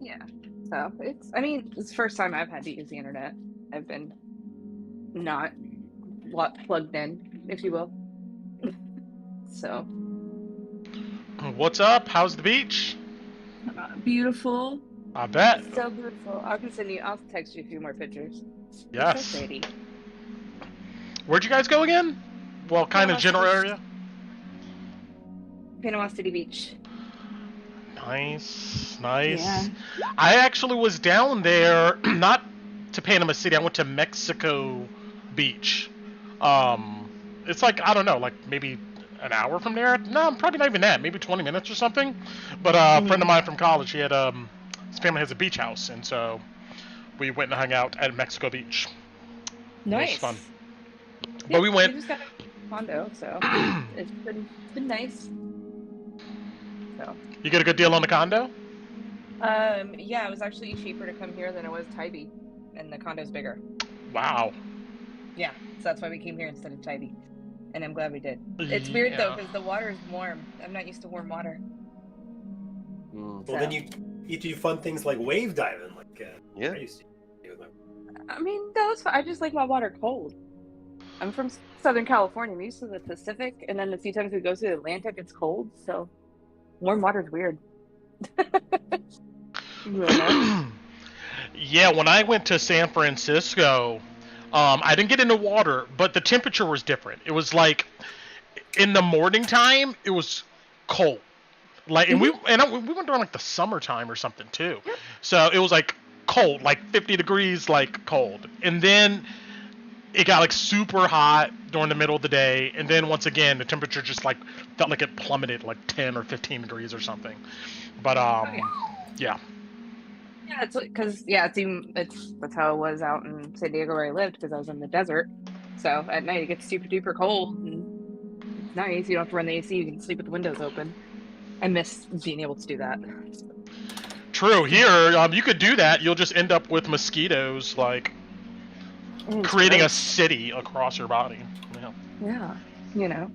Yeah. So I mean, it's the first time I've had to use the internet. I've been not plugged in, if you will. So. What's up? How's the beach? Beautiful. I bet. So beautiful. I'll text you a few more pictures. It's so Yes. pretty. Where'd you guys go again? Well, kind of Panama general City, area. Panama City Beach. Nice, Yeah. nice. I actually was down there, not to Panama City. I went to Mexico Beach. It's like I don't know, like maybe an hour from there. No, probably not even that. Maybe 20 minutes or something. But a friend of Mm. mine from college, he had his family has a beach house, and so we went and hung out at Mexico Beach. It was fun. Nice. But Yep. we We went. just got a condo, so it's been nice. So. You get a good deal on the condo? Yeah, it was actually cheaper to come here than it was Tybee, and the condo's bigger. Wow. Yeah, so that's why we came here instead of Tybee, and I'm glad we did. It's weird though Yeah. because the water is warm. I'm not used to warm water. Well, So. then you do fun things like wave diving, like Yeah. I used to do them. I mean, that was fine. I just like my water cold. I'm from Southern California. I'm used to the Pacific, and then the few times we go to the Atlantic, it's cold. So warm water's weird. You know? Yeah, when I went to San Francisco, I didn't get into water, but the temperature was different. It was like in the morning time, it was cold. Like, and we went during like the summertime or something too. Yep. So it was like cold, like 50 degrees, like cold, and then it got like super hot during the middle of the day, and then once again the temperature just like felt like it plummeted like 10 or 15 degrees or something. But yeah. Yeah, it's because that's how it was out in San Diego where I lived because I was in the desert. So at night it gets super duper cold and it's nice. You don't have to run the AC. You can sleep with the windows open. I miss being able to do that. True. Here, you could do that. You'll just end up with mosquitoes, like It's creating a gross. city across your body. Yeah. Yeah, you know.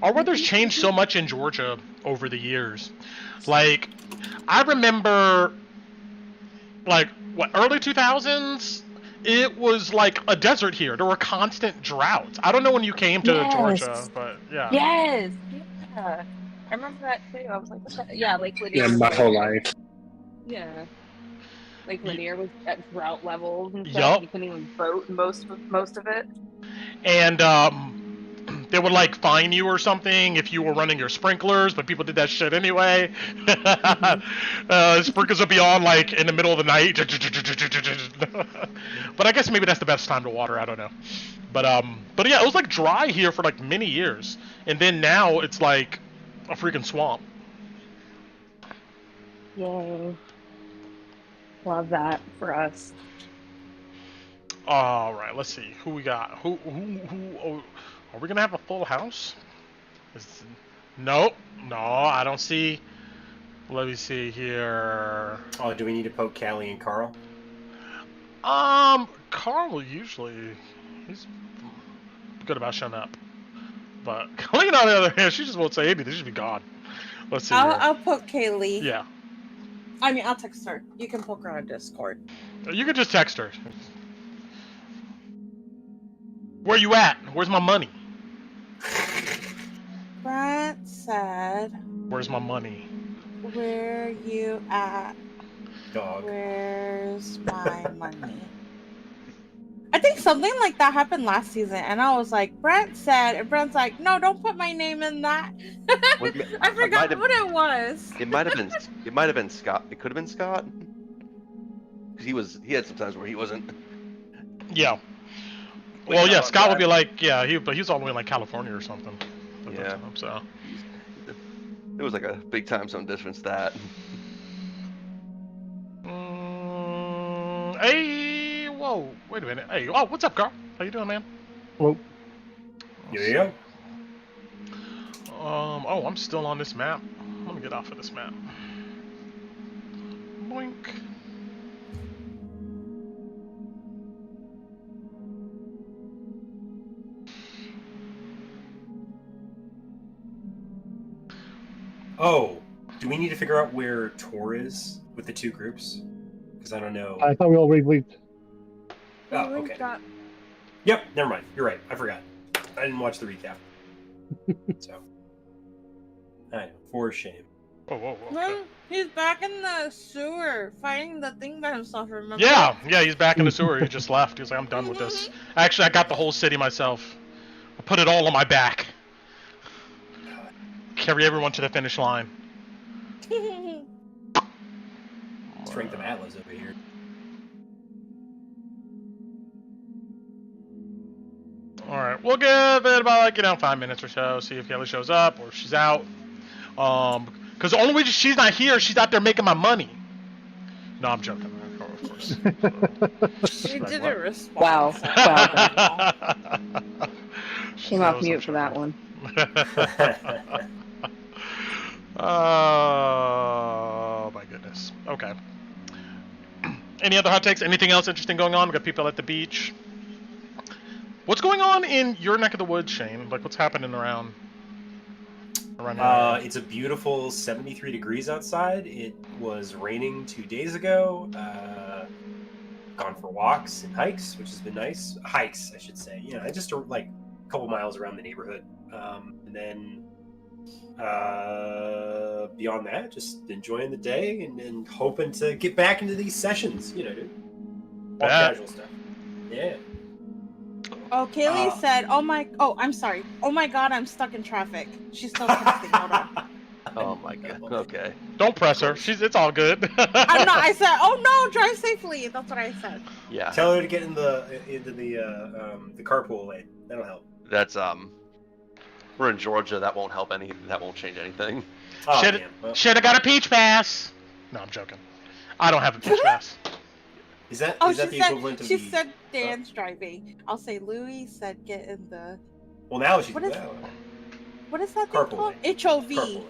Our weather's changed so much in Georgia over the years. Like, I remember, like, early 2000s? It was like a desert here. There were constant droughts. I don't know when you came to Georgia, Yes. but yeah. Yes. Yeah. I remember that too. I was like, what the? Yeah, Lake Lanier Yeah, was my like, whole life. yeah. Lake Lanier was at drought levels and stuff. Yup. You couldn't even boat most of it. And they would like fine you or something if you were running your sprinklers, but people did that shit anyway. Sprinklers would be on like in the middle of the night. But I guess maybe that's the best time to water. I don't know. But yeah, it was like dry here for like many years, and then now it's like a freaking swamp. Yay. Love that for us. All right, let's see who we got. Who? Oh, are we gonna have a full house? Nope. No, I don't see. Let me see here. Oh, do we need to poke Callie and Carl? Carl usually he's good about shutting up, but Colleen on the other hand, she just won't say anything. She should be gone. Let's see. I'll poke Kaylee. Yeah. I mean, I'll text her. You can poke her on Discord. You can just text her. Where you at? Where's my money? Brent said, Where's my money? "Where you at? Dog. Where's my money?" I think something like that happened last season, and I was like, Brent said, and Brent's like, "No, don't put my name in that." I forgot what it was. It might have been. It might have been Scott. It could have been Scott. Because he had some times where he wasn't. Yeah. Wait, Well, no, yeah, I'm Scott would glad. be like, yeah, but he's all the way in like California or something. At Yeah. that time, so. It was like a big time zone difference that. Hey, whoa, wait a minute. Hey, oh, what's up, Carl? How you doing, man? Well, Yeah. Oh, I'm still on this map. Let me get off of this map. Boink. Oh, Do we need to figure out where Tor is with the two groups? Because I don't know. I thought we all relinked. Oh, okay. Yep, never mind. You're right. I forgot. I didn't watch the recap. So. I know. For shame. Whoa. Well, he's back in the sewer fighting the thing by himself, remember? Yeah, he's back in the sewer. He just left. He was like, I'm done with this. Actually, I got the whole city myself. I put it all on my back. Carry everyone to the finish line. Strength of Atlas over here. Alright, we'll give it about 5 minutes or so, see if Kelly shows up or if she's out. Because the only way she's not here, she's out there making my money. No, I'm joking. Of course. She didn't respond. Wow. Wow. Came off mute for that one. Oh my goodness. Okay. Any other hot takes? Anything else interesting going on? We got people at the beach. What's going on in your neck of the woods, Shane? Like, what's happening around It's a beautiful 73 degrees outside. It was raining 2 days ago. Gone for walks and hikes, which has been nice. Hikes, I should say. You know, just like a couple miles around the neighborhood. And then beyond that, just enjoying the day and hoping to get back into these sessions. You know, dude. All casual stuff. Yeah. Oh, Kaylee said, I'm sorry. Oh my god, I'm stuck in traffic. She's still texting. Hold on. Oh my god. Okay. Don't press her. It's all good. I'm not. I said, oh no, drive safely. That's what I said. Yeah. Tell her to get into the carpool lane. That'll help. That's we're in Georgia. That won't help any. That won't change anything. Oh, Should have got a peach pass. No, I'm joking. I don't have a peach pass. Is that the equivalent of she said Dan's driving. I'll say Louis said get in the. Well, now she can. What is that thing called? HOV. Carpool.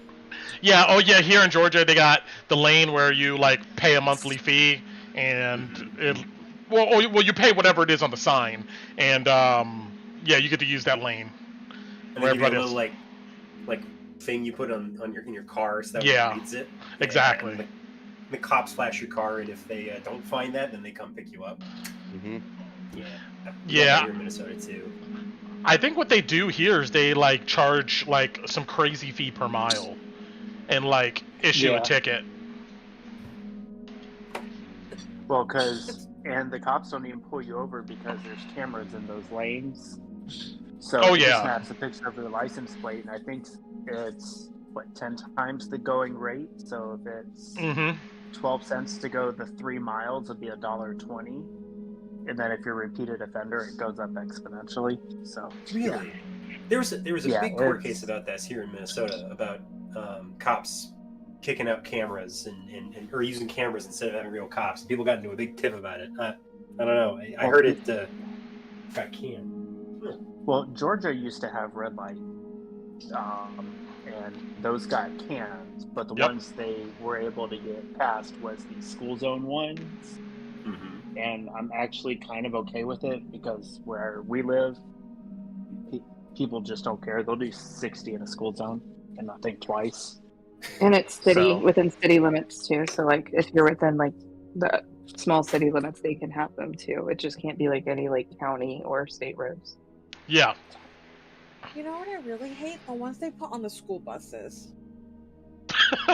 Yeah. Oh yeah. Here in Georgia, they got the lane where you like pay a monthly fee, and you pay whatever it is on the sign, and yeah, you get to use that lane. And then you get a little like thing you put in your car so that reads it. Exactly. And the cops flash your car, and if they don't find that, then they come pick you up. Mm-hmm. Yeah. Here in Minnesota too. I think what they do here is they like charge like some crazy fee per mile, and like issue a ticket. Well, and the cops don't even pull you over because there's cameras in those lanes. So it snaps a picture of the license plate, and I think it's 10 times the going rate. So if it's 12 cents to go the 3 miles, it'd be $1.20. And then if you're a repeated offender, it goes up exponentially. So really, there was a big court case about this here in Minnesota about cops kicking out cameras or using cameras instead of having real cops. People got into a big tiff about it. I don't know. I heard it got canned. Well, Georgia used to have red light, and those got canned, but the ones they were able to get passed was the school zone ones. Mm-hmm. And I'm actually kind of okay with it because where we live, people just don't care. They'll do 60 in a school zone and not think twice. And it's within city limits too. So like if you're within like the small city limits, they can have them too. It just can't be like any like county or state roads. Yeah. You know what I really hate? The ones they put on the school buses.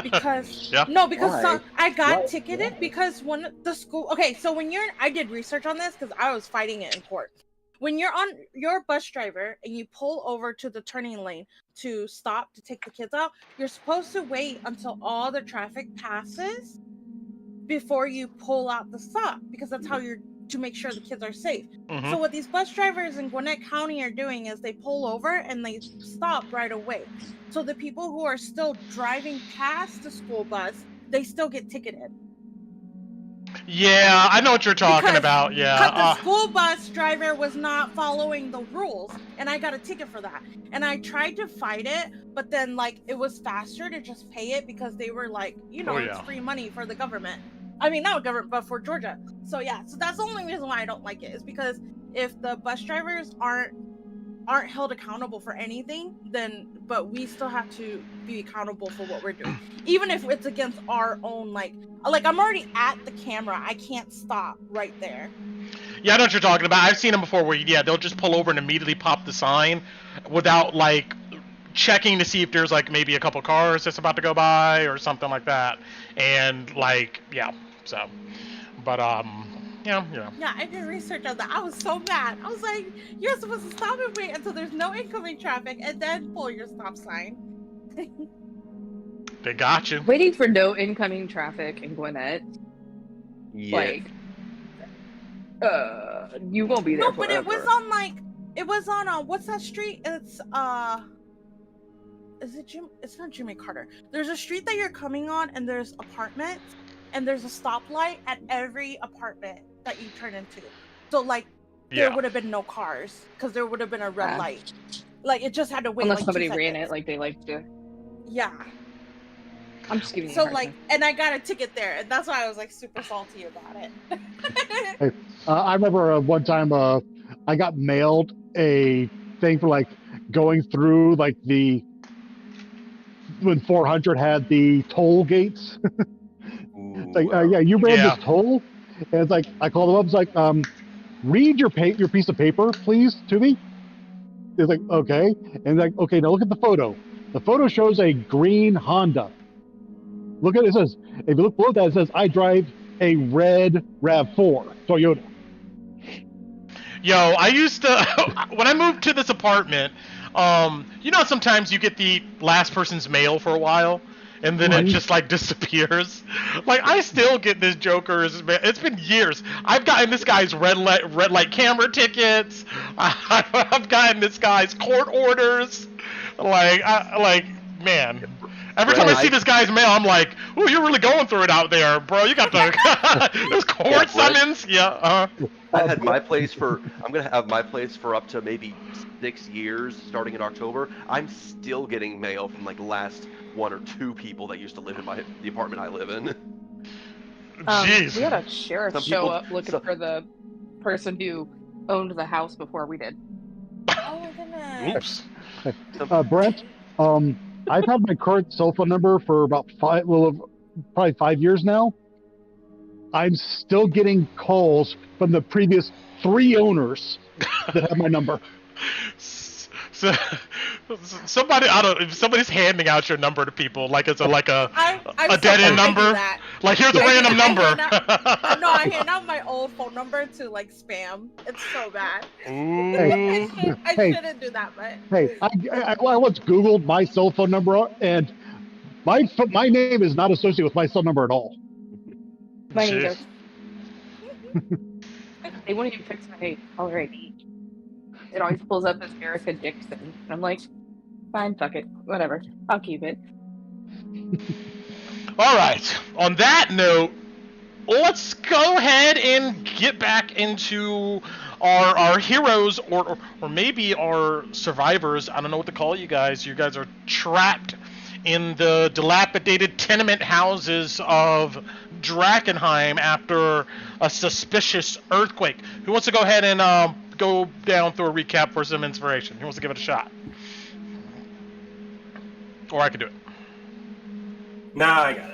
Because I got ticketed because when the school so when I did research on this because I was fighting it in court. When you're on your bus driver and you pull over to the turning lane to stop to take the kids out, you're supposed to wait until all the traffic passes before you pull out the stop because that's how you're to make sure the kids are safe. So what these bus drivers in Gwinnett County are doing is they pull over and they stop right away. So the people who are still driving past the school bus, they still get ticketed. Yeah, I know what you're talking about. Yeah. The school bus driver was not following the rules, and I got a ticket for that. And I tried to fight it, but then like it was faster to just pay it because they were like, it's free money for the government. I mean, not government, but for Georgia. So yeah, so that's the only reason why I don't like it is because if the bus drivers aren't aren't held accountable for anything, but we still have to be accountable for what we're doing, even if it's against our own, like I'm already at the camera, I can't stop right there. Yeah, I know what you're talking about. I've seen them before where, they'll just pull over and immediately pop the sign without, like, checking to see if there's, like, maybe a couple cars that's about to go by or something like that. And, like, so. But, yeah. Yeah, I did research on that. I was so mad. I was like, you're supposed to stop and wait until there's no incoming traffic and then pull your stop sign. They got you. Waiting for no incoming traffic in Gwinnett. Yeah. Like, you won't be there No, but forever. it was on what's that street? It's is it Jim? It's not Jimmy Carter. There's a street that you're coming on, and there's apartments, and there's a stoplight at every apartment that you turn into. So there would have been no cars because there would have been a red light. Like it just had to wait. Unless like somebody 2 ran seconds. it like they like to. Yeah. I'm just giving you So a hard time. and I got a ticket there, and that's why I was like super salty about it. Hey, I remember one time I got mailed a thing for like going through like when 400 had the toll gates. It's like, yeah, you ran this toll, and it's like I called them up. It's like, read your piece of paper, please, to me. It's like, okay, and like, okay, now look at the photo. The photo shows a green Honda. Look at it. It says, if you look below that, it says I drive a red RAV4 Toyota. Yo, I used to when I moved to this apartment. Sometimes you get the last person's mail for a while, and then it just like disappears. Like I still get this Joker's. It's been years. I've gotten this guy's red light camera tickets. I've gotten this guy's court orders. Man. Every time I see this guy's mail, I'm like, "Oh, you're really going through it out there, bro. You got the there's court summons." I've had my place I'm gonna have my place for up to maybe 6 years, starting in October. I'm still getting mail from like the last 1 or 2 people that used to live in the apartment I live in. Jeez. We had a sheriff show up looking for the person who owned the house before we did. Oh my goodness. Oops. Brent, I've had my current cell phone number for about probably 5 years now. I'm still getting calls from the previous 3 owners that have my number. So, if somebody's handing out your number to people, like it's a dead end number. Like here's a random number. I hand out my old phone number to like spam. It's so bad. I shouldn't do that, but hey, I once Googled my cell phone number, and my name is not associated with my cell number at all. Mine either. They won't even fix my caller ID. It always pulls up as Erica Dixon. And I'm like, fine, fuck it. Whatever. I'll keep it. All right. On that note, let's go ahead and get back into our heroes or maybe our survivors. I don't know what to call you guys. You guys are trapped in the dilapidated tenement houses of Drakkenheim after a suspicious earthquake. Who wants to go ahead and go down through a recap for some inspiration? Who wants to give it a shot? Or I could do it. Nah, I got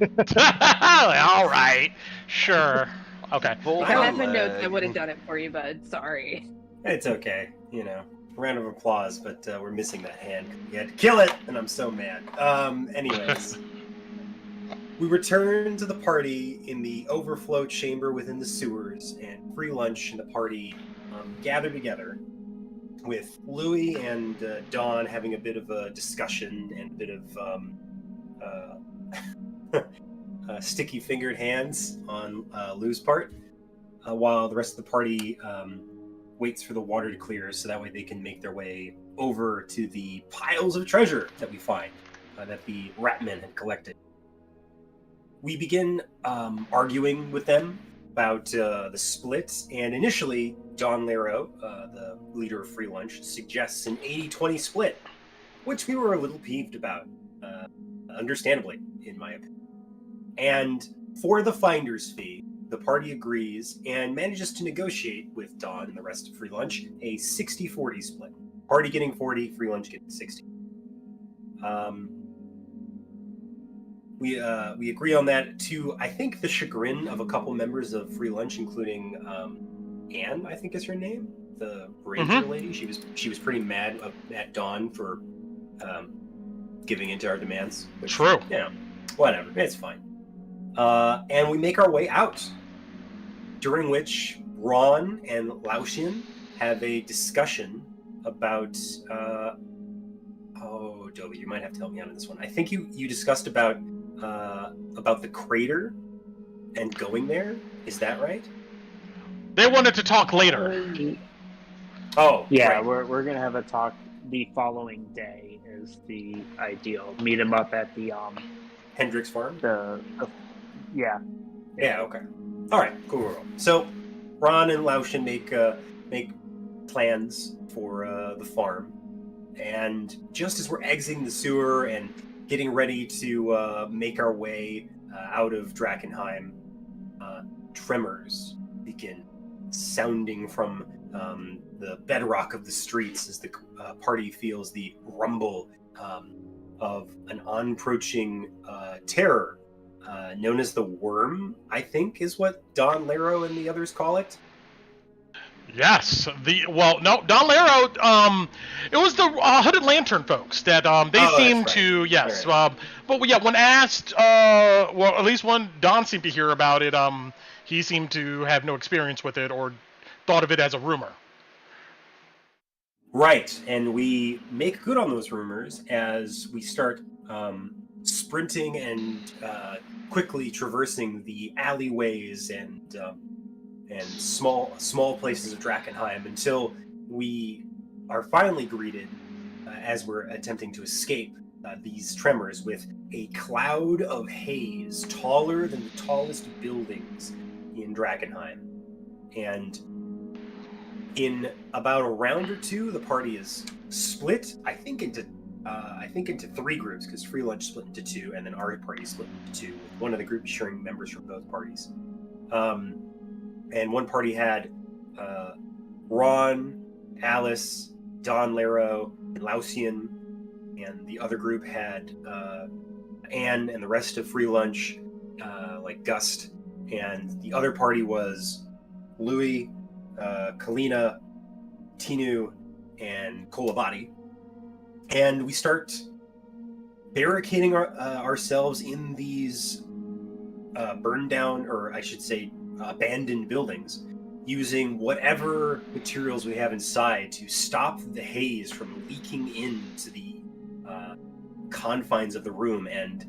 it. All right. Sure. Okay. I had my notes. I would have done it for you, bud. Sorry. It's okay. Round of applause, but we're missing that hand. We had to kill it, and I'm so mad. Anyways. We return to the party in the overflow chamber within the sewers, and free lunch and the party gather together with Louis and Dawn having a bit of a discussion and a bit of sticky-fingered hands on Lou's part, while the rest of the party waits for the water to clear so that way they can make their way over to the piles of treasure that we find that the Ratmen had collected. We begin arguing with them about the split, and initially, John Laro, the leader of Free Lunch, suggests an 80-20 split, which we were a little peeved about, understandably, in my opinion. And for the finder's fee, the party agrees and manages to negotiate with Dawn and the rest of Free Lunch a 60-40 split. Party getting 40, Free Lunch getting 60. We agree on that to, I think, the chagrin of a couple members of Free Lunch, including Anne, I think is her name, the ranger lady. She was pretty mad at Dawn for giving into our demands. Which, True. Yeah, whatever, it's fine. And we make our way out, during which Ron and Laotian have a discussion about Dobie, you might have to help me out on this one. I think you discussed about the crater and going there. Is that right? They wanted to talk later. Oh, yeah, right. we're gonna have a talk the following day. Is the ideal. Meet him up at the Hendrix Farm. Yeah. Yeah. Okay. All right. Cool. So, Ron and Laotian make plans for the farm. And just as we're exiting the sewer and getting ready to make our way out of Drakkenheim, tremors begin sounding from the bedrock of the streets as the party feels the rumble of an on-approaching terror known as the Worm, I think is what Don Lero and the others call it. Yes. Don Lero, it was the Hooded Lantern folks that they seemed to, yes. Right. But yeah, when asked, well, at least when Don seemed to hear about it, he seemed to have no experience with it or thought of it as a rumor. Right, and we make good on those rumors as we start sprinting and quickly traversing the alleyways and small places of Drakkenheim until we are finally greeted as we're attempting to escape these tremors with a cloud of haze taller than the tallest buildings in Drakkenheim. And in about a round or two, the party is split, I think into three groups, because Free Lunch split into two, and then our party split into two, with one of the groups sharing members from both parties. And one party had Ron, Alice, Don Lero, and Laotian, and the other group had Anne and the rest of Free Lunch, like Gust, and the other party was Louis, Kalina, Tinu, and Kolabati. And we start barricading ourselves in these burned down, or I should say abandoned buildings, using whatever materials we have inside to stop the haze from leaking into the confines of the room and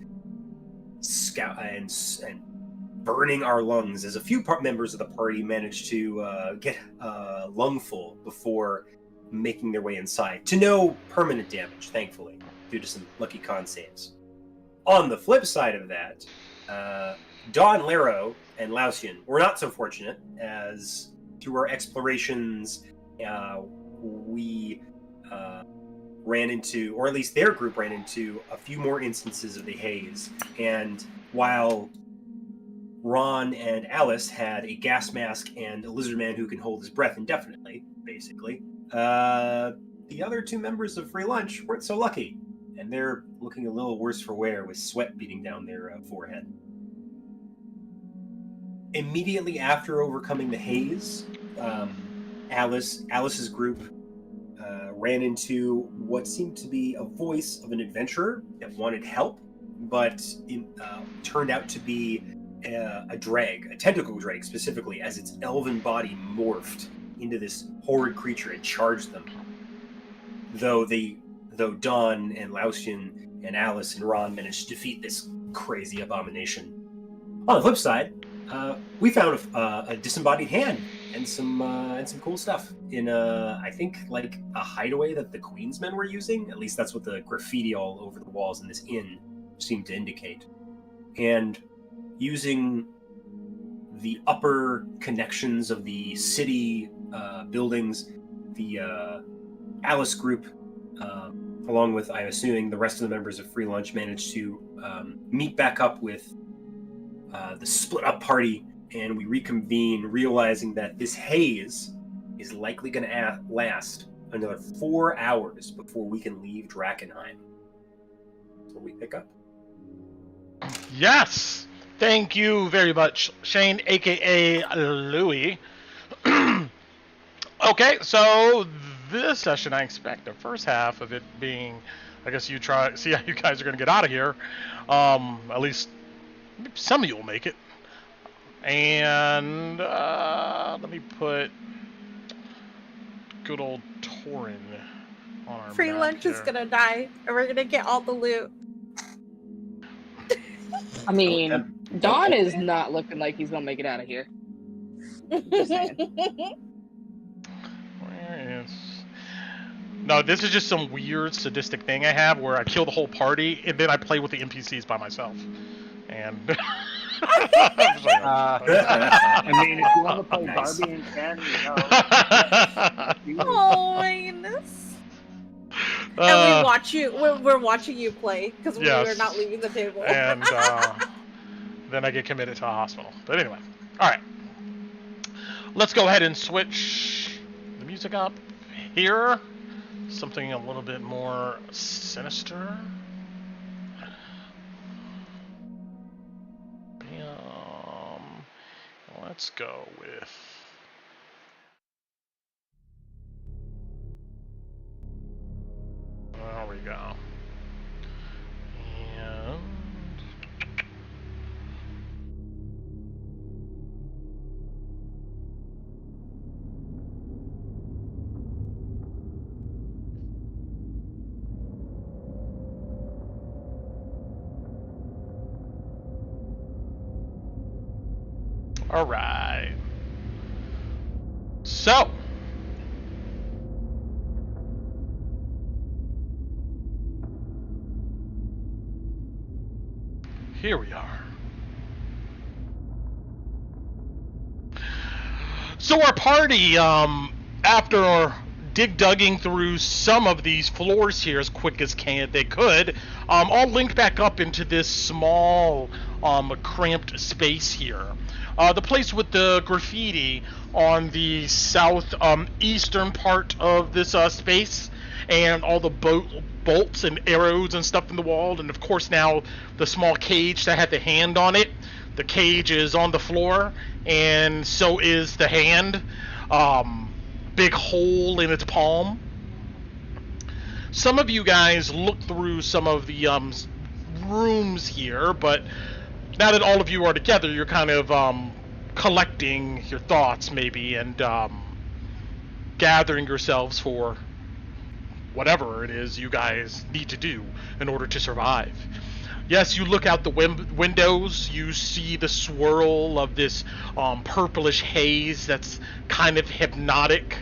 burning our lungs, as a few members of the party managed to get a lungful before making their way inside, to no permanent damage, thankfully, due to some lucky con saves. On the flip side of that, Don Lero and Laotian were not so fortunate, as through our explorations, we ran into, or at least their group ran into, a few more instances of the haze. And while Ron and Alice had a gas mask and a lizard man who can hold his breath indefinitely, basically, the other two members of Free Lunch weren't so lucky, and they're looking a little worse for wear with sweat beating down their forehead. Immediately after overcoming the haze, Alice's group ran into what seemed to be a voice of an adventurer that wanted help, but turned out to be a drag, a tentacle drag specifically, as its elven body morphed into this horrid creature and charged them. Though Don and Laotian and Alice and Ron managed to defeat this crazy abomination. On the flip side, we found a disembodied hand and some cool stuff in I think like a hideaway that the Queensmen were using. At least that's what the graffiti all over the walls in this inn seemed to indicate. And using the upper connections of the city buildings, the Alice group, along with, I'm assuming, the rest of the members of Free Lunch, managed to meet back up with the split-up party and we reconvene, realizing that this haze is likely going to last another 4 hours before we can leave Drakkenheim. So we pick up. Yes! Thank you very much, Shane, aka Louie. Okay, so this session, I expect the first half of it being, I guess you see how you guys are going to get out of here. At least some of you will make it. And let me put good old Torin on our Free map lunch here. is gonna die, and we're gonna get all the loot. I mean, Don is not looking like he's gonna make it out of here. Just saying. Where is... No, this is just some weird sadistic thing I have where I kill the whole party and then I play with the NPCs by myself. And I mean, if you want to play Nice. Barbie and Ken, Oh my goodness! And we watch you. We're watching you play because Yes. we're not leaving the table. And then I get committed to a hospital. But anyway, all right. Let's go ahead and switch the music up here. Something a little bit more sinister. Let's go with... There we go. And... All right. So, here we are. So our party, after dig-dugging through some of these floors here as quick as they could, all linked back up into this small, cramped space here. The place with the graffiti on the south eastern part of this space, and all the bolts and arrows and stuff in the wall, and of course now the small cage that had the hand on it. The cage is on the floor, and so is the hand. Big hole in its palm. Some of you guys look through some of the rooms here, but now that all of you are together, you're kind of collecting your thoughts maybe and gathering yourselves for whatever it is you guys need to do in order to survive. Yes, you look out the windows, you see the swirl of this purplish haze that's kind of hypnotic.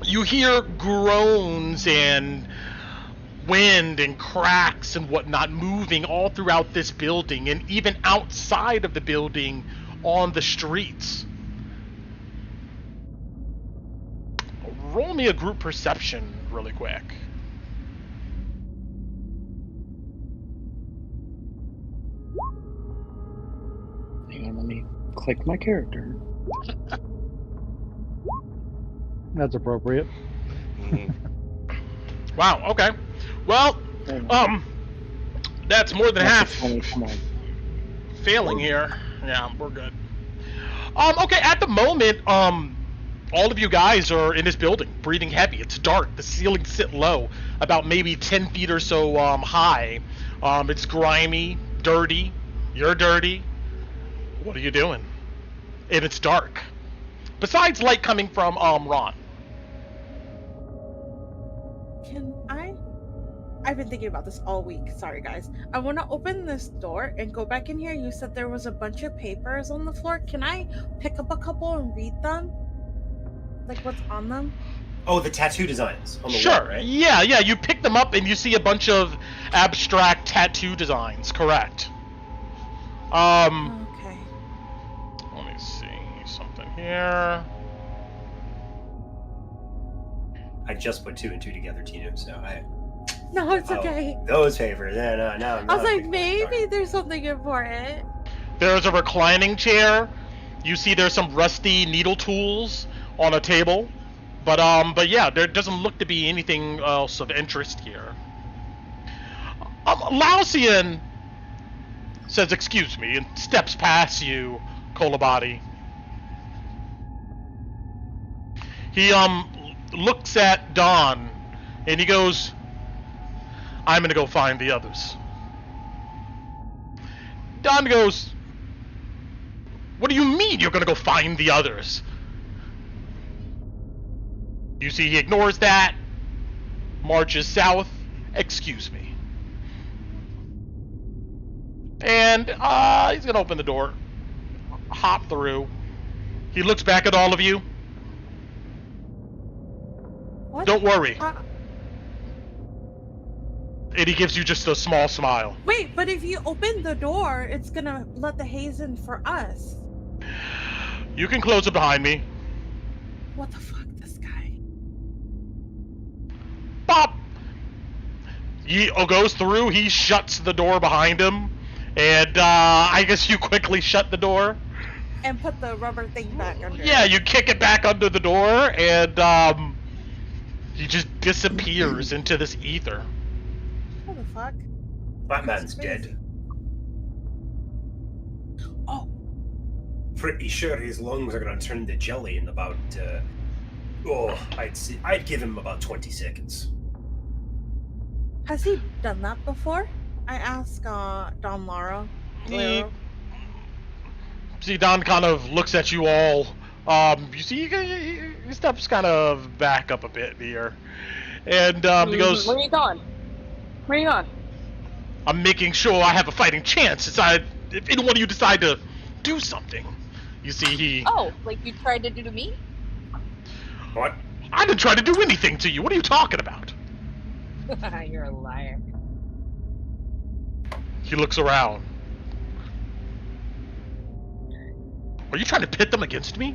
You hear groans and wind and cracks and whatnot moving all throughout this building and even outside of the building on the streets. Roll me a group perception really quick. Hang on, let me click my character. That's appropriate. Wow, okay. Well, that's more than half failing here. Yeah, we're good. Okay, at the moment, all of you guys are in this building, breathing heavy. It's dark. The ceilings sit low, about maybe 10 feet or so high. It's grimy, dirty. You're dirty. What are you doing? And it's dark. Besides light coming from Ron. I've been thinking about this all week. Sorry, guys. I want to open this door and go back in here. You said there was a bunch of papers on the floor. Can I pick up a couple and read them? Like, what's on them? Oh, the tattoo designs on the Sure. wall, right? Yeah. You pick them up and you see a bunch of abstract tattoo designs. Correct. Okay. Let me see something here. I just put 2 and 2 together, Tino, so No, it's okay. Those papers. Yeah, no. I was like, maybe there's something important. There's a reclining chair. You see there's some rusty needle tools on a table. But yeah, there doesn't look to be anything else of interest here. Lausian says, "Excuse me," and steps past you, Kolabadi. He looks at Don, and he goes, "I'm gonna go find the others." Don goes, "What do you mean you're gonna go find the others?" You see he ignores that, marches south, "Excuse me." And he's gonna open the door, hop through. He looks back at all of you. What? "Don't worry." And he gives you just a small smile. Wait, but if you open the door, it's gonna let the haze in for us. "You can close it behind me." What the fuck, this guy? Pop! He goes through, he shuts the door behind him, and I guess you quickly shut the door. And put the rubber thing back under. Yeah, you kick it back under the door, and he just disappears into this ether. What the fuck? That man's dead. Oh. Pretty sure his lungs are gonna turn to jelly in about, I'd give him about 20 seconds. Has he done that before? I asked Don Lara. See, Don kind of looks at you all. You see, he steps kind of back up a bit here. And he goes, "Where are you going? Where are you going?" "I'm making sure I have a fighting chance if any one of you decide to do something." You see, he... "Oh, like you tried to do to me?" What? "I didn't try to do anything to you. What are you talking about?" You're a liar. He looks around. "Are you trying to pit them against me?"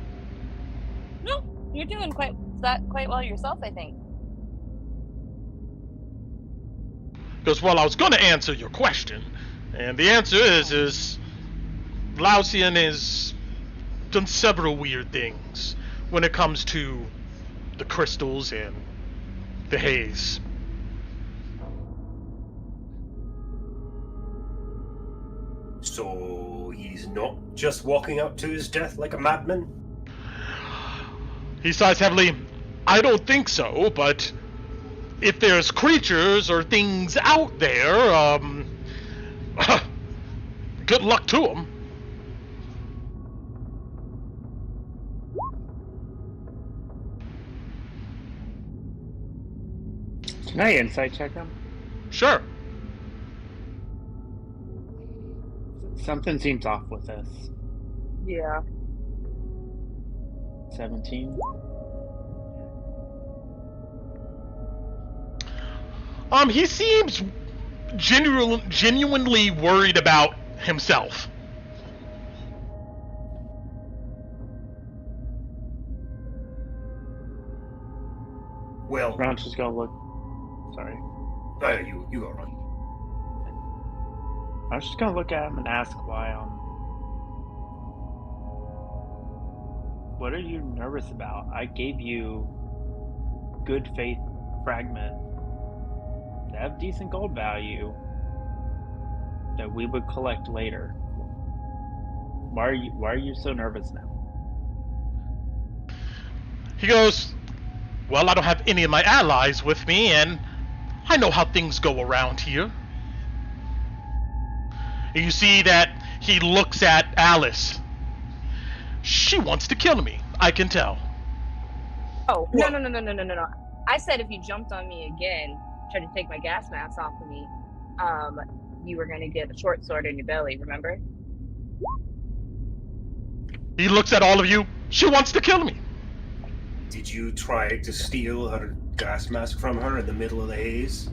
No, you're doing quite well yourself, I think. Goes, "Well, I was going to answer your question, and the answer is Lausian has done several weird things when it comes to the crystals and the haze." So he's not just walking out to his death like a madman? He sighs heavily. "I don't think so, but if there's creatures or things out there, good luck to them." Can I insight check him? Sure. Something seems off with this. Yeah. 17. He seems genuinely worried about himself. Well, Ron's just gonna look. Sorry. You go, Ron. I was just gonna look at him and ask why. What are you nervous about? I gave you good faith fragment that have decent gold value that we would collect later. Why are you so nervous now? He goes, "Well, I don't have any of my allies with me, and I know how things go around here." And you see that he looks at Alice. "She wants to kill me, I can tell." "Oh, no. I said if you jumped on me again, tried to take my gas mask off of me, you were gonna get a short sword in your belly, remember?" He looks at all of you. "She wants to kill me." Did you try to steal her gas mask from her in the middle of the haze?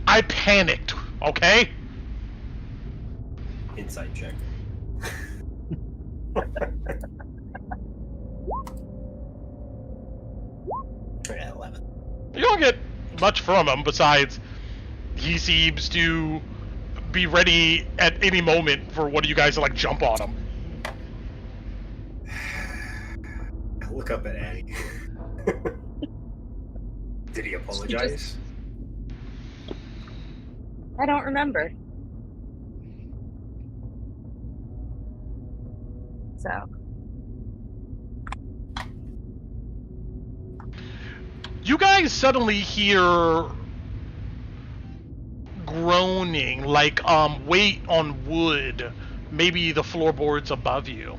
I panicked, okay? Insight check. Yeah, 11. You don't get much from him besides he seems to be ready at any moment for one of you guys to like jump on him. I look up at Addy. Did he apologize? I don't remember. So. You guys suddenly hear groaning, like weight on wood, maybe the floorboards above you.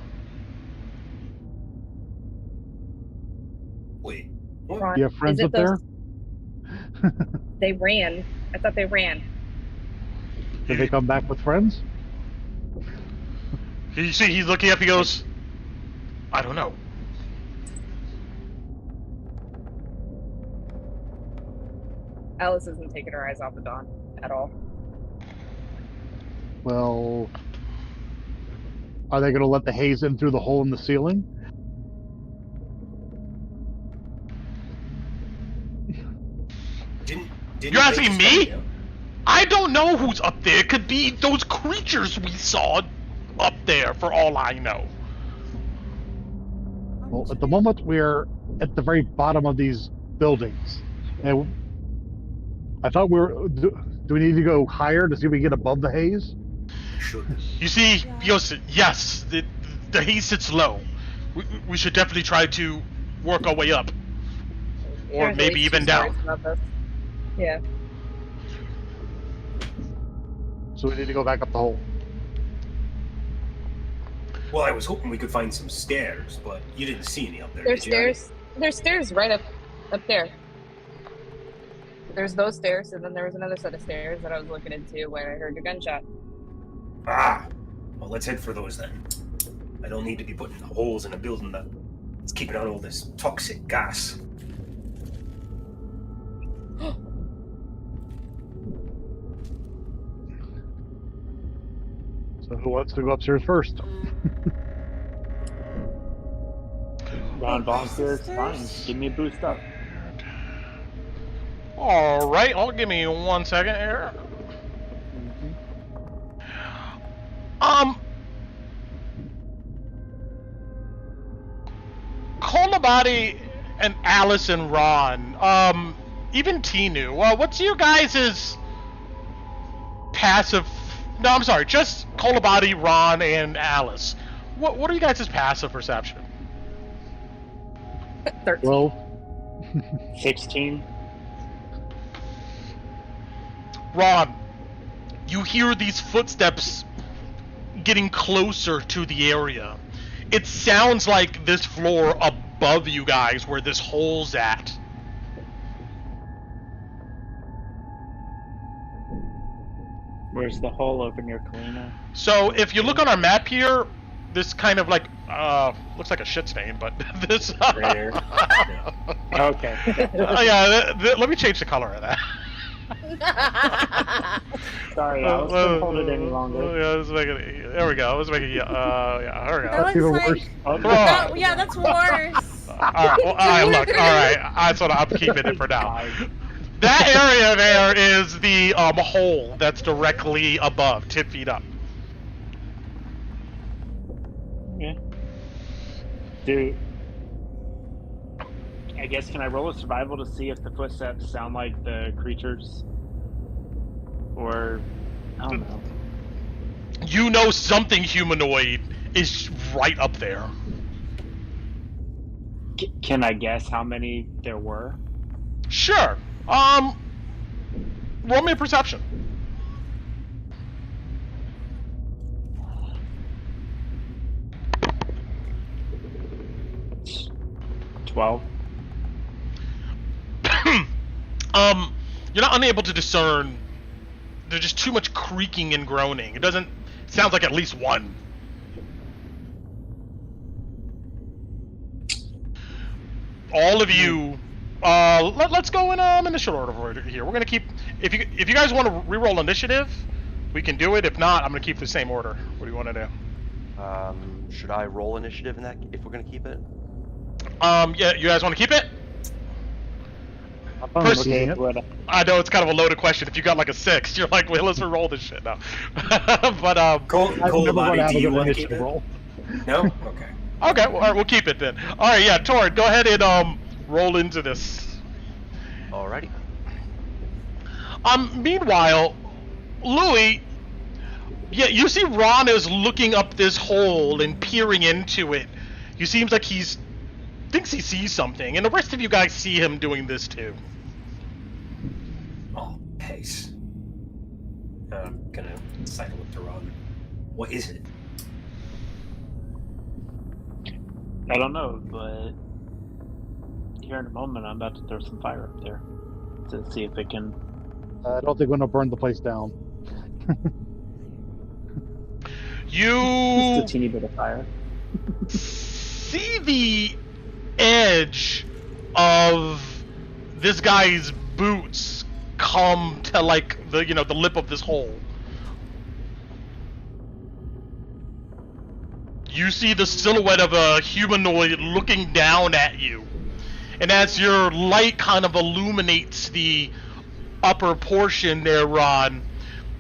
Wait. What? You have friends up there? They ran. I thought they ran. Did they come back with friends? You see, he's looking up, he goes, I don't know. Alice isn't taking her eyes off of Dawn at all. Well, are they going to let the haze in through the hole in the ceiling? You're asking me? I don't know who's up there. It could be those creatures we saw up there, for all I know. Well, at the moment, we're at the very bottom of these buildings. And I thought we were... Do we need to go higher to see if we can get above the haze? Sure. You see, he goes, yes, the haze sits low. We should definitely try to work our way up. Or There's maybe even down. Yeah. So we need to go back up the hole. Well, I was hoping we could find some stairs, but you didn't see any up there. There's stairs. There's stairs right up there. There's those stairs, and then there was another set of stairs that I was looking into where I heard your gunshot. Ah, well, let's head for those then. I don't need to be putting holes in a building that's keeping out all this toxic gas. So who wants to go upstairs first? Ron volunteers, fine. Give me a boost up. Alright, I'll give me 1 second here. Kolabadi and Alice and Ron, even Tinu, what's your guys' passive... No, I'm sorry, just Kolabadi, Ron, and Alice. What are you guys' passive perception? 13. Well, 16. Ron, you hear these footsteps getting closer to the area. It sounds like this floor above you guys, where this hole's at. Where's the hole over near Kalina? So if you look on our map here, this kind of like looks like a shit stain, but this. Right here. Okay. Let me change the color of that. Sorry, I couldn't hold it any longer. Yeah, let's make it. There we go. Let's make it. Yeah, there we go. That looks like... yeah, that's worse. Alright, well, look, alright. That's what I'm keeping it for now. That area there is the hole that's directly above, 10 feet up. Yeah. Dude. I guess, can I roll a survival to see if the footsteps sound like the creatures? Or, I don't know. You know something humanoid is right up there. Can I guess how many there were? Sure. Roll me a perception. $12. You're not unable to discern. There's just too much creaking and groaning. It sounds like at least one. All of you, let's go in initial order here. We're gonna keep. If you guys want to reroll initiative, we can do it. If not, I'm gonna keep the same order. What do you want to do? Should I roll initiative in that if we're gonna keep it? Yeah, you guys want to keep it? I know it's kind of a loaded question. If you got like a 6, you're like, well, let's roll this shit now. But Cole, do you want to keep it? Roll. No? Okay. Okay, well, all right, we'll keep it then. All right, yeah, Torrid, go ahead and roll into this. Alrighty. Meanwhile, Louis, yeah, you see Ron is looking up this hole and peering into it. He seems like thinks he sees something, and the rest of you guys see him doing this too. Oh, Haze. I'm gonna cycle up to Ron. What is it? I don't know, but here in a moment, I'm about to throw some fire up there to see if it can. I don't think we're gonna burn the place down. You just a teeny bit of fire. See the edge of this guy's boots come to like the lip of this hole. You see the silhouette of a humanoid looking down at you, and as your light kind of illuminates the upper portion there, Ron,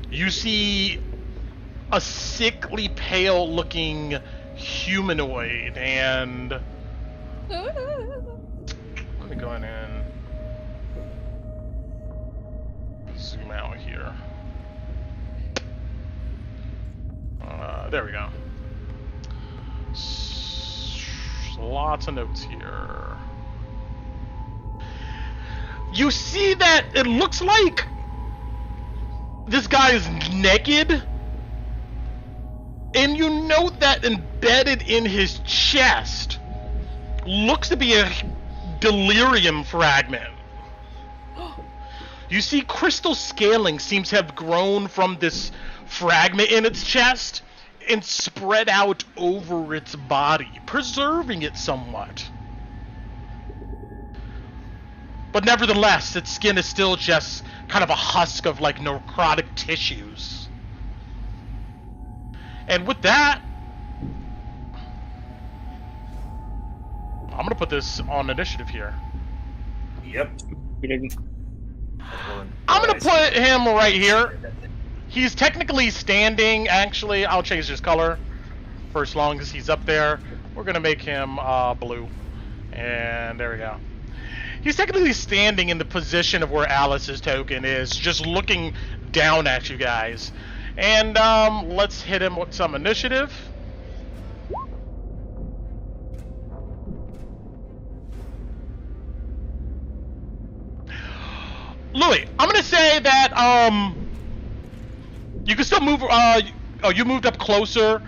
you see a sickly pale looking humanoid, and let me go ahead and zoom out here. There we go. Lots of notes here. You see that it looks like this guy is naked, and you note that embedded in his chest looks to be a delirium fragment. You see crystal scaling seems to have grown from this fragment in its chest and spread out over its body, preserving it somewhat. But nevertheless, its skin is still just kind of a husk of like necrotic tissues. And with that, I'm gonna put this on initiative here. Yep. I'm gonna put him right here. He's technically standing. Actually, I'll change his color for as long as he's up there. We're gonna make him blue. And there we go. He's technically standing in the position of where Alice's token is, just looking down at you guys. And let's hit him with some initiative. Louis, I'm gonna say that you can still move. You moved up closer.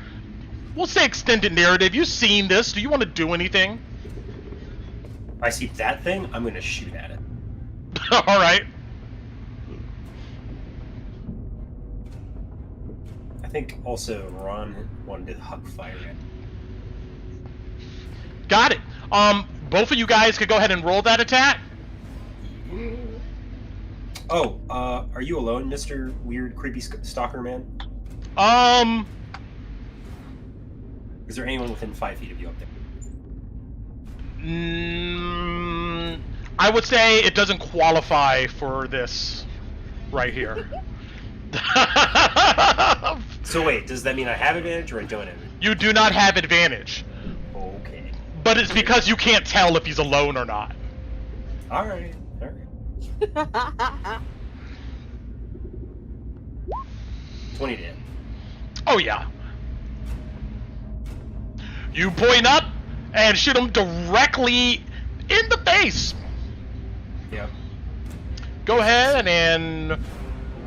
We'll say extended narrative. You've seen this. Do you want to do anything? I see that thing, I'm gonna shoot at it. Alright. I think also Ron wanted to huck fire at it. Got it. Both of you guys could go ahead and roll that attack. Oh, are you alone, Mr. Weird Creepy Stalker Man? Is there anyone within 5 feet of you up there? I would say it doesn't qualify for this right here. So wait, does that mean I have advantage or I don't have advantage? You do not have advantage. Okay. But it's because you can't tell if he's alone or not. Alright. 20 to hit. Oh yeah. You point up and shoot him directly in the face. Yep. Go ahead and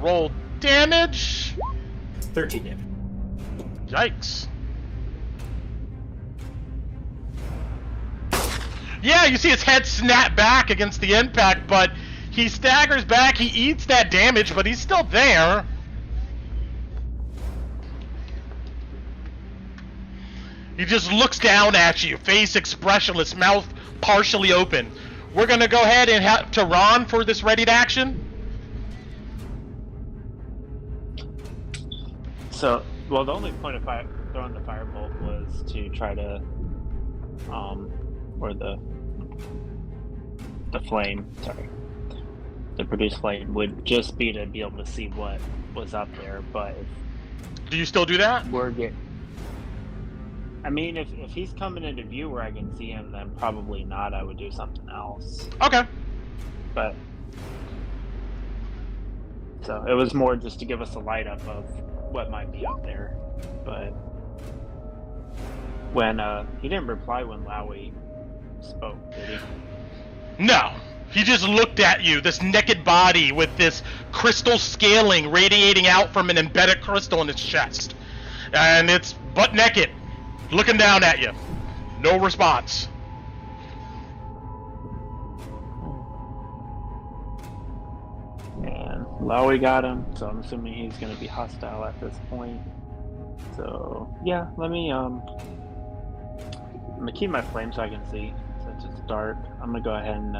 roll damage. 13 damage. Yikes. Yeah, you see his head snap back against the impact, but he staggers back, he eats that damage, but he's still there. He just looks down at you, face expressionless, mouth partially open. We're gonna go ahead and have to Ron for this readied action. So, well, the only point of throwing the firebolt was to try to, or the flame, sorry, the produce flame would just be to be able to see what was up there. But do you still do that? I mean, if he's coming into view where I can see him, then probably not. I would do something else. Okay. But so it was more just to give us a light up of what might be up there. But when he didn't reply when Lowy spoke, did he? No. He just looked at you, this naked body with this crystal scaling radiating out from an embedded crystal in its chest. And it's butt naked, looking down at you. No response. And Lowy got him, so I'm assuming he's going to be hostile at this point. So, yeah, let me, I'm going to keep my flame so I can see, since it's dark. I'm going to go ahead and,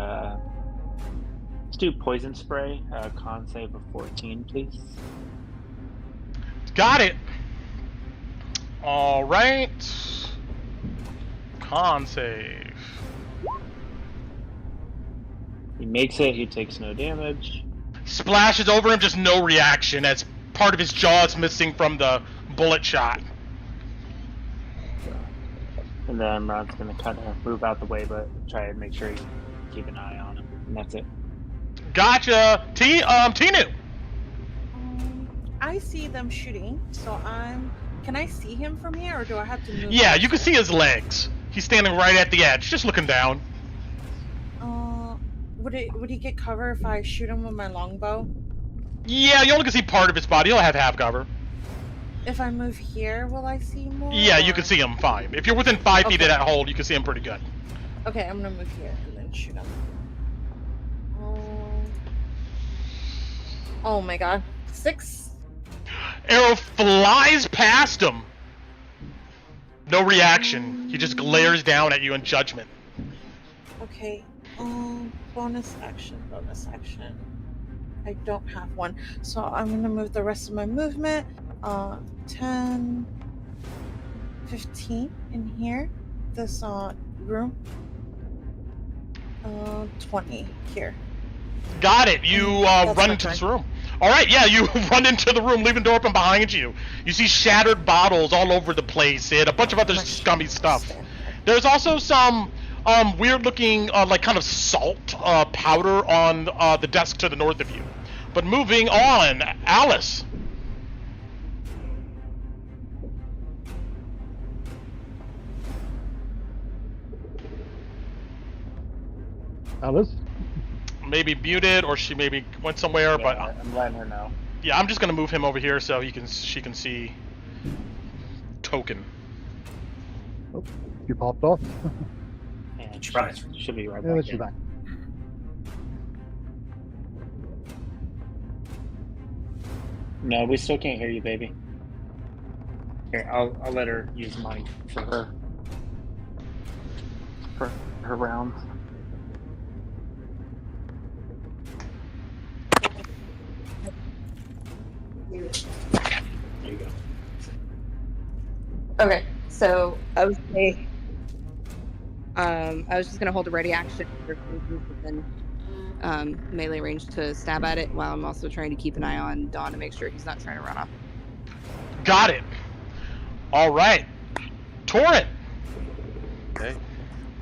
let's do poison spray, con save of 14, please. Got it. All right. Con save. He makes it, he takes no damage. Splashes over him, just no reaction as part of his jaw is missing from the bullet shot. And then Ron's going to kind of move out the way, but try to make sure you keep an eye on him. And that's it. Gotcha. Tinu. I see them shooting, so can I see him from here, or do I have to move? Yeah, you can see his legs. He's standing right at the edge, just looking down. Would he get cover if I shoot him with my longbow? Yeah, you only can see part of his body. He'll have half cover. If I move here, will I see more? Yeah, you can see him fine. If you're within 5 feet of that hole, you can see him pretty good. Okay, I'm gonna move here and then shoot him. Oh my god. 6. Arrow flies past him. No reaction. He just glares down at you in judgment. Okay. Bonus action. I don't have one. So I'm gonna move the rest of my movement. 10, 15 in here. This room. 20 here. Got it. You run into this room. All right, yeah, you run into the room, leaving the door open behind you. You see shattered bottles all over the place and a bunch of other scummy stuff. There's also some weird-looking, like kind of salt powder on the desk to the north of you. But moving on, Alice. Alice? Maybe muted, or she maybe went somewhere, Yeah, but I'm letting her know. yeah, I'm just gonna move him over here so she can see Token. Oh, you popped off. And Surprise. should be right Yeah, back she's in. back. No, we still can't hear you, baby. Here, I'll let her use mine for her round. There you go. Okay, so I was just gonna hold a ready action for within melee range to stab at it, while I'm also trying to keep an eye on Dawn to make sure he's not trying to run off. Got it. All right, Torrent. Okay.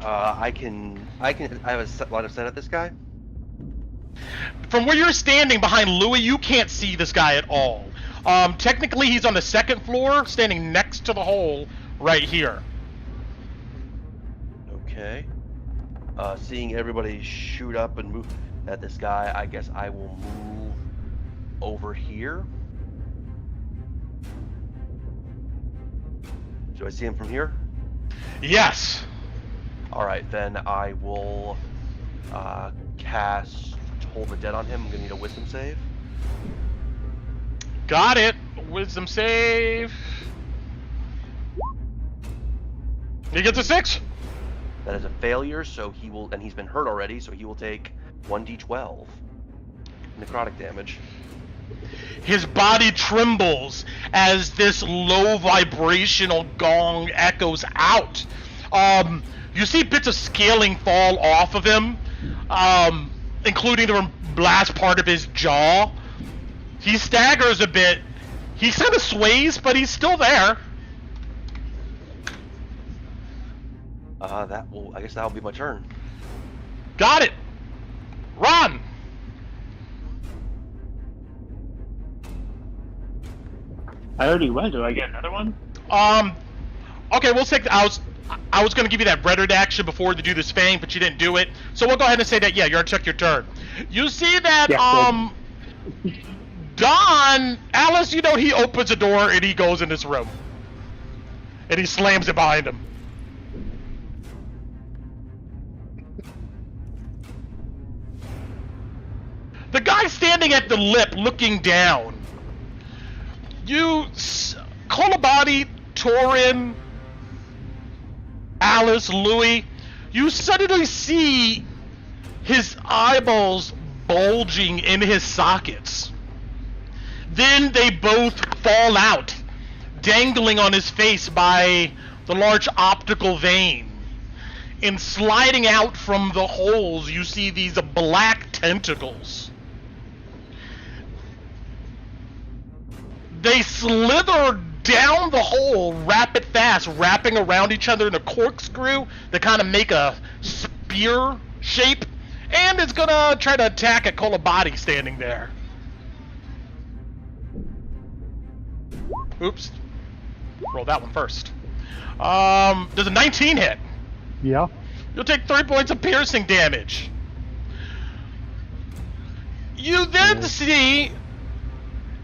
I have a line of sight at this guy. From where you're standing behind Louis, you can't see this guy at all. Technically, he's on the second floor, standing next to the hole right here. Okay. Seeing everybody shoot up and move at this guy, I guess I will move over here. Do I see him from here? Yes. Alright, then I will cast Hold the Dead on him. I'm going to need a wisdom save. Got it. Wisdom save. He gets a 6. That is a failure, so he will, and he's been hurt already, so he will take 1d12 necrotic damage. His body trembles as this low vibrational gong echoes out. You see bits of scaling fall off of him. including the last part of his jaw. He staggers a bit. He kind of sways, but he's still there. I guess that'll be my turn. Got it. Run. I already went. Do I get another one? Okay, we'll take. I was going to give you that redder action before to do this fang, but you didn't do it. So we'll go ahead and say that. Yeah, you already took your turn. You see that? Yeah, Don, Alice, you know he opens a door and he goes in this room, and he slams it behind him. The guy standing at the lip, looking down. Kolabadi, Torin, Alice, Louis, you suddenly see his eyeballs bulging in his sockets. Then they both fall out, dangling on his face by the large optical vein. And sliding out from the holes, you see these black tentacles. They slither down the hole rapid fast, wrapping around each other in a corkscrew that kind of make a spear shape, and it's gonna try to attack at Kolabadi standing there. Oops. Roll that one first. Does a 19 hit? Yeah. You'll take 3 points of piercing damage. You then see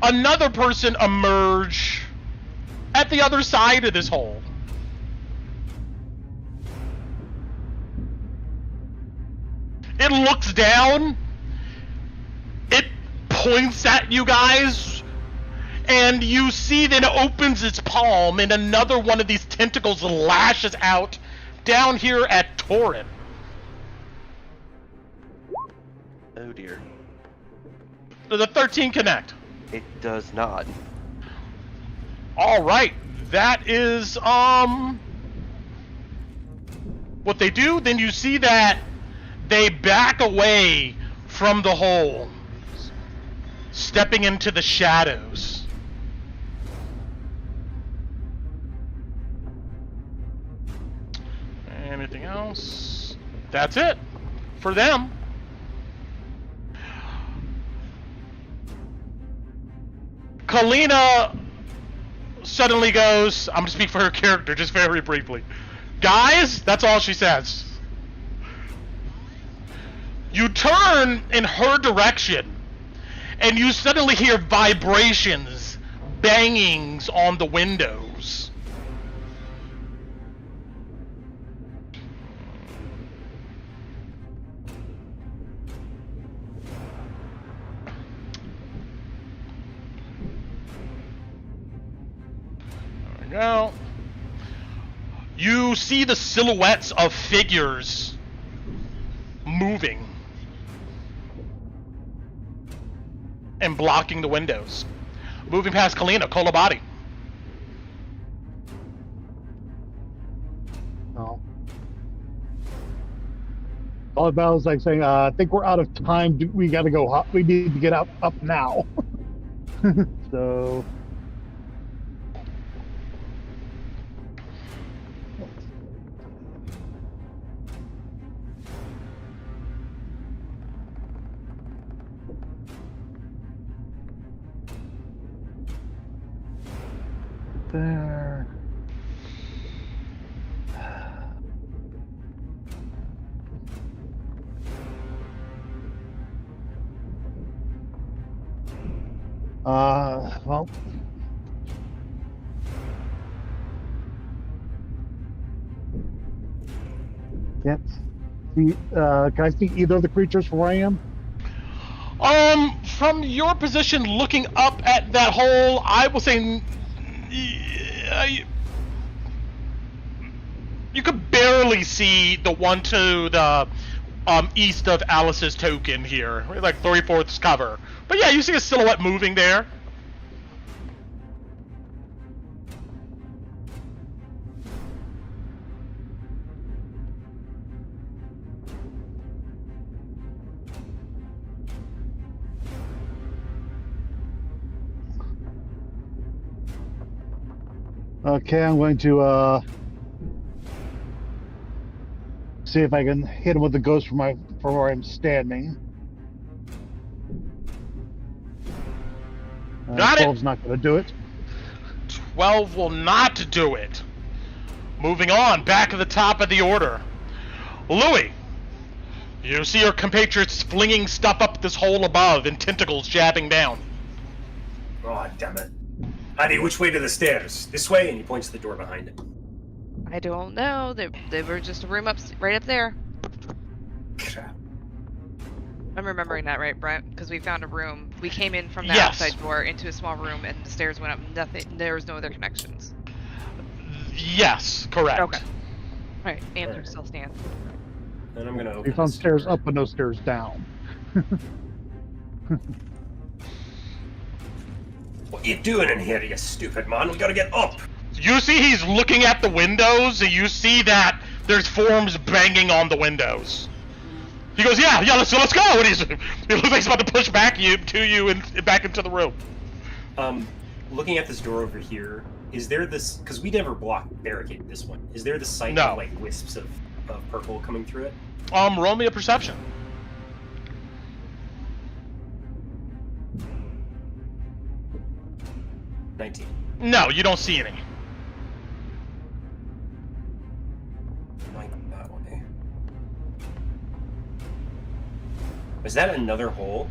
another person emerge at the other side of this hole. It looks down. It points at you guys. And you see that it opens its palm and another one of these tentacles lashes out down here at Torin. Oh dear. Does a 13 connect? It does not. Alright, that is, what they do. Then you see that they back away from the hole, stepping into the shadows. Anything else? That's it for them. Kalina suddenly goes, I'm going to speak for her character just very briefly. Guys, that's all she says. You turn in her direction, and you suddenly hear vibrations, bangings on the windows. Go. You see the silhouettes of figures moving and blocking the windows. Moving past Kalina, Kolabadi. Oh. All about is like saying, I think we're out of time. We got to go. We need to get up now. So. There. Well. Can't see, can I see either of the creatures from where I am? From your position looking up at that hole, I will say you could barely see the one to the east of Alice's token here, like 3/4 cover. But yeah, you see a silhouette moving there. Okay, I'm going to see if I can hit him with the ghost from where I'm standing. Got it. 12's not going to do it. 12 will not do it. Moving on, back to the top of the order. Louis, you see your compatriots flinging stuff up this hole above and tentacles jabbing down. Oh, damn it. Honey, which way to the stairs? This way? And he points to the door behind him. I don't know. They were just a room right up there. Crap. I'm remembering that right, Brent? Because we found a room. We came in from the Yes. outside door into a small room, and the stairs went up. Nothing. There was no other connections. Yes, correct. Okay. All right. Answer still stands. And I'm gonna open. We found this stairs door. up but no stairs down. What you doing in here, you stupid man? We gotta get up. You see he's looking at the windows, and you see that there's forms banging on the windows. He goes, yeah, let's go. And he looks like he's about to push back you and back into the room. Looking at this door over here, is there this? Because we never barricaded this one. Is there the sight No. of like wisps of purple coming through it? Roll me a perception. $19. No, you don't see any. Like that way. Is that another hole?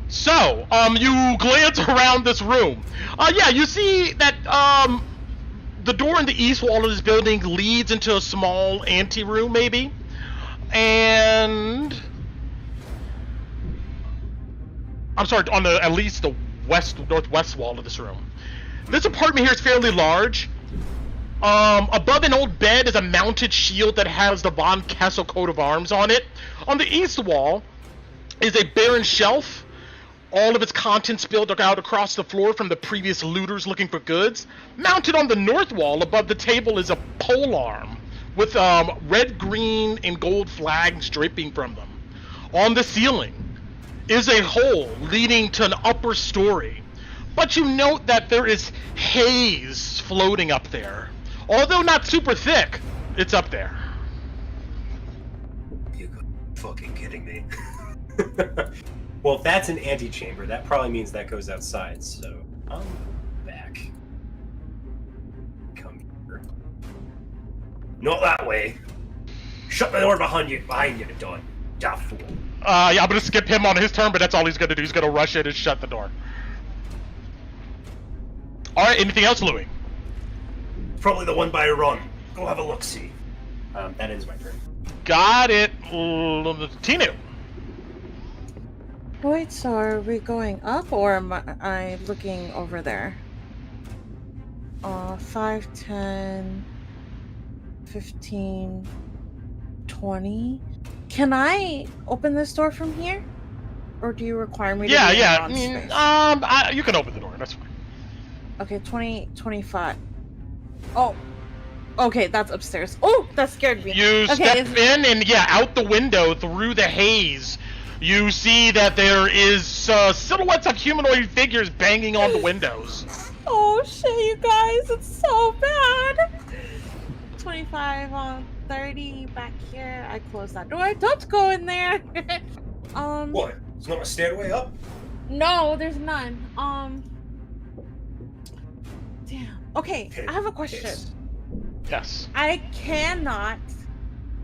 So, you glance around this room. Yeah, you see that, the door in the east wall of this building leads into a small anteroom, maybe. And... I'm sorry, on at least the northwest wall of this room. This apartment here is fairly large. Above an old bed is a mounted shield that has the Von Kessel coat of arms on it. On the east wall is a barren shelf. All of its contents spilled out across the floor from the previous looters looking for goods. Mounted on the north wall above the table is a pole arm with red, green, and gold flags draping from them. On the ceiling is a hole leading to an upper story. But you note that there is haze floating up there. Although not super thick, it's up there. You fucking kidding me? Well, if that's an antechamber, that probably means that goes outside, so I'm back. Come here. Not that way. Shut the door behind you, done. Da fool. Yeah, I'm gonna skip him on his turn, but that's all he's gonna do. He's gonna rush in and shut the door. Alright, anything else, Louis? Probably the one by a run. Go have a look-see. That ends my turn. Got it. Tinu. Wait, so are we going up or am I looking over there? 5, 10, 15, 20. Can I open this door from here? Or do you require me to be in space? You can open the door, that's fine. Okay, 20, 25. Oh. Okay, that's upstairs. Oh, that scared me. You step in and out the window through the haze. You see that there is silhouettes of humanoid figures banging on the windows. Oh shit, you guys, it's so bad. 25 on 30 back here. I close that door. Don't go in there. What? There's not a stairway up? No, there's none. Damn. Okay, I have a question. Yes. I cannot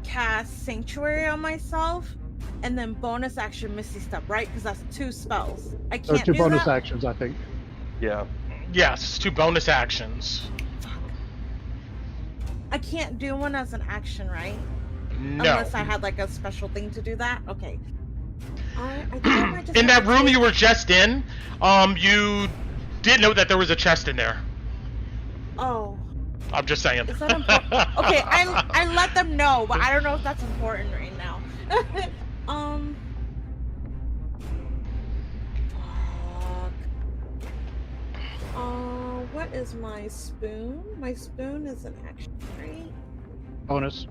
cast Sanctuary on myself and then bonus action Misty Step, right? Because that's 2 spells. I can't There's 2 do bonus that? actions, I think. Yeah. Yes, 2 bonus actions. I can't do one as an action, right? No. Unless I had like a special thing to do that? Okay. I think I might just In have that to room take- you were just in, you did note that there was a chest in there. Oh. I'm just saying. Is that important? Okay, I let them know, but I don't know if that's important right now. Fuck. What is my spoon? My spoon is an action, right? Bonus.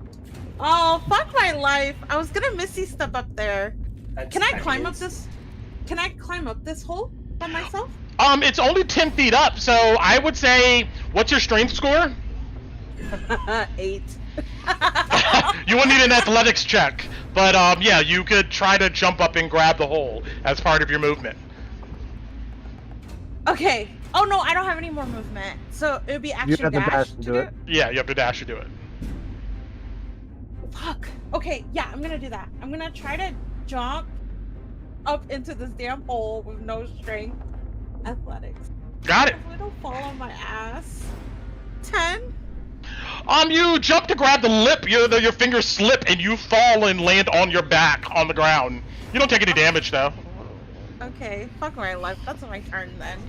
Oh, fuck my life. I was gonna Misty Step up there. That's Can I climb up ideas. this? Can I climb up this hole by myself? It's only 10 feet up, so I would say, what's your strength score? 8. You will need an athletics check, but yeah, you could try to jump up and grab the hole as part of your movement. Okay. Oh no, I don't have any more movement, so it would be action dash to do it. Yeah, you have to dash to do it. Fuck. Okay, yeah, I'm gonna do that. I'm gonna try to jump up into this damn hole with no strength. Athletics. Got it. Hopefully I don't fall on my ass. 10. You jump to grab the lip, your fingers slip, and you fall and land on your back on the ground. You don't take any damage, though. Okay, fuck my life. That's my turn then.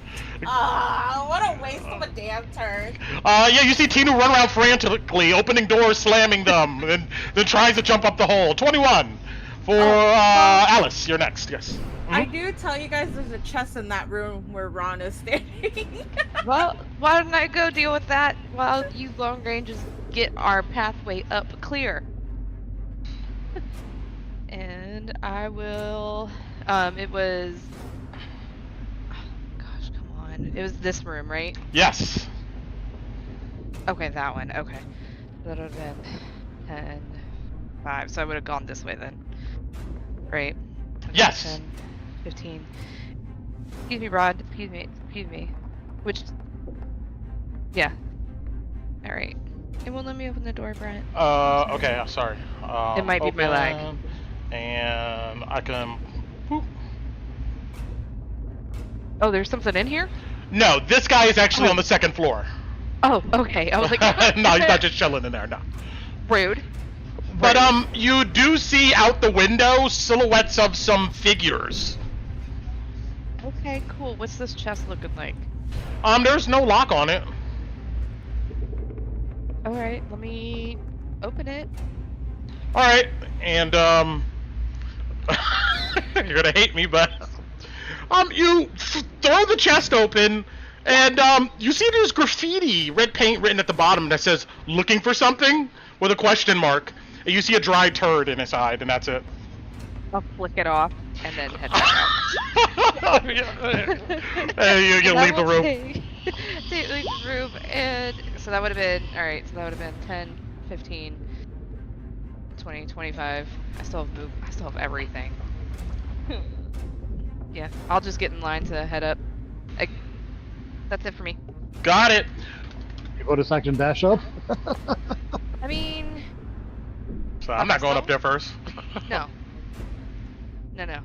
What a waste of a damn turn. Yeah, you see Tina run around frantically, opening doors, slamming them, and then tries to jump up the hole. 21 for Alice. You're next, yes. I do tell you guys there's a chest in that room where Ron is standing. Well, why don't I go deal with that while you long ranges get our pathway up clear? And I will, it was, oh, gosh, come on. It was this room, right? Yes. Okay, that one, okay. That would have been 10, 5, so I would have gone this way then. Right? Okay, yes. 10, 15. Excuse me, Rod. Excuse me. Which, yeah. Alright. It won't let me open the door, Brent. Okay, I'm sorry. It might be my lag. And I can... Whoop. Oh, there's something in here? No, this guy is actually on the second floor. Oh, okay. I was like... No, he's not just chilling in there, no. Rude. But, you do see out the window silhouettes of some figures. Okay, cool. What's this chest looking like? There's no lock on it. Alright, let me open it. Alright, and, you're gonna hate me, but... you throw the chest open, and, you see there's graffiti, red paint written at the bottom that says, "Looking for something?" with a question mark. And you see a dry turd in his side, and that's it. I'll flick it off, and then head back out. Hey, you leave the room. Leave the room, and so that would have been, alright, so that would have been 10, 15, 20, 25. I still have I still have everything. Yeah, I'll just get in line to head up. That's it for me. Got it. You go to section dash up? I mean... So I'm not going up there first. No. No.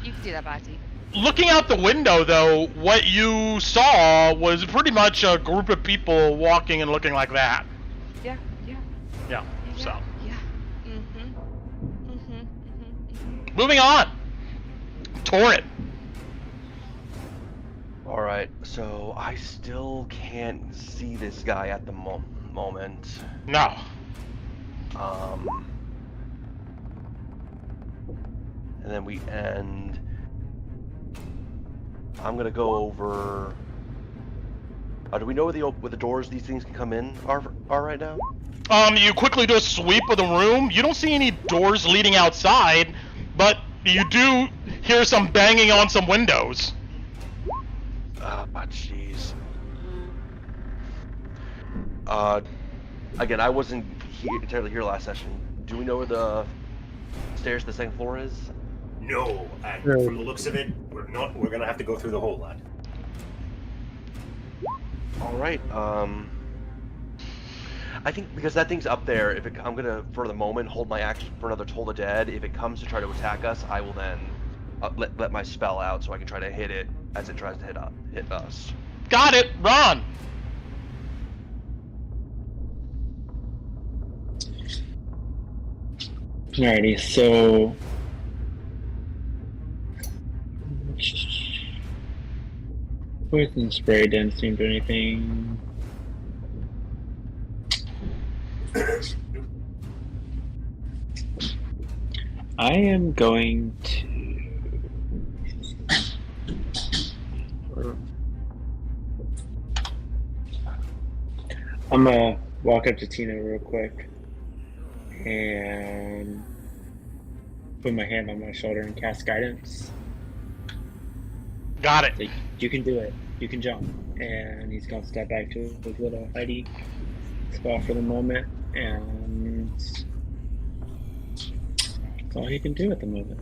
You can do that, Bati. Looking out the window, though, what you saw was pretty much a group of people walking and looking like that. Yeah. So. Yeah. Moving on. Torrent. Alright, so I still can't see this guy at the moment. No. And then we end. I'm gonna go over. Do we know where the doors these things can come in are right now? You quickly do a sweep of the room. You don't see any doors leading outside, but you do hear some banging on some windows. Jeez. Again, I wasn't entirely here last session. Do we know where the stairs to the second floor is? No, and from the looks of it, we're gonna have to go through the whole lot. All right. I think because that thing's up there, I'm gonna for the moment hold my action for another Toll the Dead. If it comes to try to attack us, I will then let my spell out so I can try to hit it as it tries to hit us. Got it, Ron. Alrighty, so poison spray didn't seem to do anything. I am going to I'm gonna walk up to Tina real quick and put my hand on my shoulder and cast guidance. Got it. Like, you can do it. You can jump. And he's gonna step back to his little hidey spot for the moment, and that's all he can do at the moment.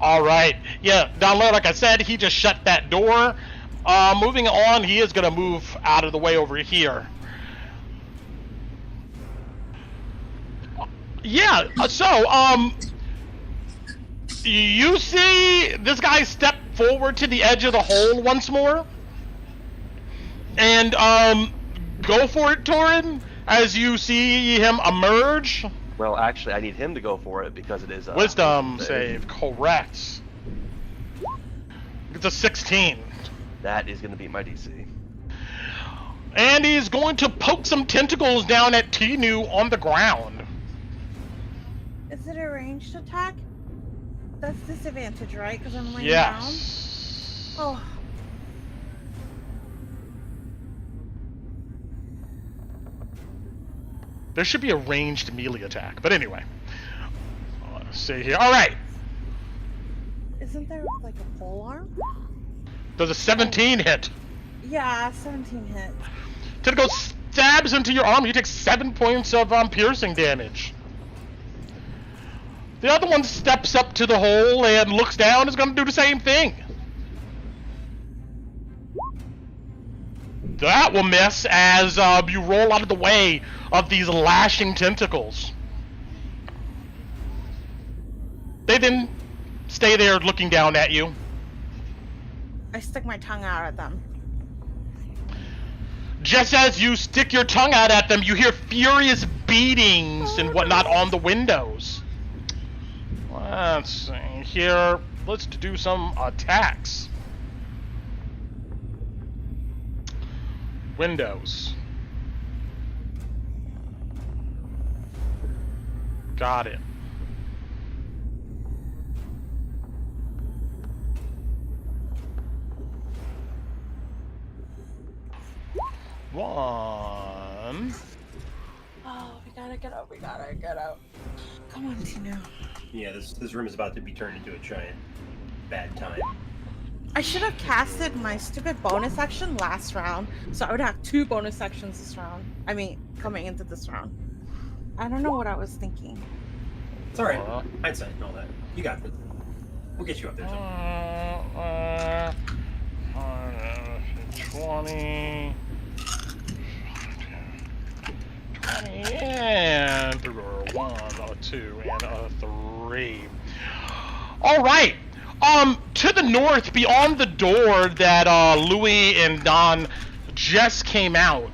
All right. Yeah, down low, like I said, he just shut that door. Moving on, he is gonna move out of the way over here. Yeah. So, you see this guy step forward to the edge of the hole once more, and go for it, Torin, as you see him emerge. Well, actually, I need him to go for it because it is a Wisdom save. Correct. It's a 16. That is going to be my DC. And he's going to poke some tentacles down at Tinu on the ground. Is it a ranged attack? That's disadvantage, right? Because I'm laying Yes. down. Oh. There should be a ranged melee attack, but anyway. Let's see here. All right. Isn't there like a pole arm? Does a 17 hit? Yeah, 17 hit. Tentacle stabs into your arm. You take 7 points of piercing damage. The other one steps up to the hole and looks down. Is going to do the same thing. That will miss as you roll out of the way of these lashing tentacles. They then stay there looking down at you. I stick my tongue out at them. Just as you stick your tongue out at them, you hear furious beatings and whatnot on the windows. Let's see here. Let's do some attacks. Windows. Got it. One. Oh, we gotta get out. We gotta get out. Come on, Tino. Yeah, this room is about to be turned into a giant bad time. I should have casted my stupid bonus action last round, so I would have 2 bonus actions this round. I mean, coming into this round. I don't know what I was thinking. It's alright. Hindsight and all that. You got this. We'll get you up there sometime. 20. 20 and 1, a 2, and a 3. All right. To the north, beyond the door that Louis and Don just came out,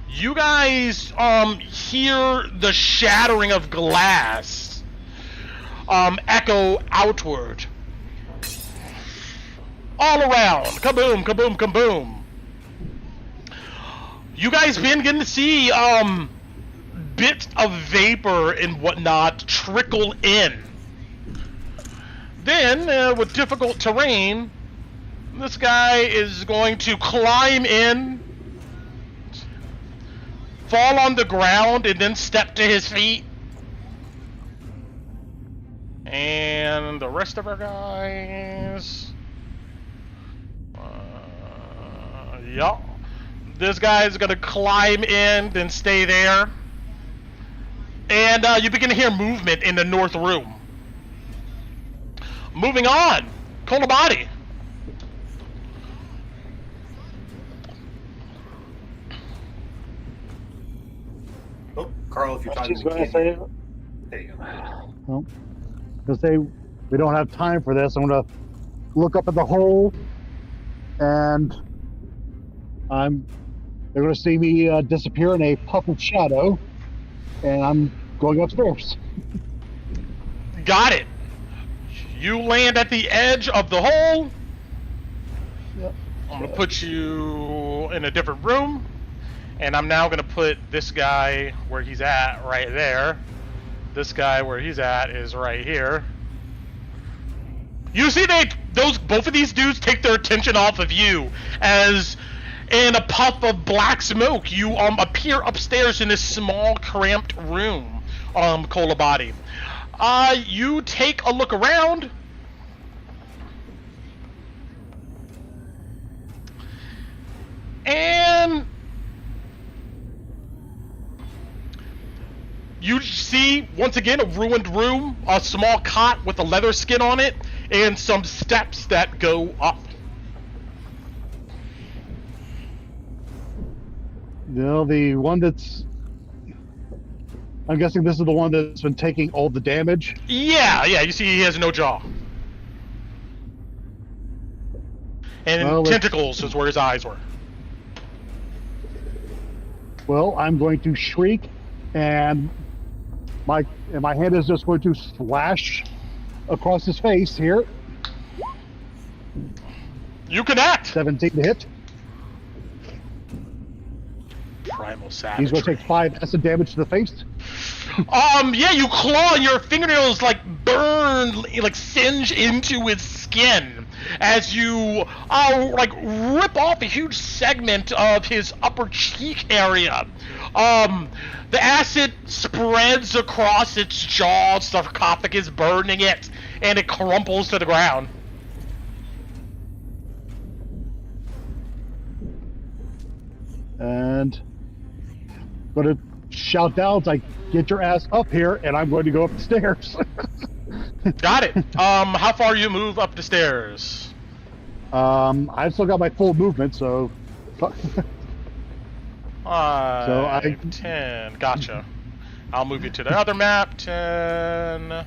you guys hear the shattering of glass echo outward. All around. Kaboom, kaboom, kaboom. You guys begin to see bits of vapor and whatnot trickle in. Then, with difficult terrain, this guy is going to climb in, fall on the ground, and then step to his feet. And the rest of our guys... yup. This guy's going to climb in, then stay there. And you begin to hear movement in the north room. Moving on, Kolabadi. Oh, Carl, if you're talking She's to going the to kid. say, There you go. well, to say we don't have time for this. I'm going to look up at the hole, and they're going to see me disappear in a puff of shadow, and I'm going upstairs. Got it. You land at the edge of the hole. Yep. I'm going to put you in a different room. And I'm now going to put this guy where he's at right there. This guy where he's at is right here. You see both of these dudes take their attention off of you as in a puff of black smoke you appear upstairs in this small cramped room, Kolabadi. You take a look around. You see, once again, a ruined room, a small cot with a leather skin on it, and some steps that go up. No, the one that's... I'm guessing this is the one that's been taking all the damage. Yeah, you see he has no jaw. And tentacles is where his eyes were. Well, I'm going to shriek, and my hand is just going to slash across his face here. You can act! 17 to hit. Primal savagery. He's going to take 5 acid damage to the face. Yeah, you claw and your fingernails like burn, like singe into his skin as you like rip off a huge segment of his upper cheek area. The acid spreads across its jaw, sarcophagus, burning it, and it crumples to the ground. And going to shout down, it's like, get your ass up here, and I'm going to go up the stairs. Got it. How far you move up the stairs? I've still got my full movement, so... 10. Gotcha. I'll move you to the other map. 10.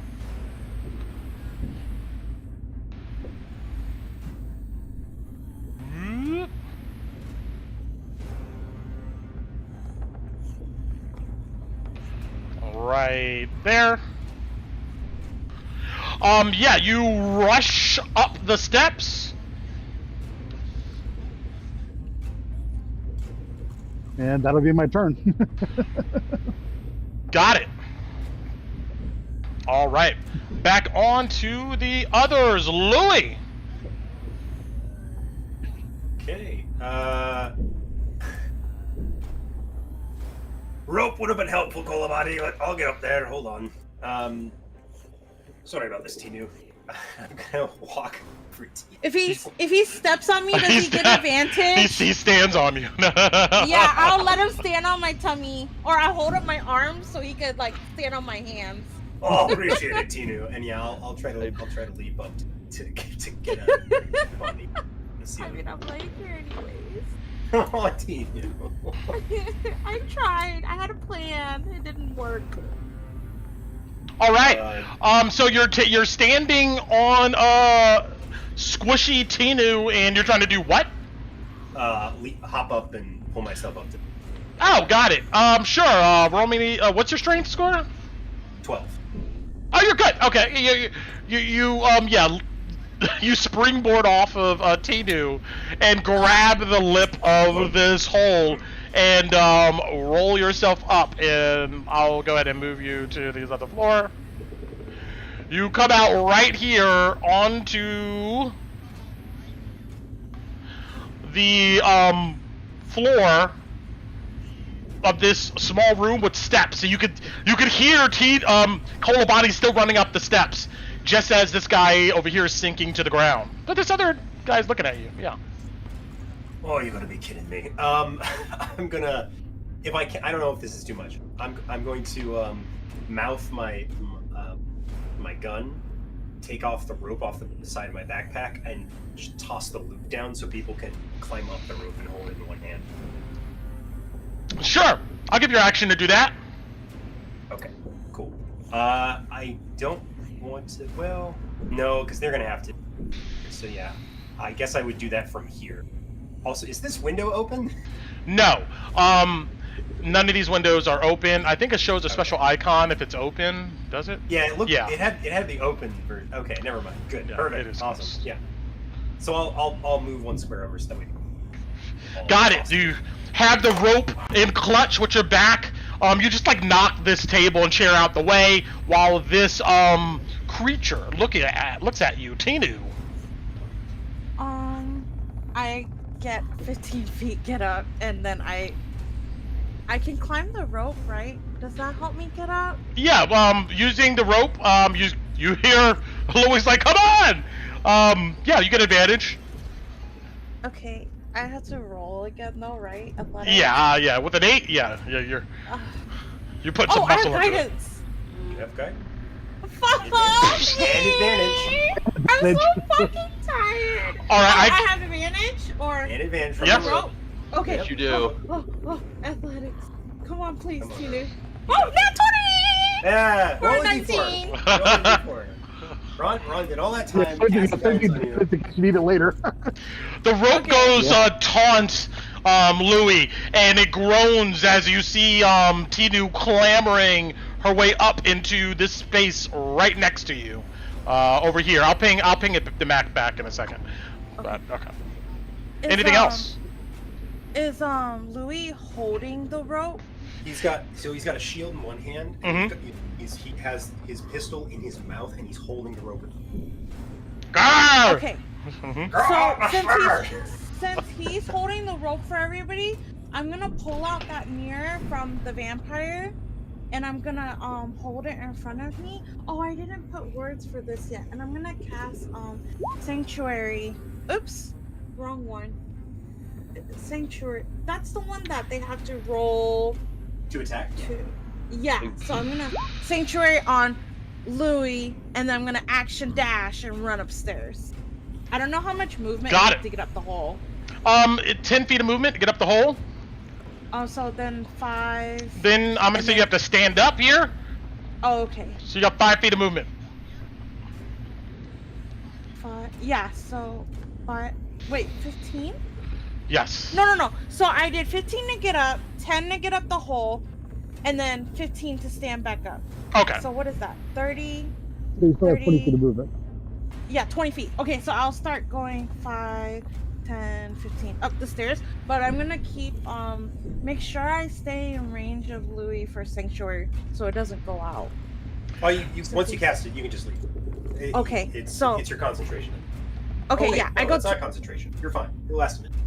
Right there. Yeah, you rush up the steps. And that'll be my turn. Got it. All right. Back on to the others. Louis. Okay. Rope would have been helpful, Colabati. I'll get up there. Hold on. Sorry about this, Tinu. I'm gonna walk for If he steps on me, does he get advantage? He stands on you. Yeah, I'll let him stand on my tummy, or I'll hold up my arms so he could like stand on my hands. Oh, appreciate it, Tinu. And yeah, I'll try to leap up to get on me. I mean, I'm laying here anyways. Oh, Tinu. I tried. I had a plan. It didn't work. All right. So you're standing on squishy Tinu, and you're trying to do what? Hop up and pull myself up. Oh, got it. Sure. Roll me. What's your strength score? 12. Oh, you're good. Okay. Yeah. You springboard off of Tinu and grab the lip of this hole and roll yourself up, and I'll go ahead and move you to the other floor. You come out right here onto the floor of this small room with steps. So you could hear Colabani still running up the steps, just as this guy over here is sinking to the ground. But this other guy's looking at you. Yeah. Oh, you're gonna be kidding me. I'm gonna, if I can, I don't know if this is too much. I'm going to mouth my gun, take off the rope off the side of my backpack, and just toss the loop down so people can climb up the rope and hold it in one hand. Sure, I'll give your action to do that. Okay, cool. I don't want to. Well, no, because they're gonna have to. So yeah, I guess I would do that from here. Also, is this window open? No. None of these windows are open. I think it shows a special icon if it's open. Does it? Yeah, it looked. Yeah. It had the open. Okay, never mind. Good. Yeah, Perfect. it is awesome. close. Yeah. So I'll move one square over so that we. Got it. You have the rope in clutch with your back. You just like knock this table and chair out the way while this creature looks at you, Tinu. I get 15 feet, get up, and then I can climb the rope, right? Does that help me get up? Yeah. Using the rope, you hear Louis like, "Come on!" Yeah, you get advantage. Okay. I have to roll again though, right? Athletics? Yeah, with an 8, yeah, you're... You put some muscle into it. Guidance. You have guidance. Fuck off! And advantage. I'm so fucking tired. All right, I have advantage or And advantage from Yep. the rope. Okay. Yes, you do. Oh, athletics. Come on, please, Tina. Oh, not 20! Yeah, Or roll a 19. d4. Roll a d4. Ron did all that time. Yeah, casting guidance on you. you need it later. The rope goes taunts Louis, and it groans as you see Tinu clambering her way up into this space right next to you, over here. I'll ping it the map back in a second. But, okay. Anything else? Is Louis holding the rope? He's got a shield in one hand. And he has his pistol in his mouth, and he's holding the rope. Okay. So since he's holding the rope for everybody, I'm gonna pull out that mirror from the vampire, and I'm gonna hold it in front of me. Oh, I didn't put words for this yet, and I'm gonna cast Sanctuary. Oops, wrong one. Sanctuary. That's the one that they have to roll to attack. Yeah. So I'm gonna Sanctuary on Louis, and then I'm gonna action dash and run upstairs. I don't know how much movement I have to get up the hole. 10 feet of movement to get up the hole. Oh, so then 5. Then I'm gonna say you have to stand up here. Oh, okay. So you got 5 feet of movement. 5. Yeah. So, 5. Wait, 15? Yes. No. So I did 15 to get up, 10 to get up the hole, and then 15 to stand back up. Okay. So what is that? 30? So you still have 20 feet of movement. Yeah, 20 feet. Okay, so I'll start going 5, 10, 15 up the stairs, but I'm gonna keep make sure I stay in range of Louis for Sanctuary so it doesn't go out. Oh, once you cast it, you can just leave. Okay, it's your concentration. Okay, I go. It's not concentration. You're fine. It'll last a minute.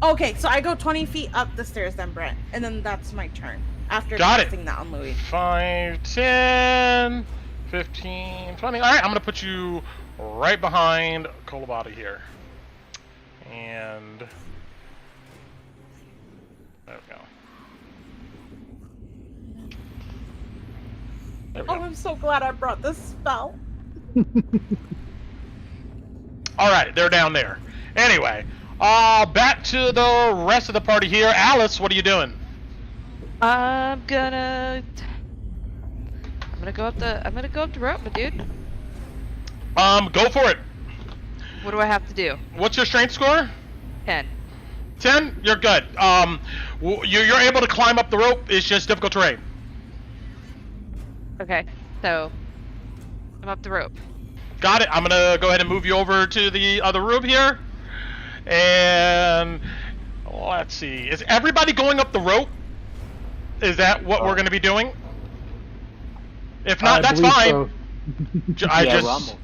Okay, so I go 20 feet up the stairs then, Brent, and then that's my turn after casting that on Louis. 5, 10, 15, 20. All right, I'm gonna put you right behind Kolobata here, and there we go. There we go. I'm so glad I brought this spell. All right, they're down there. Anyway, back to the rest of the party here. Alice, what are you doing? I'm gonna go up the rope, my dude. Go for it. What do I have to do? What's your strength score? 10. 10? You're good. You're able to climb up the rope. It's just difficult terrain. Okay, so I'm up the rope. Got it. I'm gonna go ahead and move you over to the other room here. And let's see. Is everybody going up the rope? Is that what we're gonna be doing? If not, that's fine. So.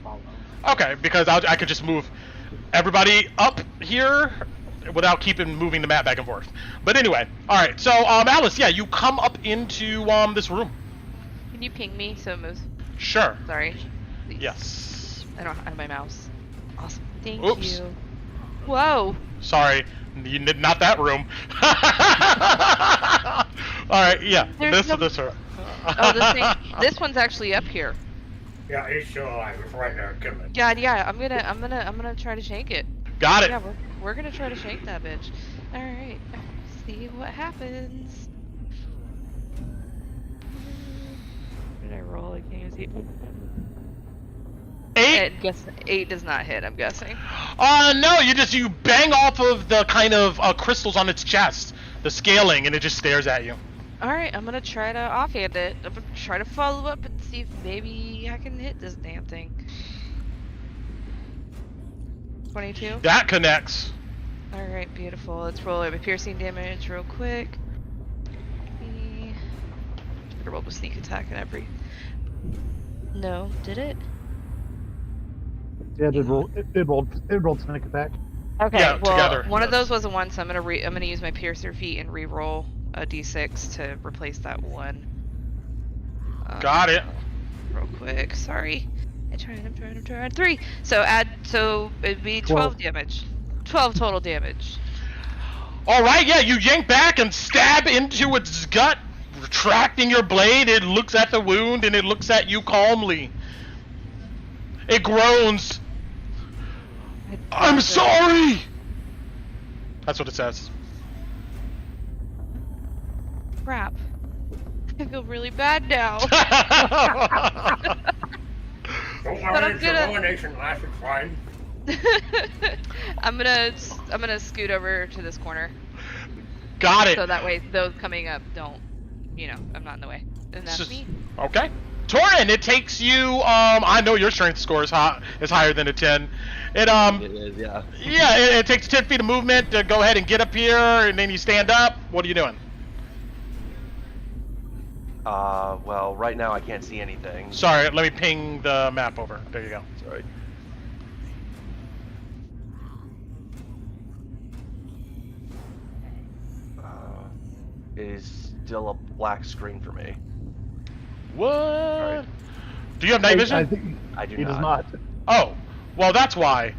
Okay, because I could just move everybody up here without moving the map back and forth. But anyway, all right. So, Alice, yeah, you come up into this room. Can you ping me so it moves? Sure. Sorry. Please. Yes. I don't have my mouse. Awesome. Thank Oops. you. Whoa. Sorry, not that room. All right, yeah. This room. Oh, this one's actually up here. Yeah, it's still alive. It's right there. Give it. God, yeah. I'm gonna try to shank it. Got it. Yeah, we're gonna try to shank that bitch. All right. See what happens. What did I roll? I can't even see. 8? 8 does not hit, I'm guessing. No, you bang off of the kind of crystals on its chest, the scaling, and it just stares at you. Alright, I'm gonna try to offhand it. I'm gonna try to follow up and see if maybe I can hit this damn thing. 22? That connects. Alright, beautiful. Let's roll over piercing damage real quick. Better roll with sneak attack and every. No, did it? Yeah, it rolled sneak attack. Okay, yeah, well, together. One of those was a 1, so I'm gonna use my piercer feat and re-roll a d6 to replace that 1. Got it. Real quick, sorry. I'm trying. 3. So it'd be 12 damage. 12 total damage. All right, yeah, you yank back and stab into its gut, retracting your blade, it looks at the wound and it looks at you calmly. It groans. I'm sorry! That's what it says. Crap. I feel really bad now. Don't worry, it's elimination lasted fine. I'm gonna scoot over to this corner. Got it. So that way those coming up don't, I'm not in the way. And that's me. Okay. Torin, it takes you, I know your strength score is higher than a 10. It is, yeah. Yeah, it takes 10 feet of movement to go ahead and get up here, and then you stand up. What are you doing? Well, right now I can't see anything. Sorry, let me ping the map over. There you go. Sorry. It is still a black screen for me. What? Right. Do you have night vision? I do he not. does not. Oh, well that's why.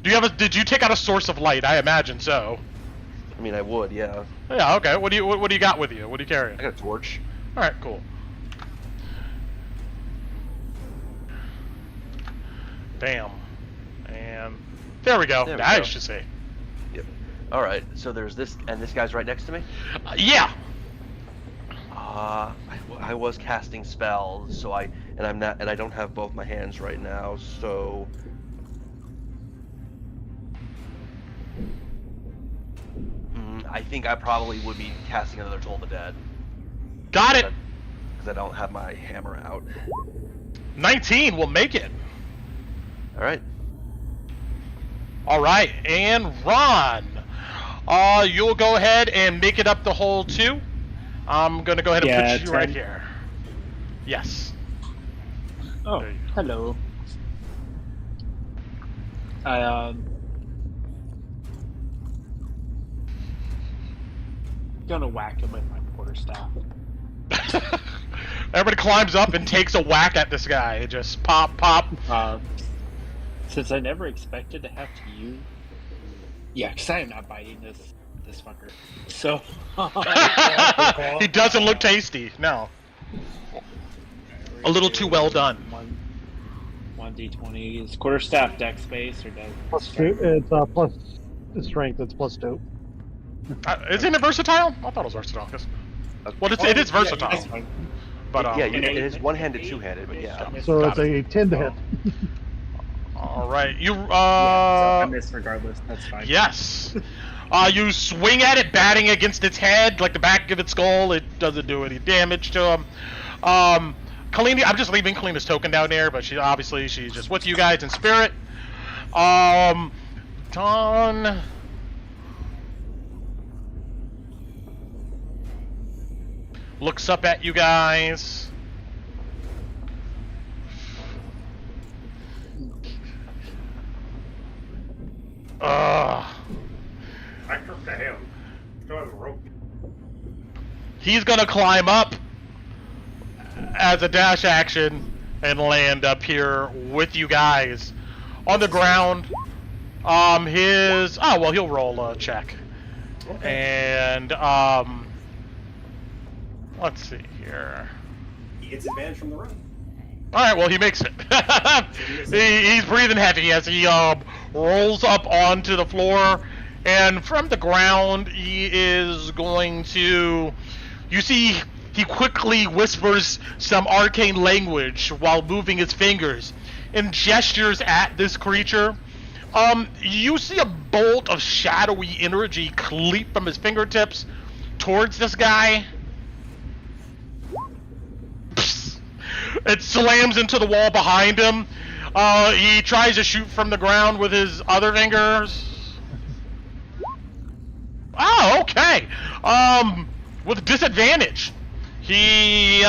Did you take out a source of light? I imagine so. I mean, I would, yeah. Yeah, okay. What do you got with you? What are you carrying? I got a torch. All right, cool. Bam. And there we go. I should say. Yep. All right. So there's this, and this guy's right next to me. Yeah. I was casting spells, so I don't have both my hands right now, so. I think I probably would be casting another Toll the Dead. Got it. Because I don't have my hammer out. 19 will make it. All right. All right, and Ron, you'll go ahead and make it up the hole too. I'm gonna go ahead and put you right here. Yes. Oh, hello. Gonna whack him with my quarterstaff. Everybody climbs up and takes a whack at this guy. Just pop, pop. Since I never expected to have to use... Yeah, because I am not biting this fucker. So... He doesn't look tasty, no. A little too well done. 1d20 is quarterstaff dex space or does... +2, it's plus strength, it's +2. Isn't it versatile? I thought it was versatile. Well, it is versatile. Yeah, but it is one-handed, two-handed, but yeah. So it's a 10 to hit. All right, so I miss regardless. That's fine. Yes. You swing at it, batting against its head, like the back of its skull. It doesn't do any damage to him. Kalini, I'm just leaving Kalina's token down there, but she's just with you guys in spirit. Dawn. Looks up at you guys. I took to him. Still have a rope. He's gonna climb up as a dash action and land up here with you guys on the ground. He'll roll a check. Okay. And let's see here. He gets advantage from the rope. Alright, well, he makes it. He's breathing heavy as he rolls up onto the floor, and from the ground, he is going to... You see, he quickly whispers some arcane language while moving his fingers and gestures at this creature. You see a bolt of shadowy energy leap from his fingertips towards this guy. It slams into the wall behind him. He tries to shoot from the ground with his other fingers. Oh, okay. With disadvantage. He,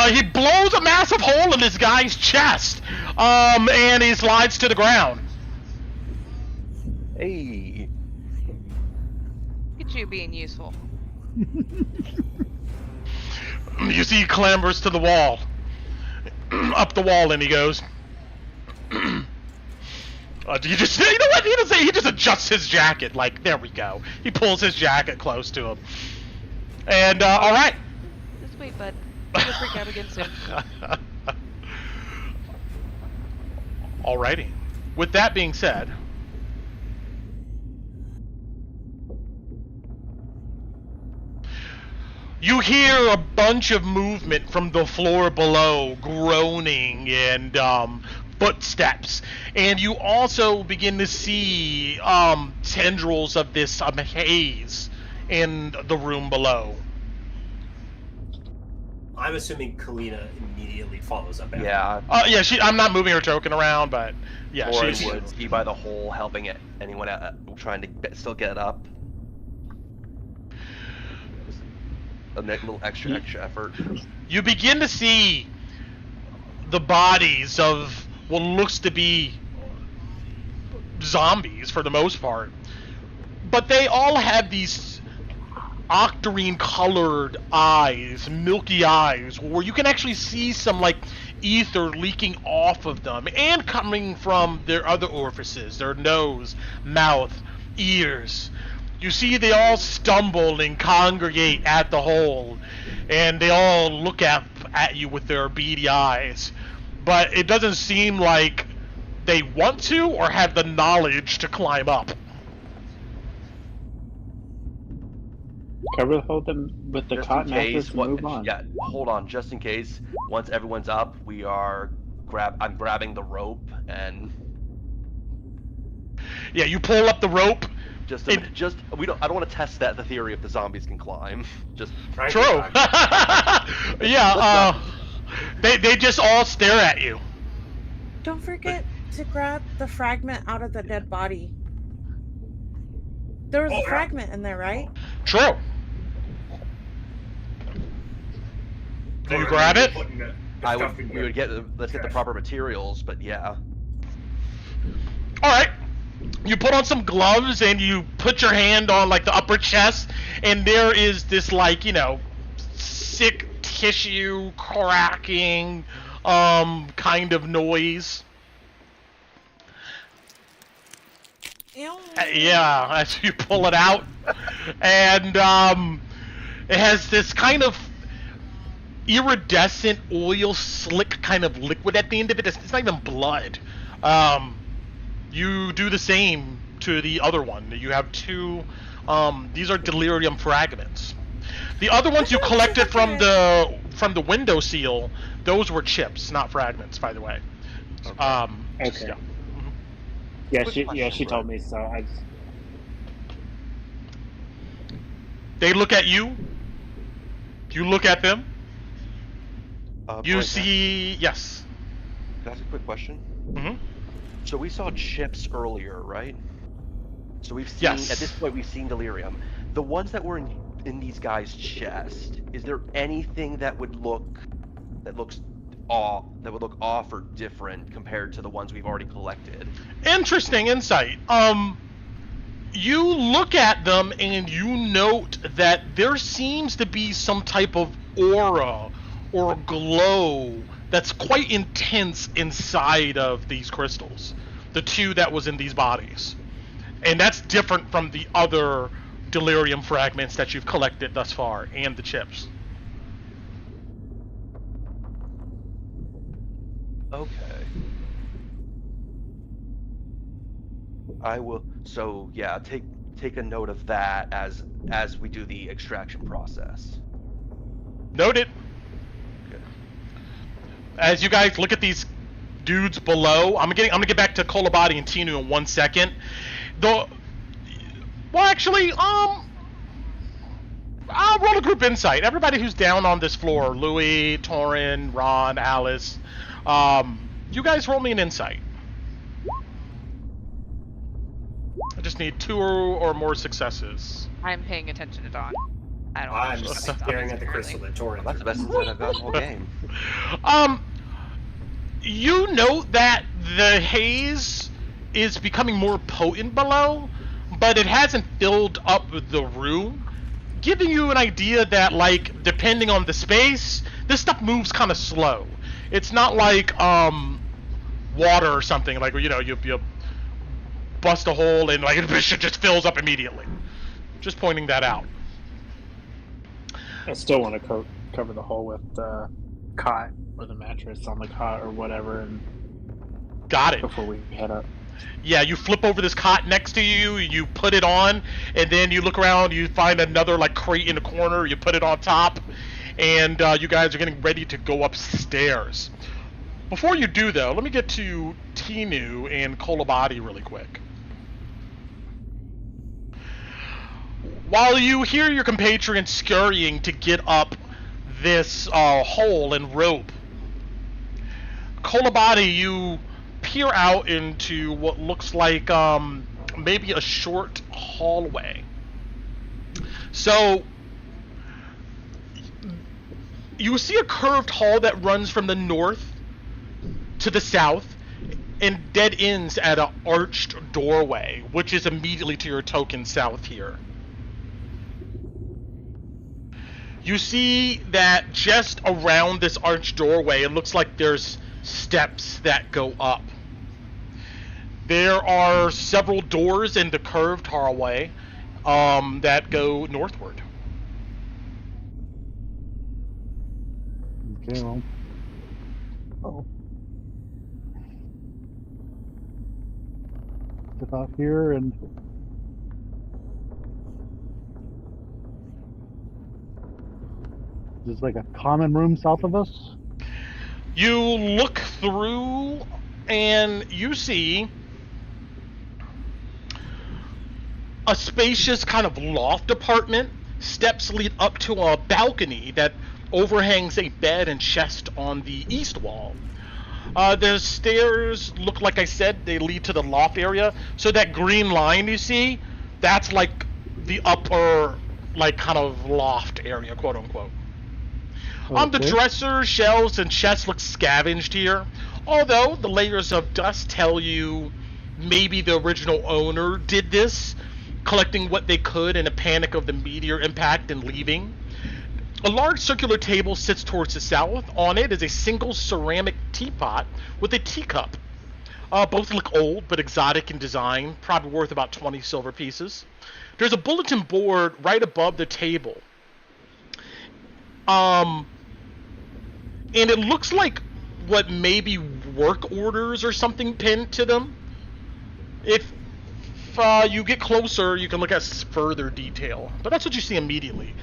he blows a massive hole in this guy's chest, and he slides to the ground. Hey. Look at you being useful. You see he clambers to the wall. up the wall, and he goes. You just, you know what? He just adjusts his jacket. Like, there we go. He pulls his jacket close to him. And all right. Just wait, bud. You'll freak out again soon. Alrighty. With that being said, you hear a bunch of movement from the floor below, groaning and footsteps, and you also begin to see tendrils of this haze in the room below. I'm assuming Kalina immediately follows up after. Yeah. Yeah, I'm not moving her token around, but yeah, she would be by the hole helping it. Anyone trying to still get up? A little extra effort. You begin to see the bodies of what looks to be zombies for the most part, but they all have these octarine colored eyes, milky eyes, where you can actually see some like ether leaking off of them and coming from their other orifices, their nose, mouth, ears. You see they all stumble and congregate at the hole, and they all look at you with their beady eyes, but it doesn't seem like they want to or have the knowledge to climb up. Cover hold them with the cotton after to move on. Yeah, hold on, just in case. Once everyone's up, I'm grabbing the rope and. Yeah, you pull up the rope. I don't want to test the theory if the zombies can climb. Just true. Yeah. They just all stare at you. Don't forget to grab the fragment out of the dead body. There was a fragment in there, right? True. Do you grab it? Let's get the proper materials, but yeah. Alright. You put on some gloves and you put your hand on like the upper chest, and there is this like, sick tissue cracking kind of noise. Yeah, as you pull it out, and it has this kind of iridescent oil slick kind of liquid at the end of it. It's not even blood. You do the same to the other one. You have two. These are delirium fragments. The other ones you collected from the window seal. Those were chips, not fragments, by the way. Okay. Yeah. She told me so. They look at you. You look at them. You see, yes. Can I ask a quick question? Mm-hmm. So we saw chips earlier, right? So we've seen, at this point, we've seen delirium. The ones that were in these guys' chest, is there anything that would look off or different compared to the ones we've already collected? Interesting insight. You look at them and you note that there seems to be some type of aura or glow that's quite intense inside of these crystals. The two that was in these bodies. And that's different from the other delirium fragments that you've collected thus far, and the chips. Okay. I will. So yeah, take a note of that as we do the extraction process. Noted. Okay. As you guys look at these dudes below, I'm gonna get back to Kolabadi and Tinu in 1 second. I'll roll a group insight. Everybody who's down on this floor, Louis, Torin, Ron, Alice, you guys roll me an insight. I just need 2 or more successes. I'm paying attention to Dawn. I'm just staring at the crystal that Torin. That's the best insight I've got in the whole game. You note that the haze is becoming more potent below, but it hasn't filled up the room, giving you an idea that, like, depending on the space, this stuff moves kind of slow. It's not like water or something, like, you know, you bust a hole and like it just fills up immediately. Just pointing that out. I still want to cover the hole with the cot or the mattress on the cot or whatever, and got it. Before we head up. Yeah, you flip over this cot next to you, you put it on, and then you look around, you find another like crate in the corner, you put it on top, and you guys are getting ready to go upstairs. Before you do, though, let me get to Tinu and Kolabadi really quick. While you hear your compatriots scurrying to get up this hole and rope, Kolabadi, you peer out into what looks like maybe a short hallway. So you see a curved hall that runs from the north to the south and dead ends at an arched doorway, which is immediately to your token south here. You see that just around this arched doorway, it looks like there's steps that go up. There are several doors in the curved hallway that go northward. Okay, well. Oh. Step out here and. Is this like a common room south of us? You look through and you see a spacious kind of loft apartment. Steps lead up to a balcony that overhangs a bed and chest on the east wall. The stairs look, like I said, they lead to the loft area. So that green line you see, that's like the upper, like kind of loft area, quote unquote. The dresser, shelves, and chests look scavenged here. Although the layers of dust tell you maybe the original owner did this, collecting what they could in a panic of the meteor impact and leaving. A large circular table sits towards the south. On it is a single ceramic teapot with a teacup. Both look old but exotic in design, probably worth about 20 silver pieces. There's a bulletin board right above the table. And it looks like what maybe work orders or something pinned to them. If you get closer, you can look at further detail. But that's what you see immediately.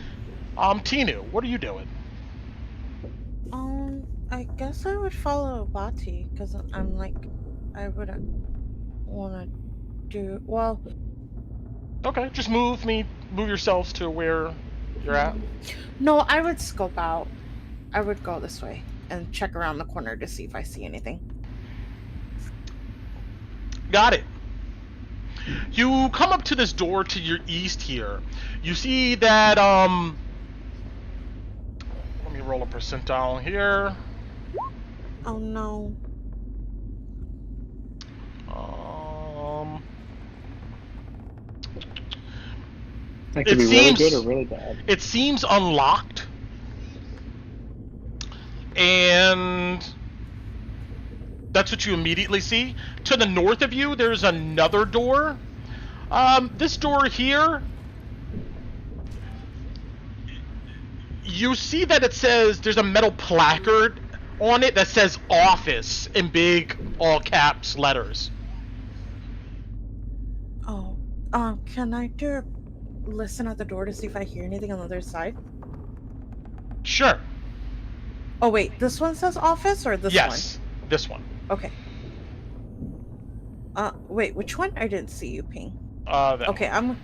Tinu, what are you doing? I guess I would follow Bati, because I'm like, I wouldn't want to do, well... Okay, just move yourselves to where you're at. No, I would scope out. I would go this way and check around the corner to see if I see anything. Got it. You come up to this door to your east here. You see that, let me roll a percentile here. Oh no. That could be really good or really bad. It seems unlocked. And that's what you immediately see. To the north of you, there's another door. This door here, you see that it says, there's a metal placard on it that says office in big all caps letters. Oh, can I do a listen at the door to see if I hear anything on the other side? Sure. Oh wait, this one says office or this one? Yes, this one. Okay. Wait, which one? I didn't see you ping. Okay, I'm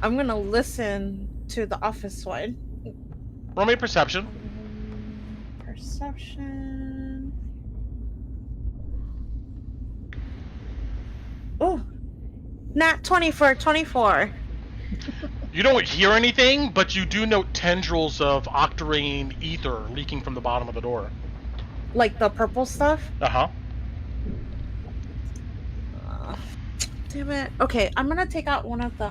gonna listen to the office one. Roll me a perception. Perception. Oh, nat 20 for 24. You don't hear anything, but you do note tendrils of octarine ether leaking from the bottom of the door. Like the purple stuff? Uh-huh. Damn it. Okay, I'm gonna take out one of the,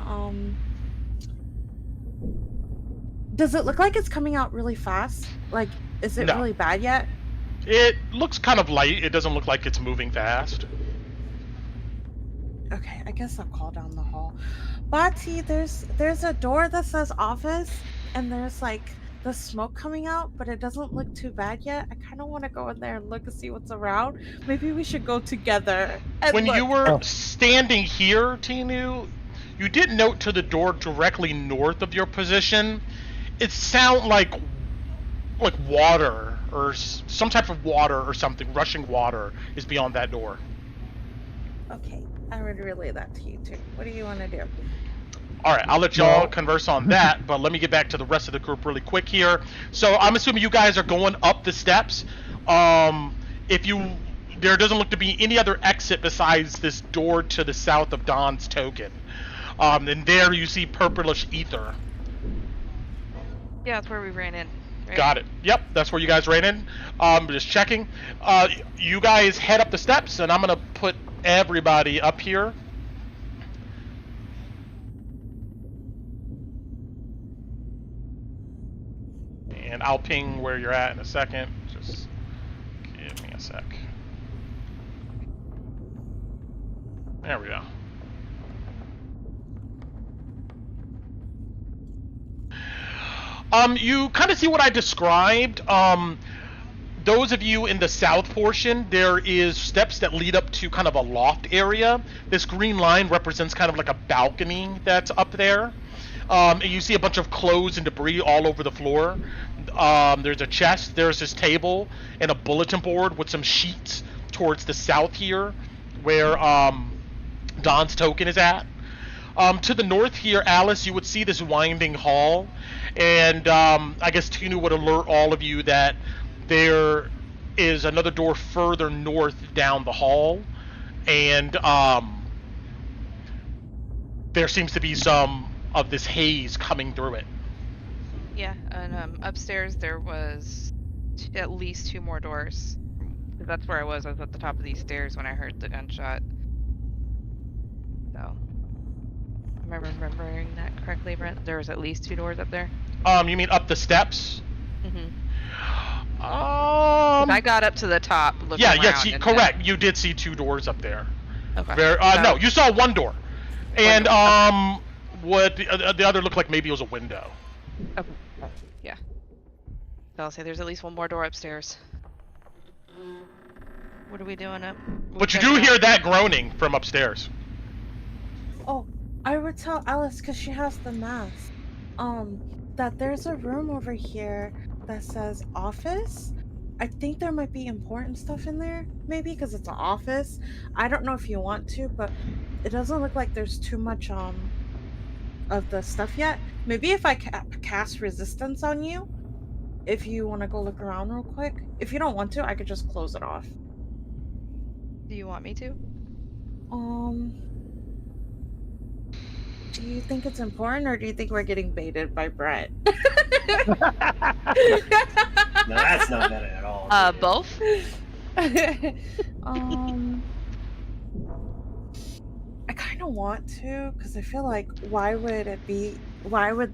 Does it look like it's coming out really fast? Like, is it really bad yet? It looks kind of light. It doesn't look like it's moving fast. Okay, I guess I'll call down the hall. Bati, there's a door that says office, and there's like the smoke coming out, but it doesn't look too bad yet. I kind of want to go in there and look and see what's around. Maybe we should go together and When look. you were standing here, Tinu, you did note to the door directly north of your position, it sounded like water or some type of water or something, rushing water is beyond that door. Okay, I would relay that to you too. What do you want to do? All right, I'll let y'all converse on that, but let me get back to the rest of the group really quick here. So I'm assuming you guys are going up the steps. There doesn't look to be any other exit besides this door to the south of Don's token. And there you see purplish ether. Yeah, that's where we ran in. Right? Got it. Yep, that's where you guys ran in. Just checking. You guys head up the steps, and I'm gonna put everybody up here. And I'll ping where you're at in a second. Just give me a sec. There we go. You kind of see what I described. Those of you in the south portion, there is steps that lead up to kind of a loft area. This green line represents kind of like a balcony that's up there. And you see a bunch of clothes and debris all over the floor. There's a chest, there's this table, and a bulletin board with some sheets towards the south here, where Don's token is at. To the north here, Alice, you would see this winding hall, and I guess Tinu would alert all of you that there is another door further north down the hall, and there seems to be some of this haze coming through it. Yeah, and upstairs there was at least 2 more doors. That's where I was. I was at the top of these stairs when I heard the gunshot. So, am I remembering that correctly, Brent? There was at least 2 doors up there? You mean up the steps? Mm-hmm. I got up to the top looking around. Yes, correct. You did see 2 doors up there. Okay. No, you saw 1 door. And what the other looked like maybe it was a window. Okay. Yeah. So I'll say there's at least 1 more door upstairs. What are we doing up? But you do hear that groaning from upstairs. Oh, I would tell Alice, because she has the mask, that there's a room over here that says office. I think there might be important stuff in there, maybe, because it's an office. I don't know if you want to, but it doesn't look like there's too much of the stuff yet. Maybe if I cast resistance on you, if you want to go look around real quick. If you don't want to, I could just close it off. Do you want me to? Do you think it's important, or do you think we're getting baited by Brett? No, that's not bad at all. Both? I kind of want to, because I feel like why would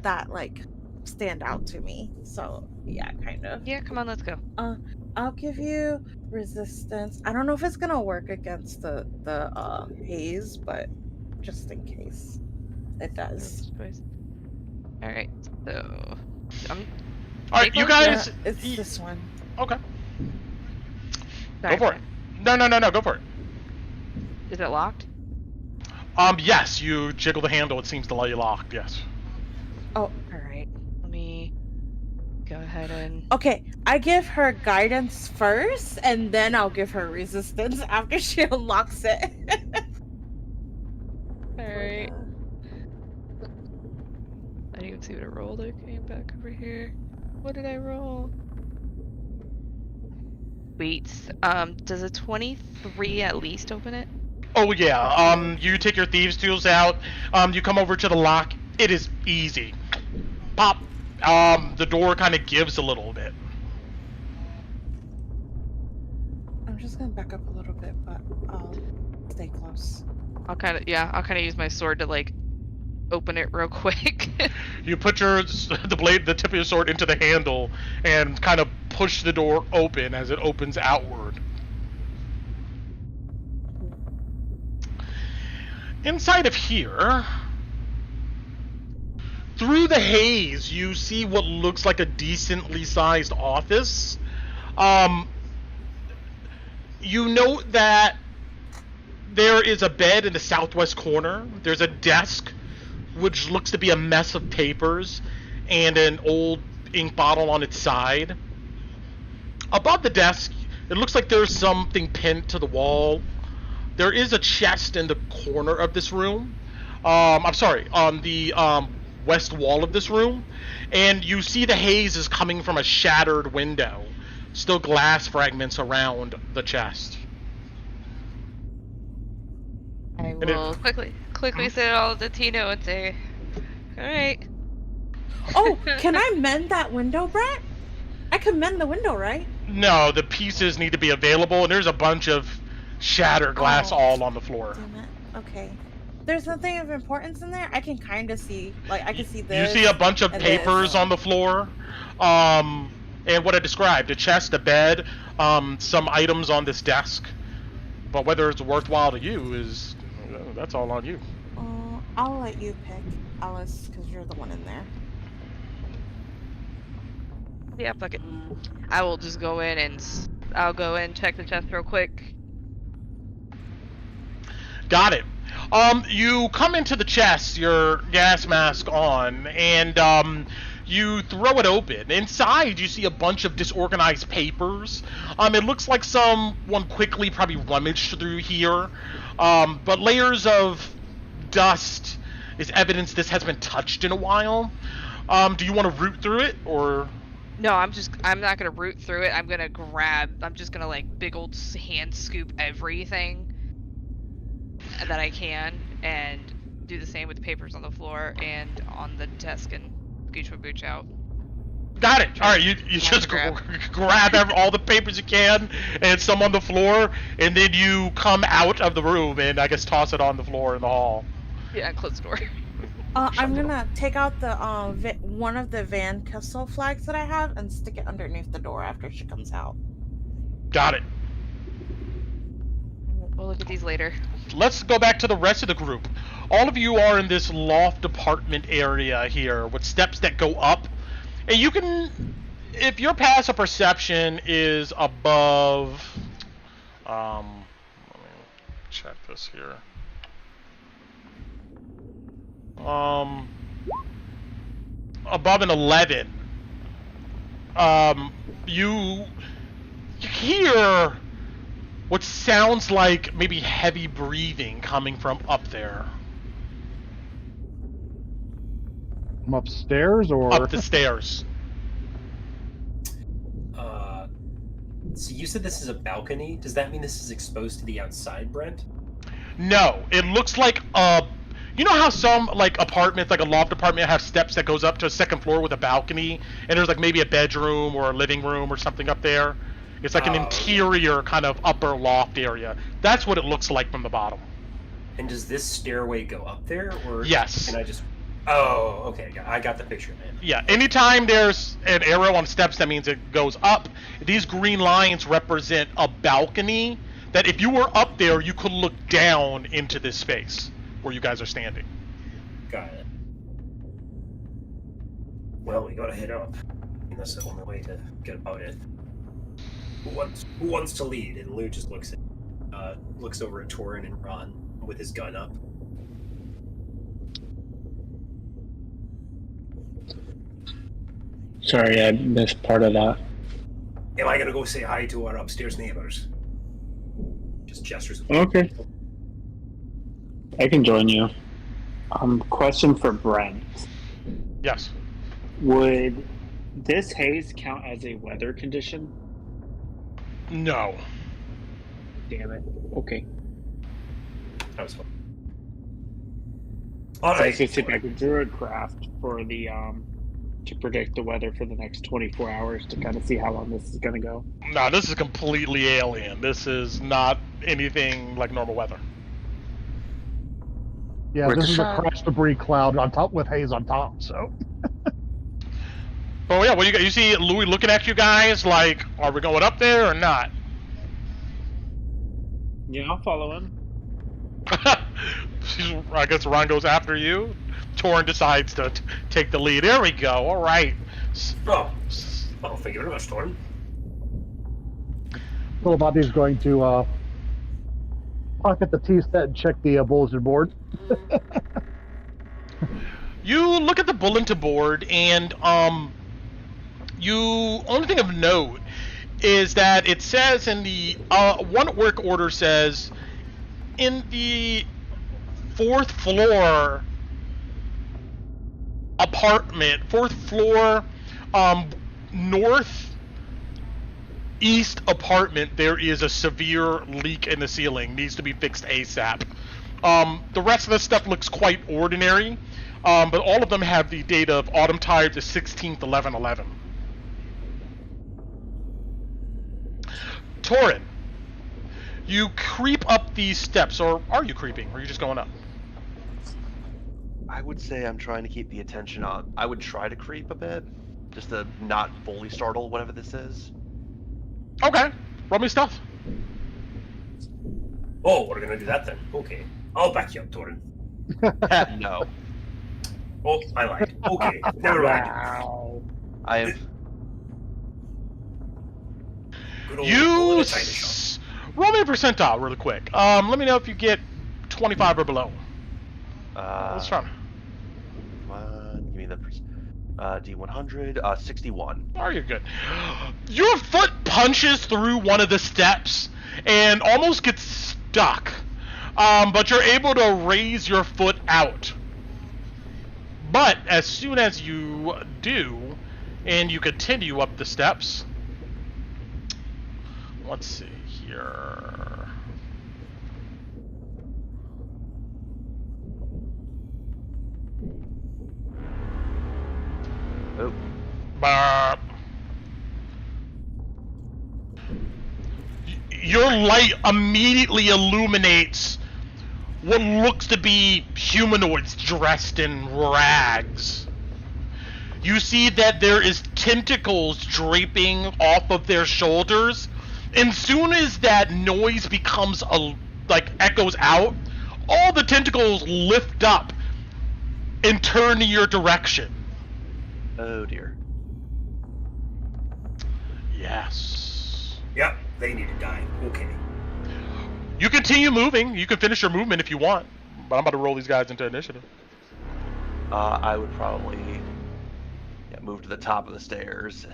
that like stand out to me? So yeah, kind of. Yeah, come on, let's go. I'll give you resistance. I don't know if it's gonna work against the haze, but just in case it does. All right, so all right, you guys. Yeah, it's this one. Okay. Sorry, go for it. No, go for it. Is it locked? Yes, you jiggle the handle. It seems to let you lock. Yes. Oh, all right. Let me go ahead and. Okay, I give her guidance first, and then I'll give her resistance after she unlocks it. All right. I didn't even see what I rolled. I came back over here. What did I roll? Wait, does a 23 at least open it? Oh yeah. You take your thieves' tools out. You come over to the lock. It is easy. Pop. The door kind of gives a little bit. I'm just gonna back up a little bit, but I'll stay close. I'll kind of use my sword to like open it real quick. You put the tip of your sword into the handle and kind of push the door open as it opens outward. Inside of here, through the haze, you see what looks like a decently sized office. You note that there is a bed in the southwest corner. There's a desk, which looks to be a mess of papers, and an old ink bottle on its side. Above the desk, it looks like there's something pinned to the wall. There is a chest in the corner of this room. I'm sorry, on the west wall of this room. And you see the haze is coming from a shattered window. Still glass fragments around the chest. I will quickly say it all to Tino and say, alright. Oh, can I mend that window, Brett? I can mend the window, right? No, the pieces need to be available, and there's a bunch of shattered glass all on the floor. Damn it. Okay. There's nothing of importance in there? I can kind of see. Like, I can see this. You see a bunch of papers on the floor. And what I described, a chest, a bed, some items on this desk. But whether it's worthwhile to you is... that's all on you. I'll let you pick, Alice, because you're the one in there. Yeah, fuck it. I will just go in and... I'll go in, check the chest real quick. Got it. You come into the chest, your gas mask on, and you throw it open. Inside, you see a bunch of disorganized papers. It looks like someone quickly probably rummaged through here. But layers of dust is evidence this has been touched in a while. Do you want to root through it, or...? No, I'm not gonna root through it. I'm just gonna like big old hand scoop everything that I can, and do the same with the papers on the floor and on the desk, and scooch my booch out. Got it. All right, you just grab all the papers you can and some on the floor, and then you come out of the room and I guess toss it on the floor in the hall. Yeah, and close the door. I'm gonna take out the one of the Van Kessel flags that I have and stick it underneath the door after she comes out. Got it. We'll look at these later. Let's go back to the rest of the group. All of you are in this loft apartment area here with steps that go up. And you can, if your passive perception is above, let me check this here. Above an 11, you hear what sounds like maybe heavy breathing coming from up there. From upstairs, or up the stairs? So you said this is a balcony. Does that mean this is exposed to the outside, Brent? No, it looks like a... You know how some like apartments, like a loft apartment, have steps that goes up to a second floor with a balcony, and there's like maybe a bedroom or a living room or something up there? It's like an interior kind of upper loft area. That's what it looks like from the bottom. And does this stairway go up there, or yes? Can I just... Oh, okay. I got the picture, man. Yeah, anytime there's an arrow on steps, that means it goes up. These green lines represent a balcony that if you were up there, you could look down into this space where you guys are standing. Got it. Well, we gotta head up. I mean, that's the only way to get about it. Who wants to lead? And Lou just looks over at Torin and Ron with his gun up. Sorry, I missed part of that. Am I gonna go say hi to our upstairs neighbors? Just gestures. Okay. I can join you. Question for Brent. Yes. Would this haze count as a weather condition? No. Damn it. Okay. That was fun. All right. So I see like a druid craft for the to predict the weather for the next 24 hours to kind of see how long this is going to go. No, this is completely alien. This is not anything like normal weather. Yeah, this is a crash debris cloud on top with haze on top, so. Oh yeah, what you see Louis looking at you guys like, are we going up there or not? Yeah, I'll follow him. I guess Ron goes after you. Torin decides to take the lead. There we go. All right. Oh, thank you very much, Torin. Philibati's going to pocket the tea set and check the bulletin board. You look at the bulletin board, and only thing of note is that it says in the one work order says in the 4th floor apartment, 4th floor north east apartment, there is a severe leak in the ceiling, needs to be fixed ASAP. The rest of the stuff looks quite ordinary, but all of them have the date of autumn tide the 16th 11/11. Torin, you creep up these steps, or are you creeping, or are you just going up? I would say I'm trying to keep the attention on. I would try to creep a bit, just to not fully startle whatever this is. Okay, roll me stuff. Oh, we're gonna do that then. Okay, I'll back you up, Torin. No. Oh, I lied. Okay, never mind. Wow. I am. You roll me a percentile really quick. Let me know if you get 25 or below. Let's try. Give me the D100. 61. Oh, you're good. Your foot punches through one of the steps and almost gets stuck. But you're able to raise your foot out. But as soon as you do, and you continue up the steps, let's see here. Oh. Burp. Your light immediately illuminates what looks to be humanoids dressed in rags. You see that there is tentacles draping off of their shoulders, and soon as that noise becomes echoes out, all the tentacles lift up and turn in your direction. Oh dear. Yes. Yep, they need to die. Okay. You continue moving. You can finish your movement if you want, but I'm about to roll these guys into initiative. I would probably move to the top of the stairs.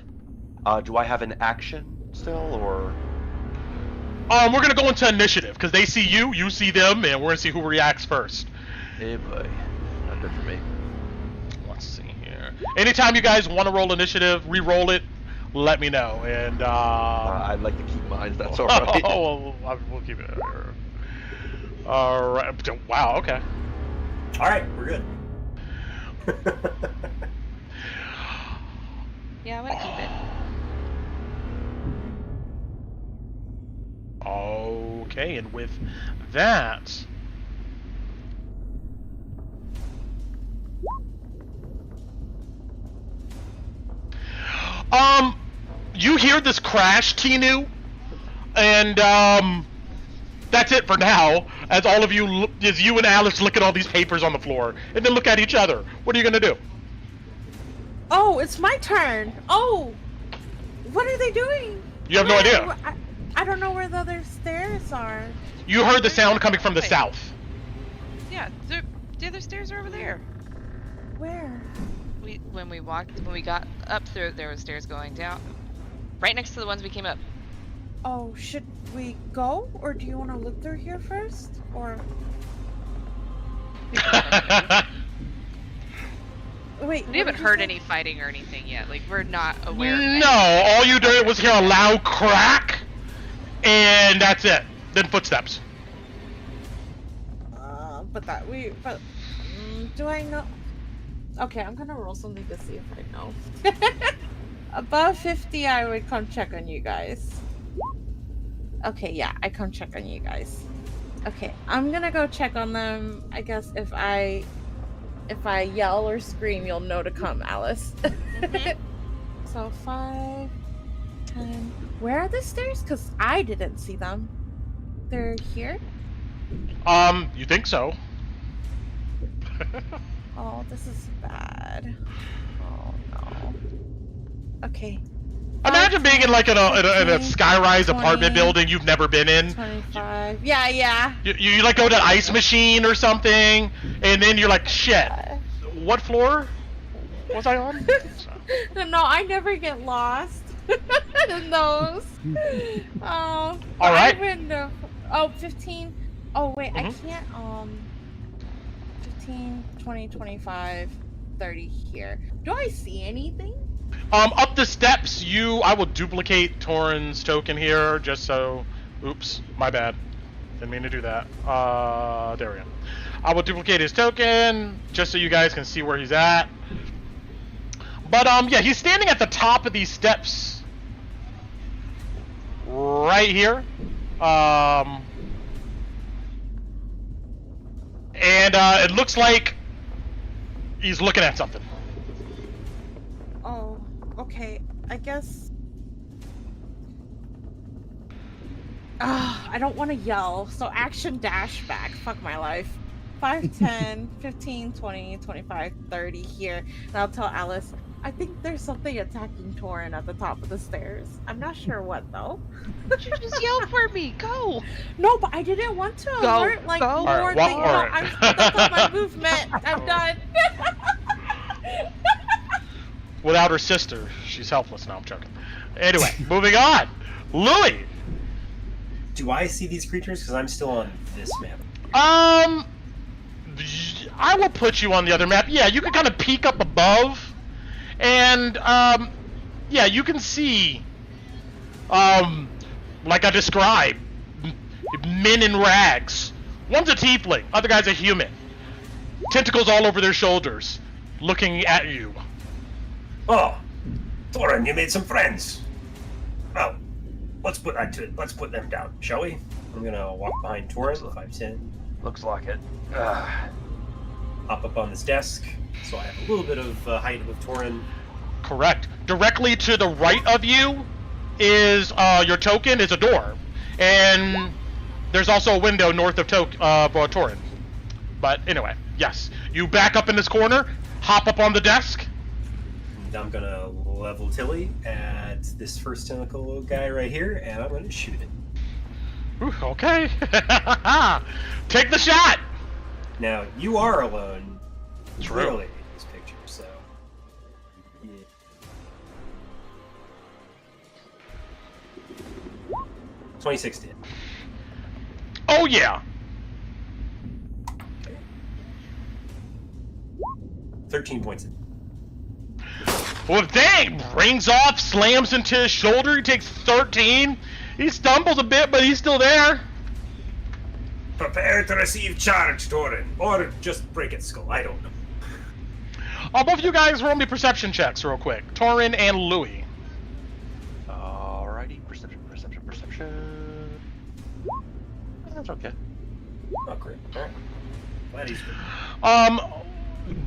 Do I have an action still, or? We're gonna go into initiative because they see you, you see them, and we're gonna see who reacts first. Hey boy, not good for me. Let's see here. Anytime you guys want to roll initiative, re-roll it. Let me know, and I'd like to keep mine. That's all right. Oh, we'll keep it. All right. Wow. Okay. All right, we're good. Yeah, I'm gonna keep it. Okay, and with that, you hear this crash, Tinu, and that's it for now. As all of you, as you and Alice look at all these papers on the floor, and then look at each other. What are you gonna do? Oh, it's my turn. Oh, what are they doing? You have no idea. I don't know where the other stairs are. You heard the sound coming from the south. Yeah, the other stairs are over there. Where? When we got up there was stairs going down. Right next to the ones we came up. Oh, should we go? Or do you want to look through here first? Or... Wait, we haven't heard any fighting or anything yet. Like, we're not aware of No, all you did was hear a loud crack, and that's it. Then footsteps. Do I know? Okay, I'm gonna roll something to see if I know. Above 50, I would come check on you guys. Okay, yeah, I come check on you guys. Okay, I'm gonna go check on them. I guess if I yell or scream, you'll know to come, Alice. So 5, 10. Where are the stairs? Because I didn't see them. They're here? You think so? Oh, this is bad. Oh no. Okay. Imagine being in like in a sky-rise apartment building you've never been in. 25. Yeah. You like go to an ice machine or something, and then you're like, shit. What floor was I on? No, I never get lost in those. Oh. All right. 15. Oh wait, I can't. 15, 20, 25, 30 here. Do I see anything? Up the steps, I will duplicate Torin's token here, just so... Oops, my bad. Didn't mean to do that. There we go. I will duplicate his token, just so you guys can see where he's at. But, yeah, he's standing at the top of these steps. Right here. And, it looks like he's looking at something. Oh, okay. I guess... I don't want to yell, so action dash back. Fuck my life. 5, 10, 15, 20, 25, 30 here. And I'll tell Alice, I think there's something attacking Torin at the top of the stairs. I'm not sure what, though. You just yelled for me. Go. No, but I didn't want to go. alert, like, go. more than... No, I'm stuck on my movement. I'm done. Without her sister, she's helpless. No, I'm joking. Anyway, moving on. Louis! Do I see these creatures? Because I'm still on this map. I will put you on the other map. Yeah, you can kind of peek up above. And, yeah, you can see, like I described, men in rags. One's a tiefling, other guy's a human. Tentacles all over their shoulders, looking at you. Oh, Torin, you made some friends. Well, let's put that to it. Let's put them down, shall we? I'm gonna walk behind Torin, 5'10". Looks like it. Hop up on this desk, so I have a little bit of height with Torin. Correct. Directly to the right of you is your token is a door, and there's also a window north of Torin. But anyway, yes, you back up in this corner, hop up on the desk. And I'm gonna level Tilly at this first tentacle guy right here, and I'm gonna shoot it. Ooh, okay. Take the shot. Now you are alone. True. Clearly in this picture, so. Yeah. 26 to hit. Oh yeah. 13 points. Well, dang! Rings off, slams into his shoulder. He takes 13. He stumbles a bit, but he's still there. Prepare to receive charge, Torin, or just break its skull. I don't know. Both of you guys roll me perception checks real quick. Torin and Louis. Alrighty, perception. That's okay. Oh, great. Alright. Glad he's good.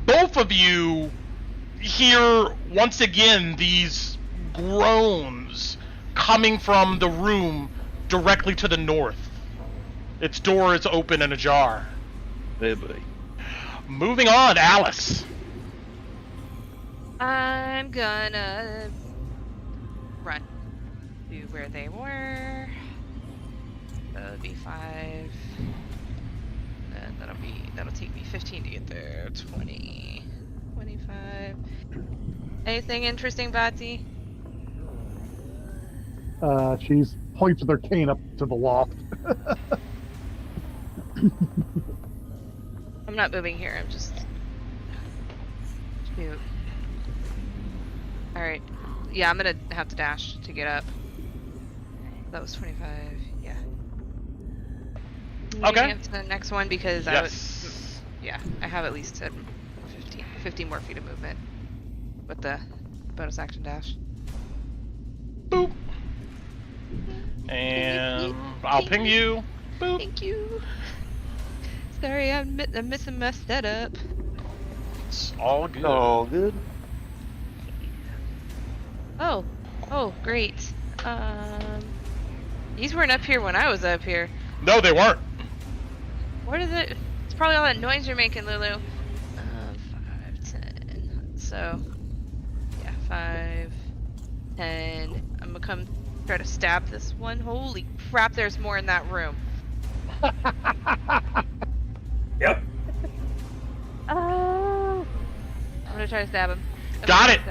Both of you hear once again these groans coming from the room directly to the north. Its door is open and ajar. Hey, buddy. Moving on, Alice. I'm gonna run to where they were. That'll be 5. And that'll take me 15 to get there. 20, 25. Anything interesting, Batsy? She's points with her cane up to the loft. I'm not moving here. I'm just. Shoot. All right. Yeah, I'm gonna have to dash to get up. That was 25. Yeah. Okay. Moving up to the next one because yes. I have at least 15 more feet of movement with the bonus action dash. Boop. And I'll ping you. Boop. Thank you. Sorry, I'm missing my setup. It's all good. All good. Oh, great. These weren't up here when I was up here. No, they weren't. What is it? It's probably all that noise you're making, Lulu. 5, 10. So, yeah, 5, 10. I'm gonna come try to stab this one. Holy crap, there's more in that room. Yep. Oh. I'm gonna try to stab him. Got it.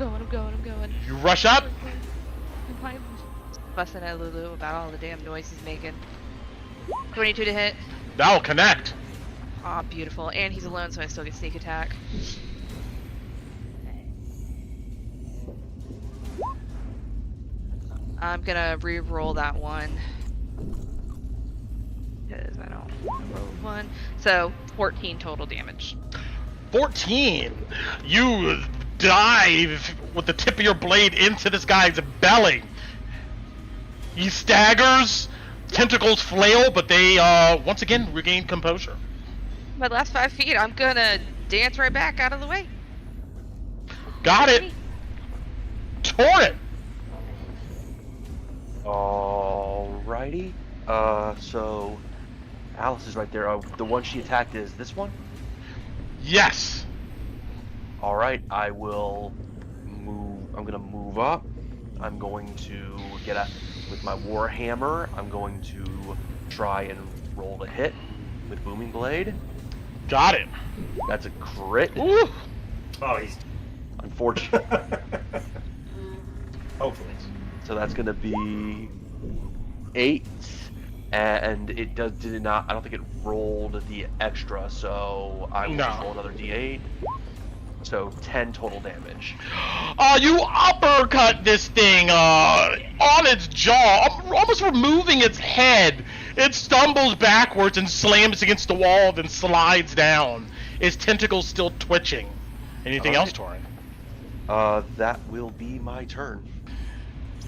I'm going. You rush up. I'm fussing at Lulu about all the damn noise he's making. 22 to hit. That'll connect. Aw, beautiful. And he's alone, so I still get sneak attack. I'm gonna re-roll that one. Because I don't roll one. So, 14 total damage. 14. You dive with the tip of your blade into this guy's belly. He staggers, tentacles flail, but they once again regain composure. My last 5 feet, I'm gonna dance right back out of the way. Got it. Torrent. Alrighty. So Alice is right there. The one she attacked is this one? Yes. Alright, I will move. I'm gonna move up. I'm going to get at with my warhammer. I'm going to try and roll the hit with booming blade. Got it. That's a crit. Ooh. Oh, he's Unfortunate. hopefully. So that's gonna be 8, and it did not. I don't think it rolled the extra, so I will just roll another d8. So 10 total damage. You uppercut this thing on its jaw, almost removing its head. It stumbles backwards and slams against the wall, then slides down. Its tentacles still twitching. Anything else, Torin? That will be my turn.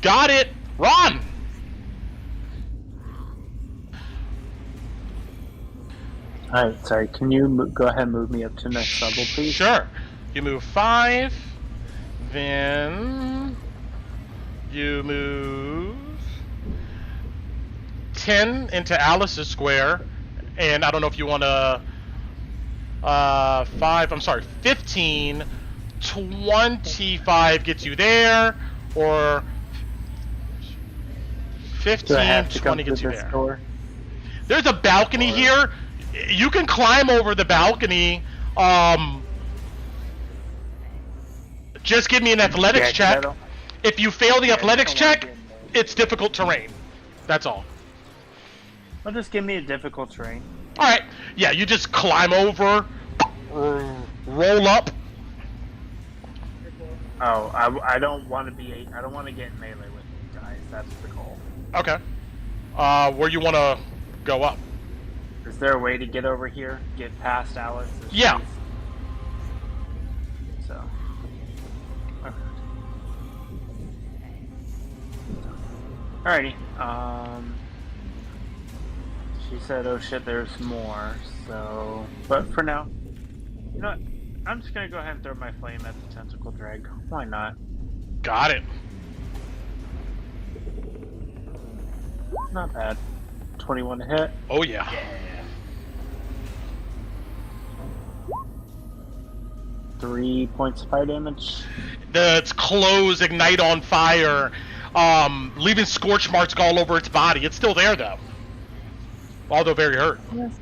Got it. Ron. Alright, sorry, can you go ahead and move me up to next level, please? Sure. You move 5, then you move 10 into Alice's square, and I don't know if you want to 15, 25 gets you there, or 15, 20 gets you there. Door? There's a balcony here. You can climb over the balcony. Just give me an athletics check. If you fail the athletics check, it's difficult terrain. That's all. Well, just give me a difficult terrain. Alright. Yeah, you just climb over, roll up. Oh, I don't want to be. I don't want to get in melee with you guys. That's the goal. Okay. Where you want to go up? Is there a way to get over here? Get past Alice? Yeah. So. Okay. Alrighty. She said, "Oh shit, there's more." So, but for now, you know what? I'm just gonna go ahead and throw my flame at the tentacle drag. Why not? Got it. Not bad. 21 to hit. Oh yeah. 3 points of fire damage. Its clothes ignite on fire, leaving scorch marks all over its body. It's still there though, although very hurt. Yes.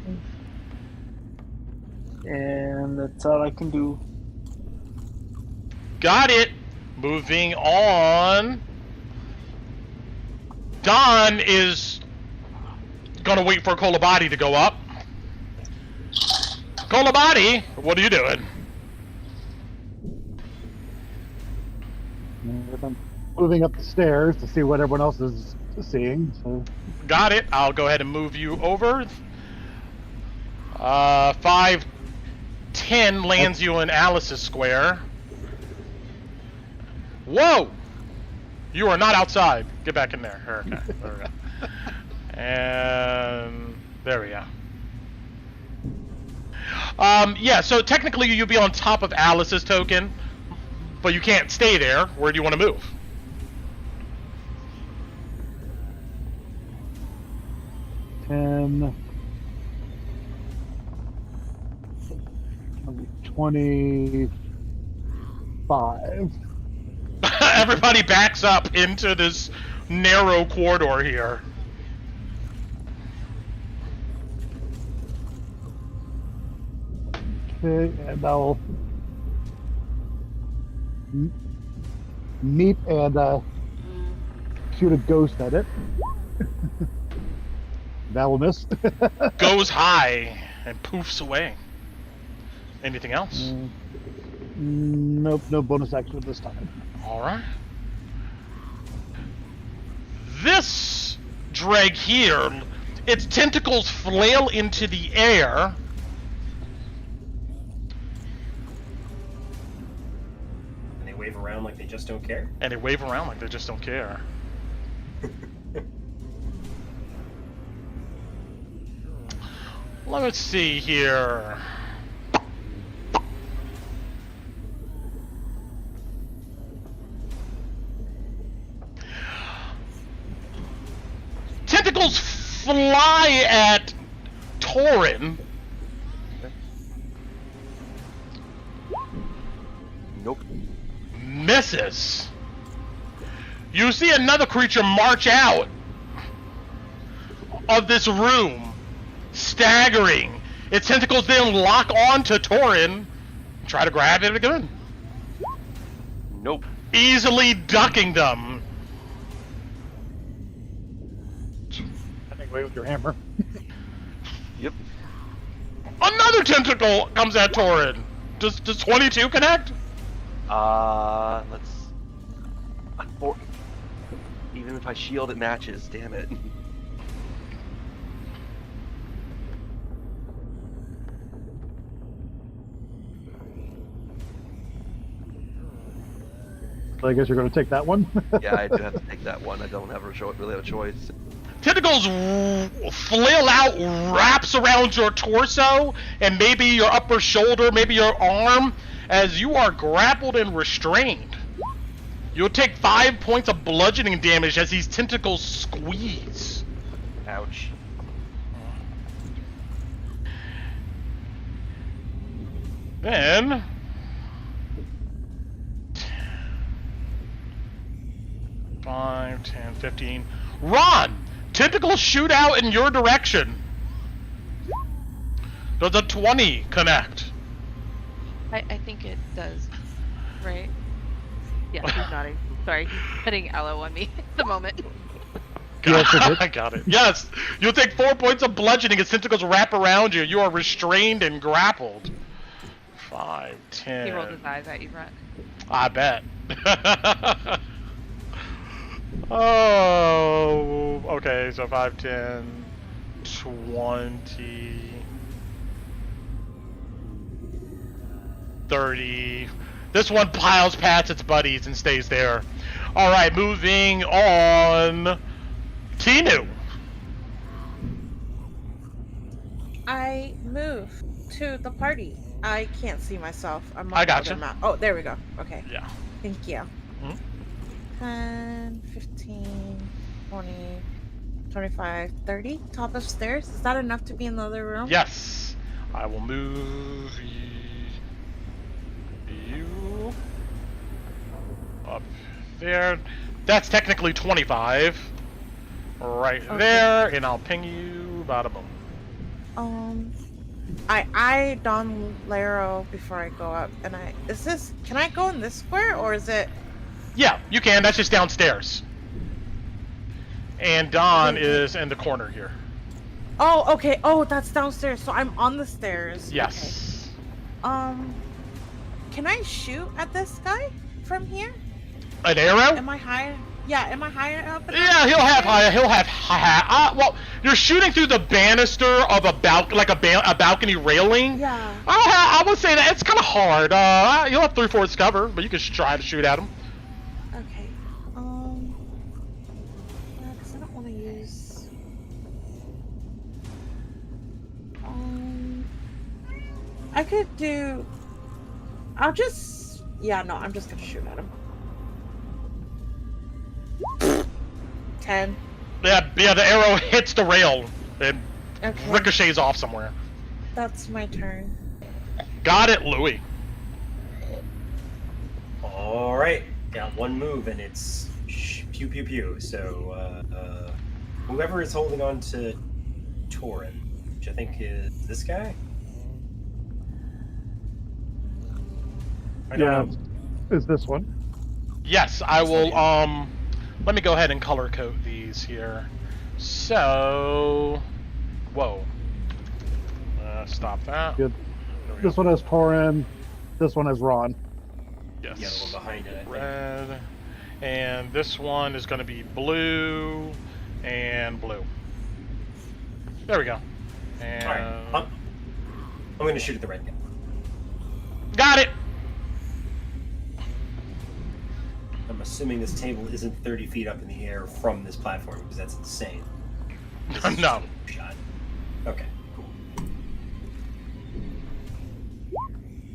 And that's all I can do. Got it. Moving on. Don is gonna wait for Kolabadi to go up. Kolabadi, what are you doing? Moving up the stairs to see what everyone else is seeing. So. Got it. I'll go ahead and move you over. 5, 10 lands you in Alice's square. Whoa! You are not outside. Get back in there. Okay. And there we go. Yeah, so technically you'll be on top of Alice's token, but you can't stay there. Where do you want to move? $10, 25. Everybody backs up into this narrow corridor here. Okay, and I'll meet and shoot a ghost at it. That will miss. Goes high and poofs away. Anything else? Nope, no bonus action this time. Alright. This drag here, its tentacles flail into the air. And they wave around like they just don't care? And they wave around like they just don't care. Let's see here. Tentacles fly at Torin. Nope. Misses. You see another creature march out of this room, staggering. Its tentacles then lock on to Torin. Try to grab it again. Nope. Easily ducking them. Away with your hammer. Yep. Another tentacle comes at Torin. Does 22 connect? Let's. Even if I shield, it matches. Damn it. So I guess you're going to take that one. Yeah, I do have to take that one. I don't really have a choice. Tentacles flail out, wraps around your torso, and maybe your upper shoulder, maybe your arm, as you are grappled and restrained. You'll take 5 points of bludgeoning damage as these tentacles squeeze. Ouch. Then... 5, 10, 15... Run! Tentacles shoot out in your direction. Does a 20 connect? I think it does. Right? Yeah, he's nodding. Sorry, he's putting aloe on me at the moment. I got it. Yes! You'll take 4 points of bludgeoning as tentacles wrap around you. You are restrained and grappled. 5, 10... He rolled his eyes at you, Brent. I bet. Oh, okay, so 5, 10, 20, 30. This one piles past its buddies and stays there. Alright, moving on. Tinu. I move to the party. I can't see myself. I'm on I gotcha. the map. Oh, there we go. Okay. Yeah. Thank you. Mhm. 10, 15, 20, 25, 30. Top of stairs. Is that enough to be in the other room? Yes. I will move you up there. That's technically 25. Right there, and I'll ping you, bada boom. I don Laro before I go up, and can I go in this square, or is it? Yeah, you can. That's just downstairs. And Don is in the corner here. Oh, okay. Oh, that's downstairs. So I'm on the stairs. Yes. Okay. Can I shoot at this guy from here? An arrow? Am I high? Yeah, am I higher up? Yeah, he'll have high. Well, you're shooting through the banister of a balcony railing. Yeah. I would say that it's kind of hard. You'll have 3/4 cover, but you can try to shoot at him. Okay. I don't want to use. I could do... I'll just... Yeah, no, I'm just gonna shoot at him. 10. Yeah, the arrow hits the rail. It ricochets off somewhere. That's my turn. Got it, Louis. All right, got one move, and it's pew pew pew. So whoever is holding on to Torin, which I think is this guy. I don't know. Is this one? Yes, I will. Let me go ahead and color code these here. So, whoa. Stop that. Good. This one has Torin. This one has Ron. Yes. Yeah, the one behind it. Red. And this one is going to be blue and blue. There we go. And all right. I'm going to shoot at the red guy. Got it. I'm assuming this table isn't 30 feet up in the air from this platform, because that's insane. No. Shot. Okay, cool.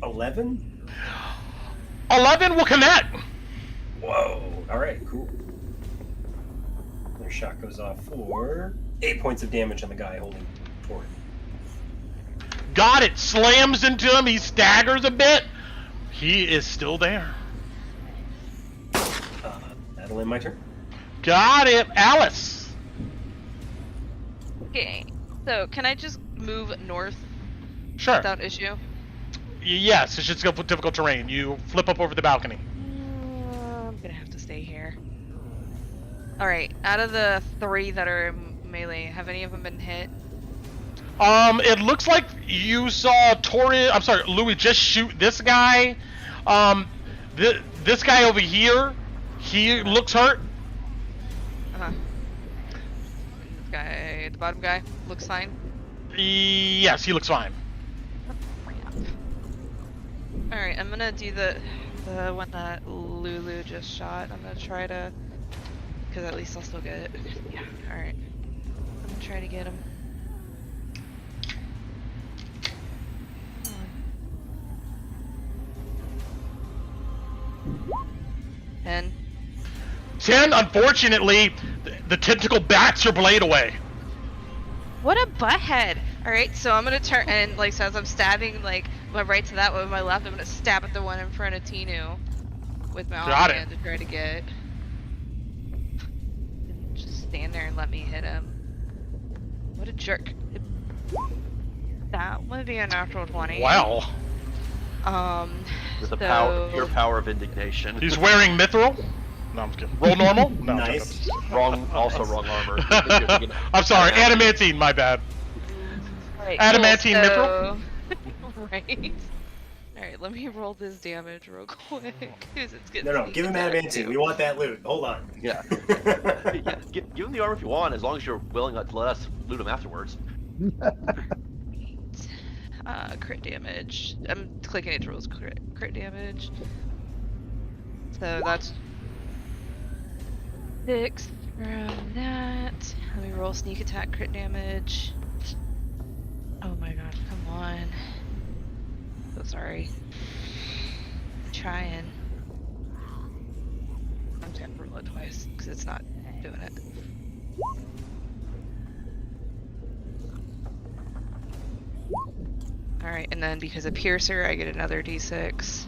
11? 11 will connect. Whoa. All right, cool. Their shot goes off for 8 points of damage on the guy holding Torin. Got it. Slams into him. He staggers a bit. He is still there. That'll end my turn. Got it. Alice. Okay. So, can I just move north? Sure. Without issue? Yes, it's just difficult terrain. You flip up over the balcony. I'm gonna have to stay here. Alright, out of the 3 that are in melee, have any of them been hit? It looks like you saw Louis just shoot this guy. This guy over here, he looks hurt. Uh-huh. This guy, the bottom guy, looks fine? Yes, he looks fine. Alright, I'm gonna do the one that Lulu just shot. I'm gonna try to... Because at least I'll still get it. Yeah, alright. I'm gonna try to get him. 10. 10, unfortunately, the tentacle bats your blade away. What a butthead! Alright, so I'm gonna turn, and like, so as I'm stabbing, like, my right to that one with my left, I'm gonna stab at the one in front of Tinu with my Got hand to try to get. Just stand there and let me hit him. What a jerk. That would be a natural 20. Wow. With the pure power of indignation. He's wearing mithril? No, I'm just kidding. Roll normal? No, nice. Wrong armor. I'm sorry, adamantine, my bad. Right, Adamantine cool, right. Alright, let me roll this damage real quick. No, give him adamantine. We want that loot. Hold on. Yeah. Give him the armor if you want, as long as you're willing to let us loot him afterwards. Crit damage. I'm clicking it to rolls crit damage. So that's 6 from that. Let me roll sneak attack crit damage. Oh my god, come on. So sorry. I'm trying. I'm just gonna roll it twice, because it's not doing it. Alright, and then because of Piercer, I get another d6.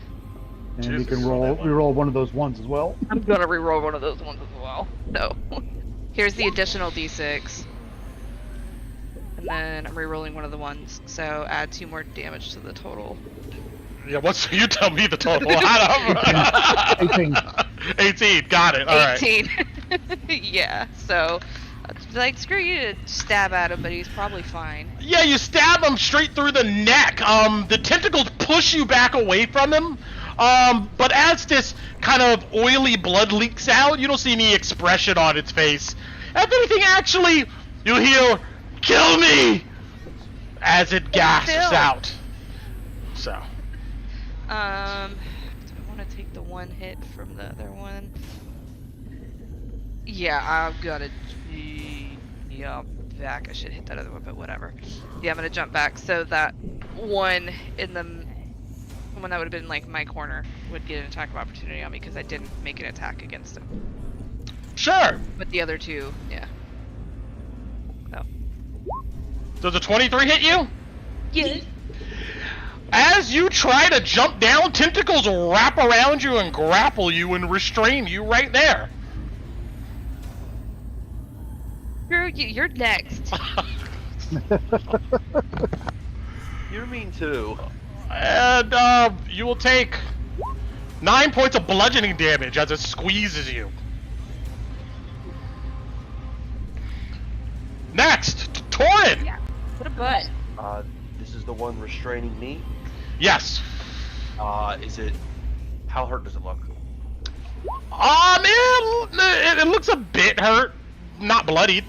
And you can re-roll one of those ones as well. I'm gonna re-roll one of those ones as well. So, here's the additional d6. And then I'm re-rolling one of the ones, so add 2 more damage to the total. Yeah, you tell me the total. 18. 18, got it, alright. 18. Yeah, so... Like, screw you to stab at him, but he's probably fine. Yeah, you stab him straight through the neck. The tentacles push you back away from him. But as this kind of oily blood leaks out, you don't see any expression on its face. If anything, actually, you hear, "Kill me!" as it gasps out. So. Do I want to take the one hit from the other one? Yeah, I've got to... Yeah, back. I should hit that other one, but whatever. Yeah, I'm gonna jump back. So that one in the one that would have been like my corner would get an attack of opportunity on me because I didn't make an attack against him. Sure. But the other two, yeah. No. Does a 23 hit you? Yes. As you try to jump down, tentacles wrap around you and grapple you and restrain you right there. Drew, you're next. You're mean too. And you will take 9 points of bludgeoning damage as it squeezes you. Next, Torin. Yeah. What a butt. This is the one restraining me. Yes. Is it? How hurt does it look? It looks a bit hurt, not bloodied.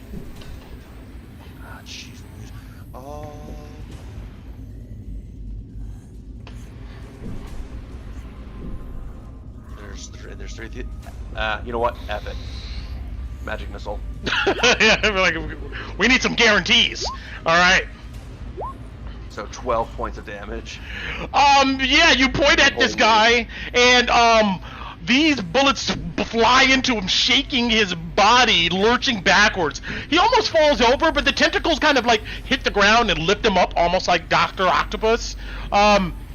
Jeez. There's three. You know what? F it. Magic missile. Yeah, like we need some guarantees. All right. So 12 points of damage. Yeah, you point at this guy, and these bullets fly into him, shaking his body, lurching backwards. He almost falls over, but the tentacles kind of like hit the ground and lift him up, almost like Dr. Octopus.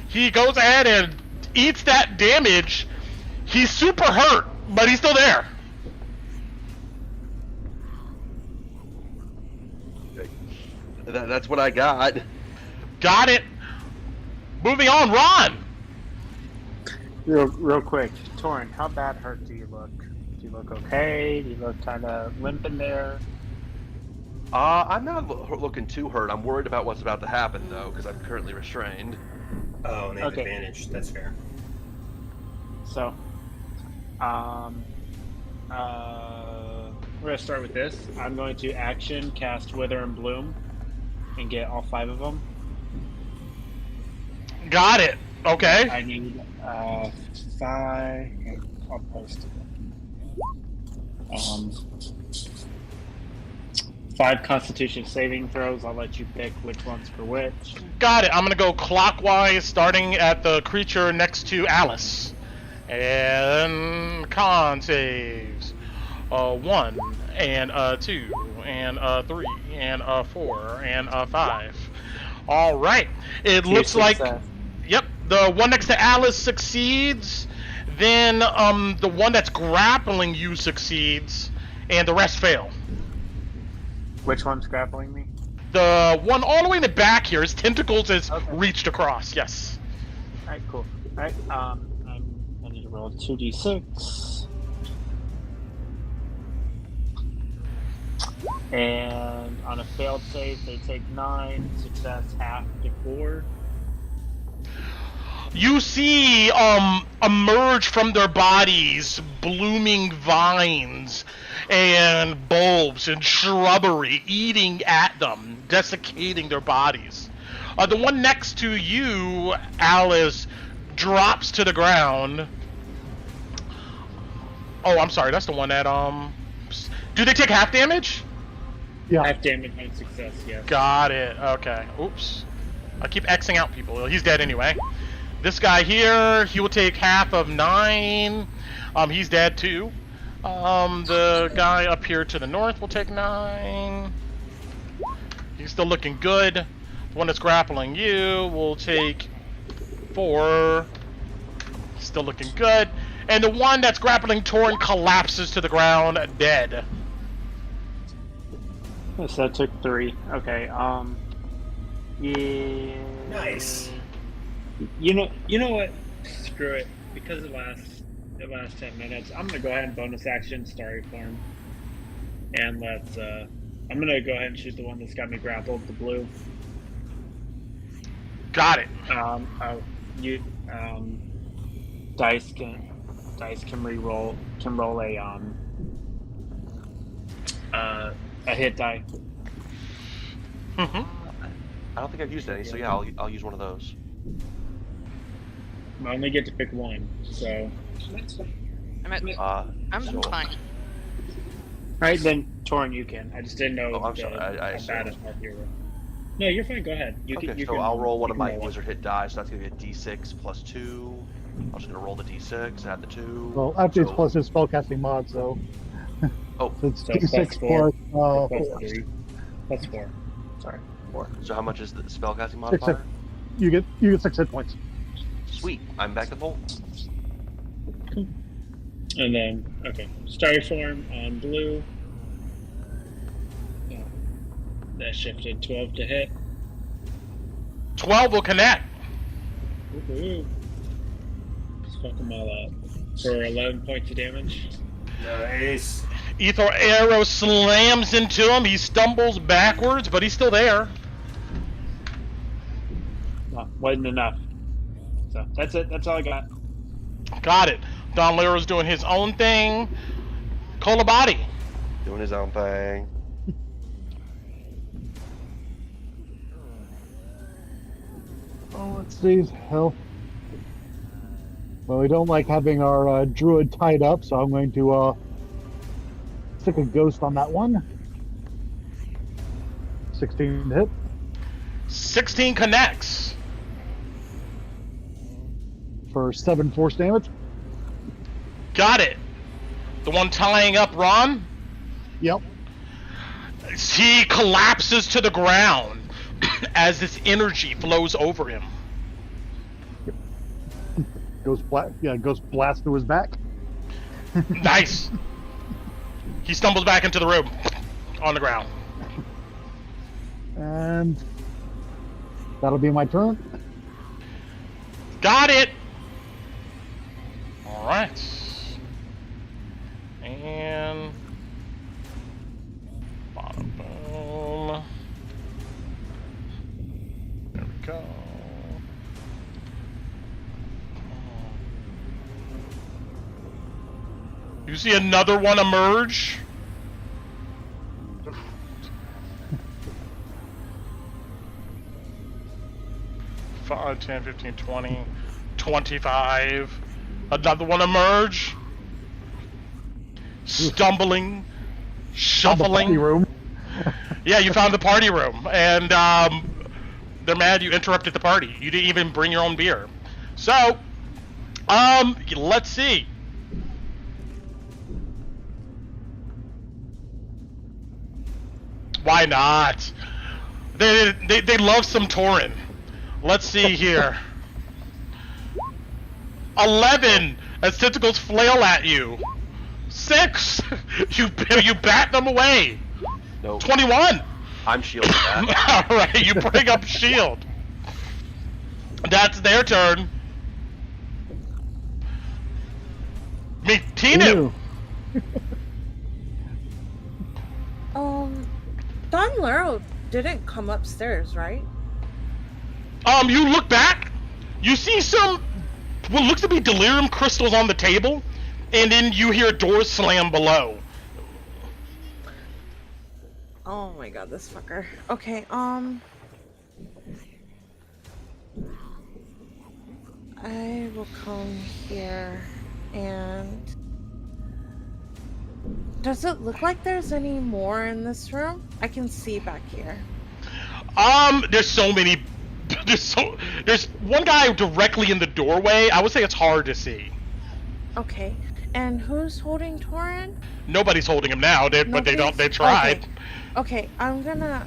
He goes ahead and eats that damage. He's super hurt, but he's still there. That's what I got. Got it. Moving on, Ron. Real quick, Torin, how bad hurt do you look? Do you look okay? Do you look kind of limp in there? I'm not looking too hurt. I'm worried about what's about to happen though, because I'm currently restrained. Oh, and they have advantage. That's fair. So, we're gonna start with this. I'm going to action cast Wither and Bloom, and get all 5 of them. Got it. Okay. I need 5. I'll post it. 5 Constitution saving throws. I'll let you pick which one's for which. Got it. I'm gonna go clockwise, starting at the creature next to Alice. And con saves. 1 and 2 and 3 and 4 and 5. All right. It looks like. Yep. The one next to Alice succeeds. Then the one that's grappling you succeeds, and the rest fail. Which one's grappling me? The one all the way in the back here, his tentacles is reached across. Yes. All right. Cool. All right. I need to roll 2d6. And on a failed save, they take 9. Success, half to 4. You see emerge from their bodies blooming vines and bulbs and shrubbery eating at them, desiccating their bodies. The one next to you, Alice, drops to the ground. Oh, I'm sorry, that's the one that do they take half damage? Yeah. Half damage on success, yes. Got it. Okay. Oops. I keep Xing out people. He's dead anyway. This guy here, he will take half of 9. He's dead too. The guy up here to the north will take 9. He's still looking good. The one that's grappling you will take 4. Still looking good. And the one that's grappling Torin collapses to the ground, dead. So that took 3. Okay. Yeah. Nice. You know what? Screw it. Because the last 10 minutes, I'm gonna go ahead and bonus action Starry Form, and let's. I'm gonna go ahead and shoot the one that's got me grappled, the blue. Got it. Dice can roll a hit die. Mm-hmm. I don't think I've used any, so yeah, I'll use one of those. I only get to pick one, so. I'm fine. Alright, then, Torin, you can. I just didn't know I'm sorry, I how bad it might be. No, you're fine. Go ahead. So I'll roll one of my wizard hit die, so that's going to be a d6 plus 2. I'm just going to roll the d6, add the 2. Well, actually, it's plus his spellcasting mod, so. Oh. So it's So d6 plus 4. plus 3. Plus 4. Sorry, 4. So how much is the spellcasting modifier? You get 6 hit points. Sweet. I'm back to full. And then, okay, starry form on blue. Yeah. That shifted 12 to hit. 12 will connect. Woohoo. Let's fuck them all up. For 11 points of damage. Nice. Ether arrow slams into him. He stumbles backwards, but he's still there. No, wasn't enough. So that's it. That's all I got. Got it. Don Lero's doing his own thing. Kolabadi. Doing his own thing. Oh, let's see. Hell. Well, we don't like having our druid tied up, so I'm going to stick a ghost on that one. 16 to hit. 16 connects. For 7 force damage. Got it. The one tying up Ron? Yep. He collapses to the ground as this energy flows over him. Goes blast to his back. Nice. He stumbles back into the room on the ground. And that'll be my turn. Got it. All right. And bottom boom. There we go. You see another one emerge? 5, 10, 15, 20, 25. Another one emerge. Stumbling, shuffling. Room. Yeah, you found the party room, and they're mad you interrupted the party. You didn't even bring your own beer. So, let's see. Why not? They love some Tauren. Let's see here. 11 as tentacles flail at you. 6. You bat them away. Nope. 21. I'm shielding that. All right, you bring up shield. That's their turn. Tinu. Don Lero didn't come upstairs, right? You look back. You see some what looks to be delirium crystals on the table, and then you hear doors slam below. Oh my god, this fucker. Okay, I will come here and... Does it look like there's any more in this room? I can see back here. There's so many... There's one guy directly in the doorway. I would say it's hard to see. Okay. And who's holding Tauren? Nobody's holding him now, but they don't. They tried. Okay, I'm gonna...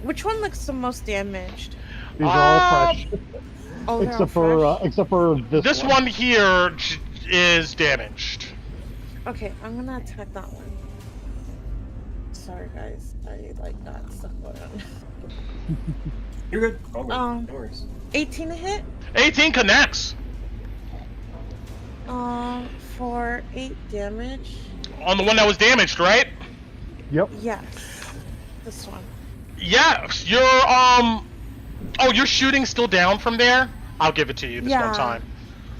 which one looks the most damaged? These are all fresh. Oh, except for this one here is damaged. Okay, I'm gonna attack that one. Sorry guys, I got stuff going on. You're good. Oh, no worries. 18 to hit? 18 connects. For 8 damage. On the one that was damaged, right? Yep. Yes. This one. Yeah, you're oh, you're shooting still down from there? I'll give it to you this one time.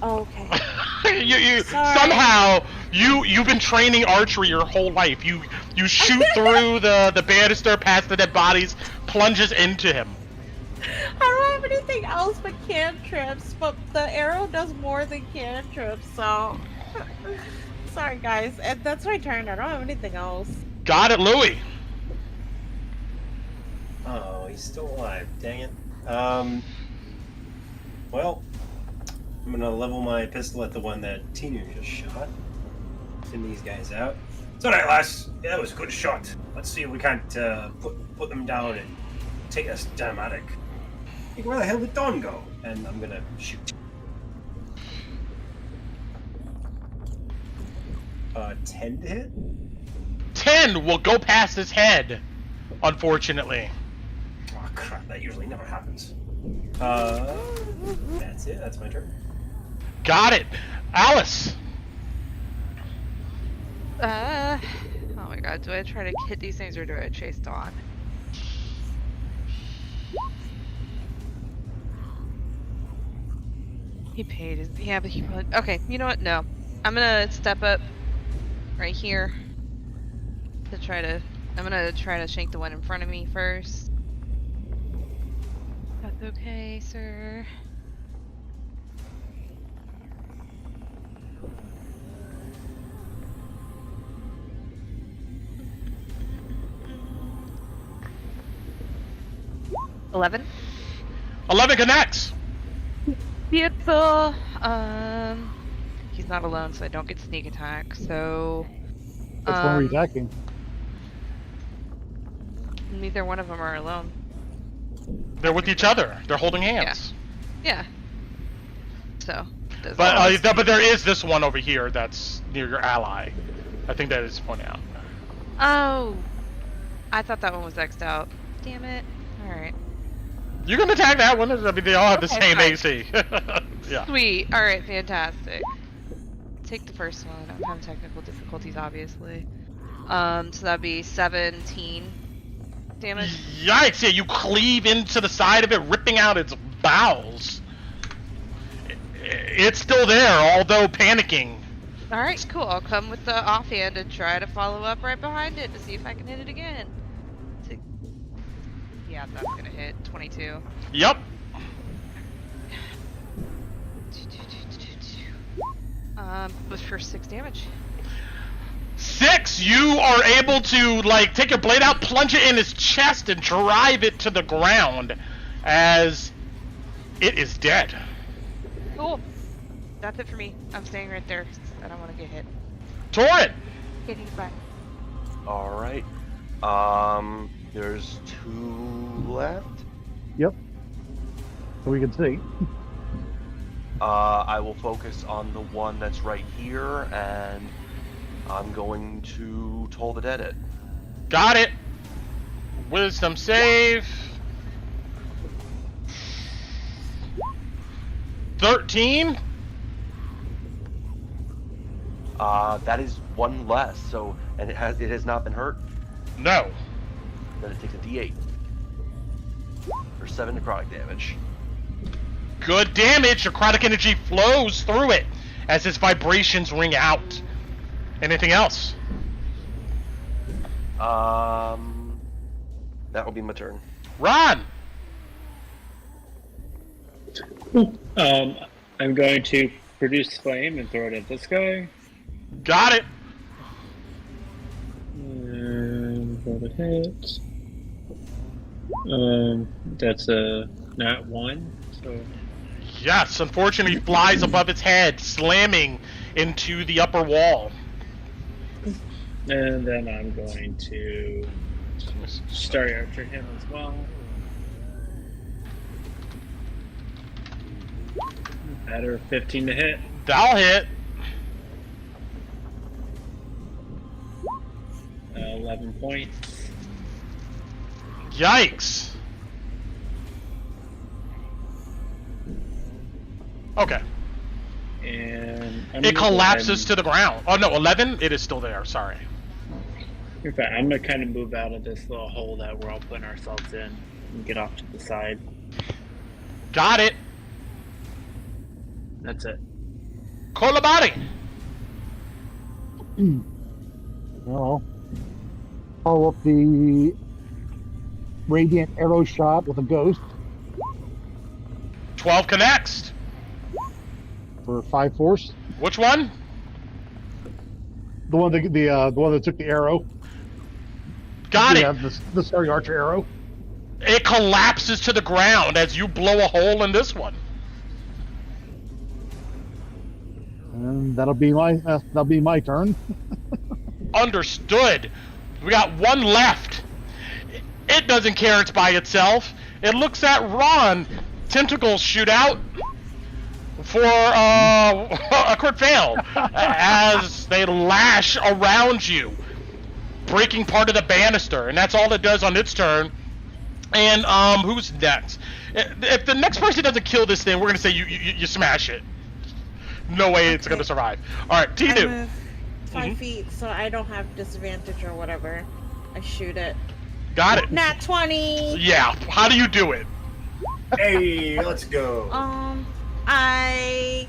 Oh, okay. you somehow you've been training archery your whole life. You shoot through the banister past the dead bodies, plunges into him. I don't have anything else but cantrips, but the arrow does more than cantrips, so sorry guys. And that's my turn. I don't have anything else. Got it, Louis. Oh he's still alive. Dang it. Well, I'm gonna level my pistol at the one that Tinu just shot. Send these guys out. It's alright, lass. Yeah, that was a good shot. Let's see if we can't put them down and take this damn attic. Where the hell did Dawn go? And I'm gonna shoot. 10 to hit? 10 will go past his head, unfortunately. Oh crap, that usually never happens. That's it, that's my turn. Got it. Alice! Oh my god, do I try to hit these things or do I chase Dawn? He paid his, yeah, but he probably, okay, you know what, no. I'm gonna step up right here to try to, I'm gonna try to shank the one in front of me first. That's okay, sir. $11. 11 connects! Beautiful. He's not alone, so I don't get sneak attack, so... Which one are you attacking? Neither one of them are alone. They're with each other. They're holding hands. Yeah. So... But there is this one over here that's near your ally. I think that is pointed out. Oh! I thought that one was X'd out. Damn it. Alright. You can attack that one. I mean, they all have the same fine. AC. Yeah. Sweet. Alright, fantastic. Take the first one. I'm having technical difficulties, obviously. So that'd be 17 damage. Yikes! Yeah, you cleave into the side of it, ripping out its bowels. It's still there, although panicking. Alright, cool. I'll come with the offhand and try to follow up right behind it to see if I can hit it again. Yeah, that's gonna hit. 22. Yep. Was for 6 damage. 6! You are able to, like, take your blade out, plunge it in his chest, and drive it to the ground as it is dead. Cool. That's it for me. I'm staying right there. I don't want to get hit. Torrid! Getting back. Alright. There's 2 left. Yep. So we can see. I will focus on the one that's right here, and I'm going to Toll the Dead it. Got it! Wisdom save. 13? That is 1 less, so, and it has not been hurt? No. Then it takes a D8. For 7 necrotic damage. Good damage! Necrotic energy flows through it as its vibrations ring out. Anything else? That will be my turn. Ron! I'm going to produce flame and throw it at this guy. Got it! And roll the hit. That's a nat 1, so... Yes, unfortunately flies above its head, slamming into the upper wall. And then I'm going to Starry Archer him as well. Better 15 to hit. That'll hit. 11 points. Yikes. Okay. And it collapses to the ground. Oh no, 11? It is still there, sorry. In fact, I'm gonna kind of move out of this little hole that we're all putting ourselves in and get off to the side. Got it. That's it. Kolabari. Well, follow up the radiant arrow shot with a ghost 12 connects. for 5 force. Which one? The one that took the arrow. Got it. Yeah, the Starry Archer arrow. It collapses to the ground as you blow a hole in this one. And that'll be my turn. Understood. We got one left. It doesn't care it's by itself. It looks at Ron. Tentacles shoot out for a crit fail as they lash around you, breaking part of the banister, and that's all it does on its turn. And who's next? If the next person doesn't kill this thing, we're gonna say you smash it. No way it's gonna survive. All right, T2. I move 5 feet, so I don't have disadvantage or whatever. I shoot it. Got it. Nat 20. Yeah. How do you do it? Hey, let's go. I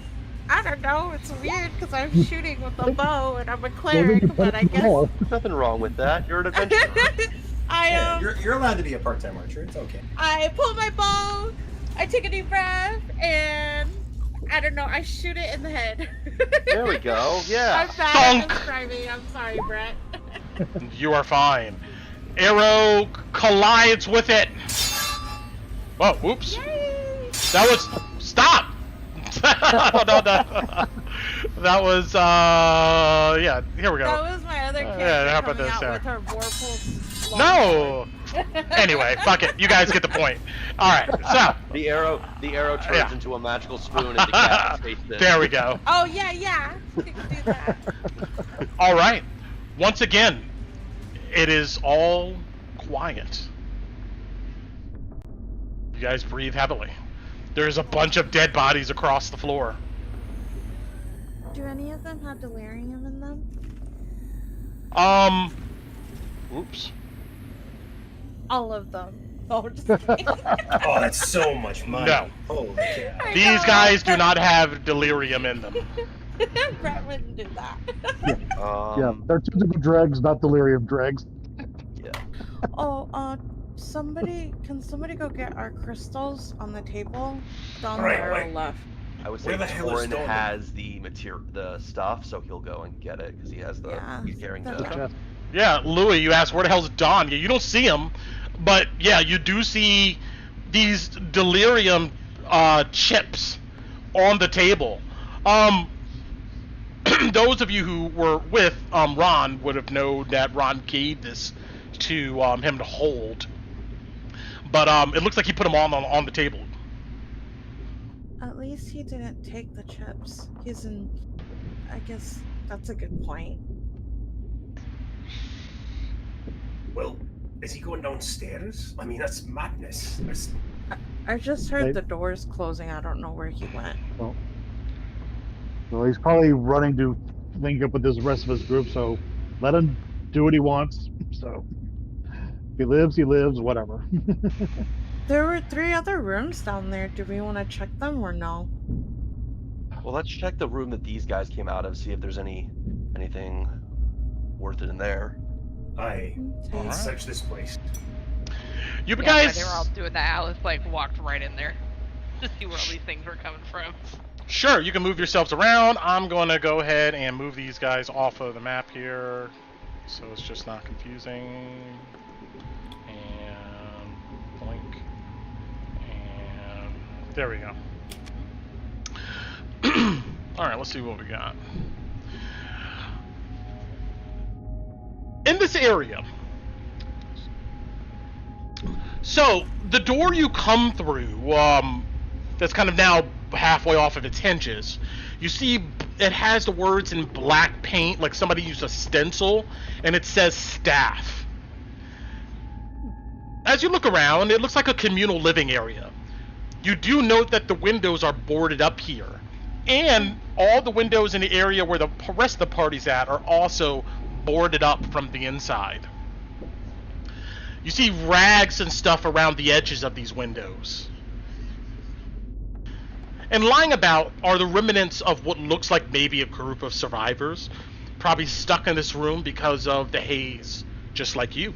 don't know. It's weird because I'm shooting with a bow and I'm a cleric, but I guess There's nothing wrong with that. You're an adventurer. You're allowed to be a part-time archer. It's okay. I pull my bow. I take a deep breath and I don't know. I shoot it in the head. There we go. Yeah. I'm bad at describing. I'm sorry, Brett. You are fine. Arrow collides with it. Whoa, whoops. Yay! That was... Stop! no, that was, yeah, here we go. That was my other character yeah, how about coming this, out Sarah? with her vorpal. No! Anyway, fuck it. You guys get the point. Alright, so... The arrow turns into a magical spoon and decapitates it. There we go. Oh, yeah. You can do that. Alright. Once again, it is all quiet. You guys breathe heavily. There's a bunch of dead bodies across the floor. Do any of them have delirium in them? Oops. All of them. Oh, just kidding. Oh, that's so much money. No. Holy cow. These guys do not have delirium in them. Brett wouldn't do that. Yeah, they're typical dregs, not delirium dregs. Yeah. Oh, can somebody go get our crystals on the table? Down Right, there wait. left. I would say Where the hell is Thorin Stoneman? has the stuff, so he'll go and get it because he has the he's carrying that's the. right. Yeah, Louis, you asked where the hell's Don? Yeah, you don't see him, but yeah, you do see these delirium chips on the table. Those of you who were with Ron would have known that Ron gave this to him to hold, but it looks like he put them on the table. At least he didn't take the chips. He's in. I guess that's a good point. Well, is he going downstairs? I mean, that's madness. I just heard the doors closing. I don't know where he went. Well, he's probably running to link up with the rest of his group, so let him do what he wants. So if he lives, whatever. There were 3 other rooms down there. Do we want to check them or no? Well, let's check the room that these guys came out of, see if there's anything worth it in there. Let's search this place. You Yeah, guys. while they were all doing that, Alice walked right in there to see where all these things were coming from. Sure, you can move yourselves around. I'm going to go ahead and move these guys off of the map here, so it's just not confusing. And blink. And there we go. Alright, let's see what we got. In this area, so the door you come through, that's kind of now halfway off of its hinges, you see it has the words in black paint, like somebody used a stencil, and it says staff. As you look around, it looks like a communal living area. You do note that the windows are boarded up here, and all the windows in the area where the rest of the party's at are also boarded up from the inside. You see rags and stuff around the edges of these windows. And lying about are the remnants of what looks like maybe a group of survivors, probably stuck in this room because of the haze, just like you.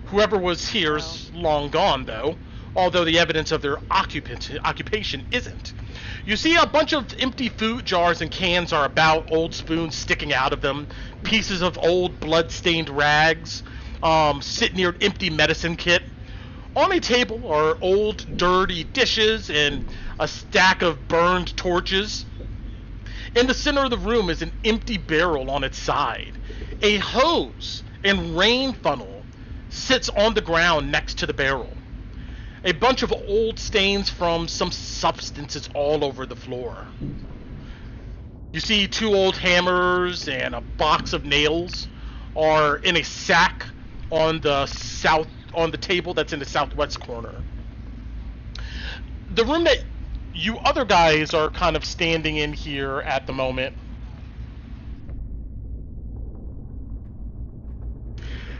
Whoever was here's long gone, though, although the evidence of their occupation isn't. You see a bunch of empty food jars and cans are about, old spoons sticking out of them, pieces of old blood-stained rags, sit near an empty medicine kit. On a table are old, dirty dishes and a stack of burned torches. In the center of the room is an empty barrel on its side. A hose and rain funnel sits on the ground next to the barrel. A bunch of old stains from some substances all over the floor. You see 2 old hammers and a box of nails are in a sack on the table that's in the southwest corner. The room that you other guys are kind of standing in here at the moment.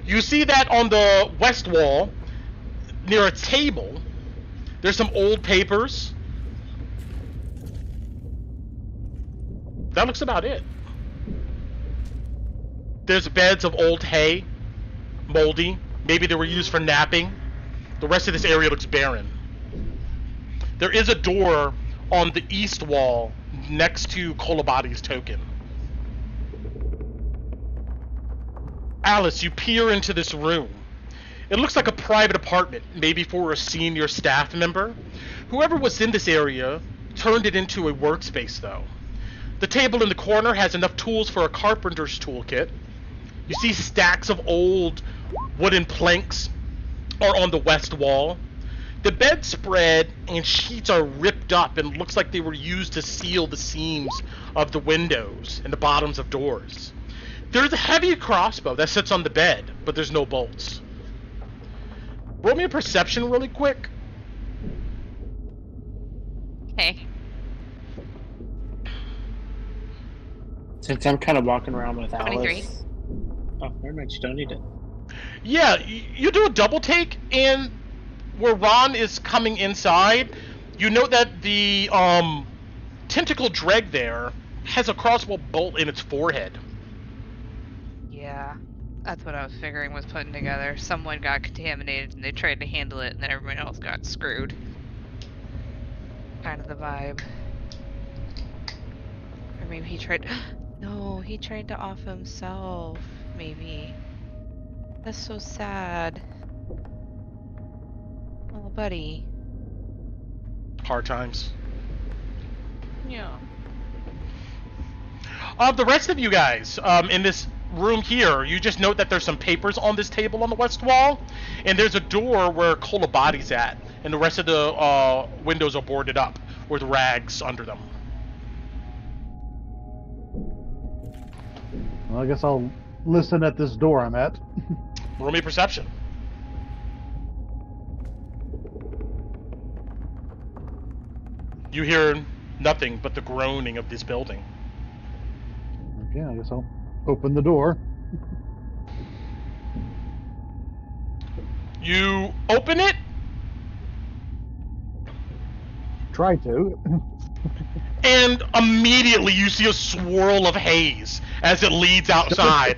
You see that on the west wall, near a table, there's some old papers. That looks about it. There's beds of old hay, moldy. Maybe they were used for napping. The rest of this area looks barren. There is a door on the east wall next to Kolobadi's token. Alice, you peer into this room. It looks like a private apartment, maybe for a senior staff member. Whoever was in this area turned it into a workspace, though. The table in the corner has enough tools for a carpenter's toolkit. You see stacks of old wooden planks are on the west wall. The bedspread and sheets are ripped up and looks like they were used to seal the seams of the windows and the bottoms of doors. There's a heavy crossbow that sits on the bed, but there's no bolts. Roll me a perception really quick. Okay. Since I'm kind of walking around with 23. Alice. Oh, never mind. You don't need it. Yeah, you do a double take, and where Ron is coming inside, you note that the tentacle dreg there has a crossbow bolt in its forehead. Yeah, that's what I was figuring was putting together. Someone got contaminated and they tried to handle it, and then everyone else got screwed. Kind of the vibe. Or maybe he tried. No, he tried to off himself. Maybe. That's so sad. Oh, buddy. Hard times. Yeah. The rest of you guys, in this room here, you just note that there's some papers on this table on the west wall, and there's a door where Kolobadi's at, and the rest of the windows are boarded up with rags under them. Well, I guess I'll listen at this door I'm at. Roll me perception. You hear nothing but the groaning of this building. Okay, I guess I'll open the door. You open it? Try to. And immediately you see a swirl of haze as it leads outside.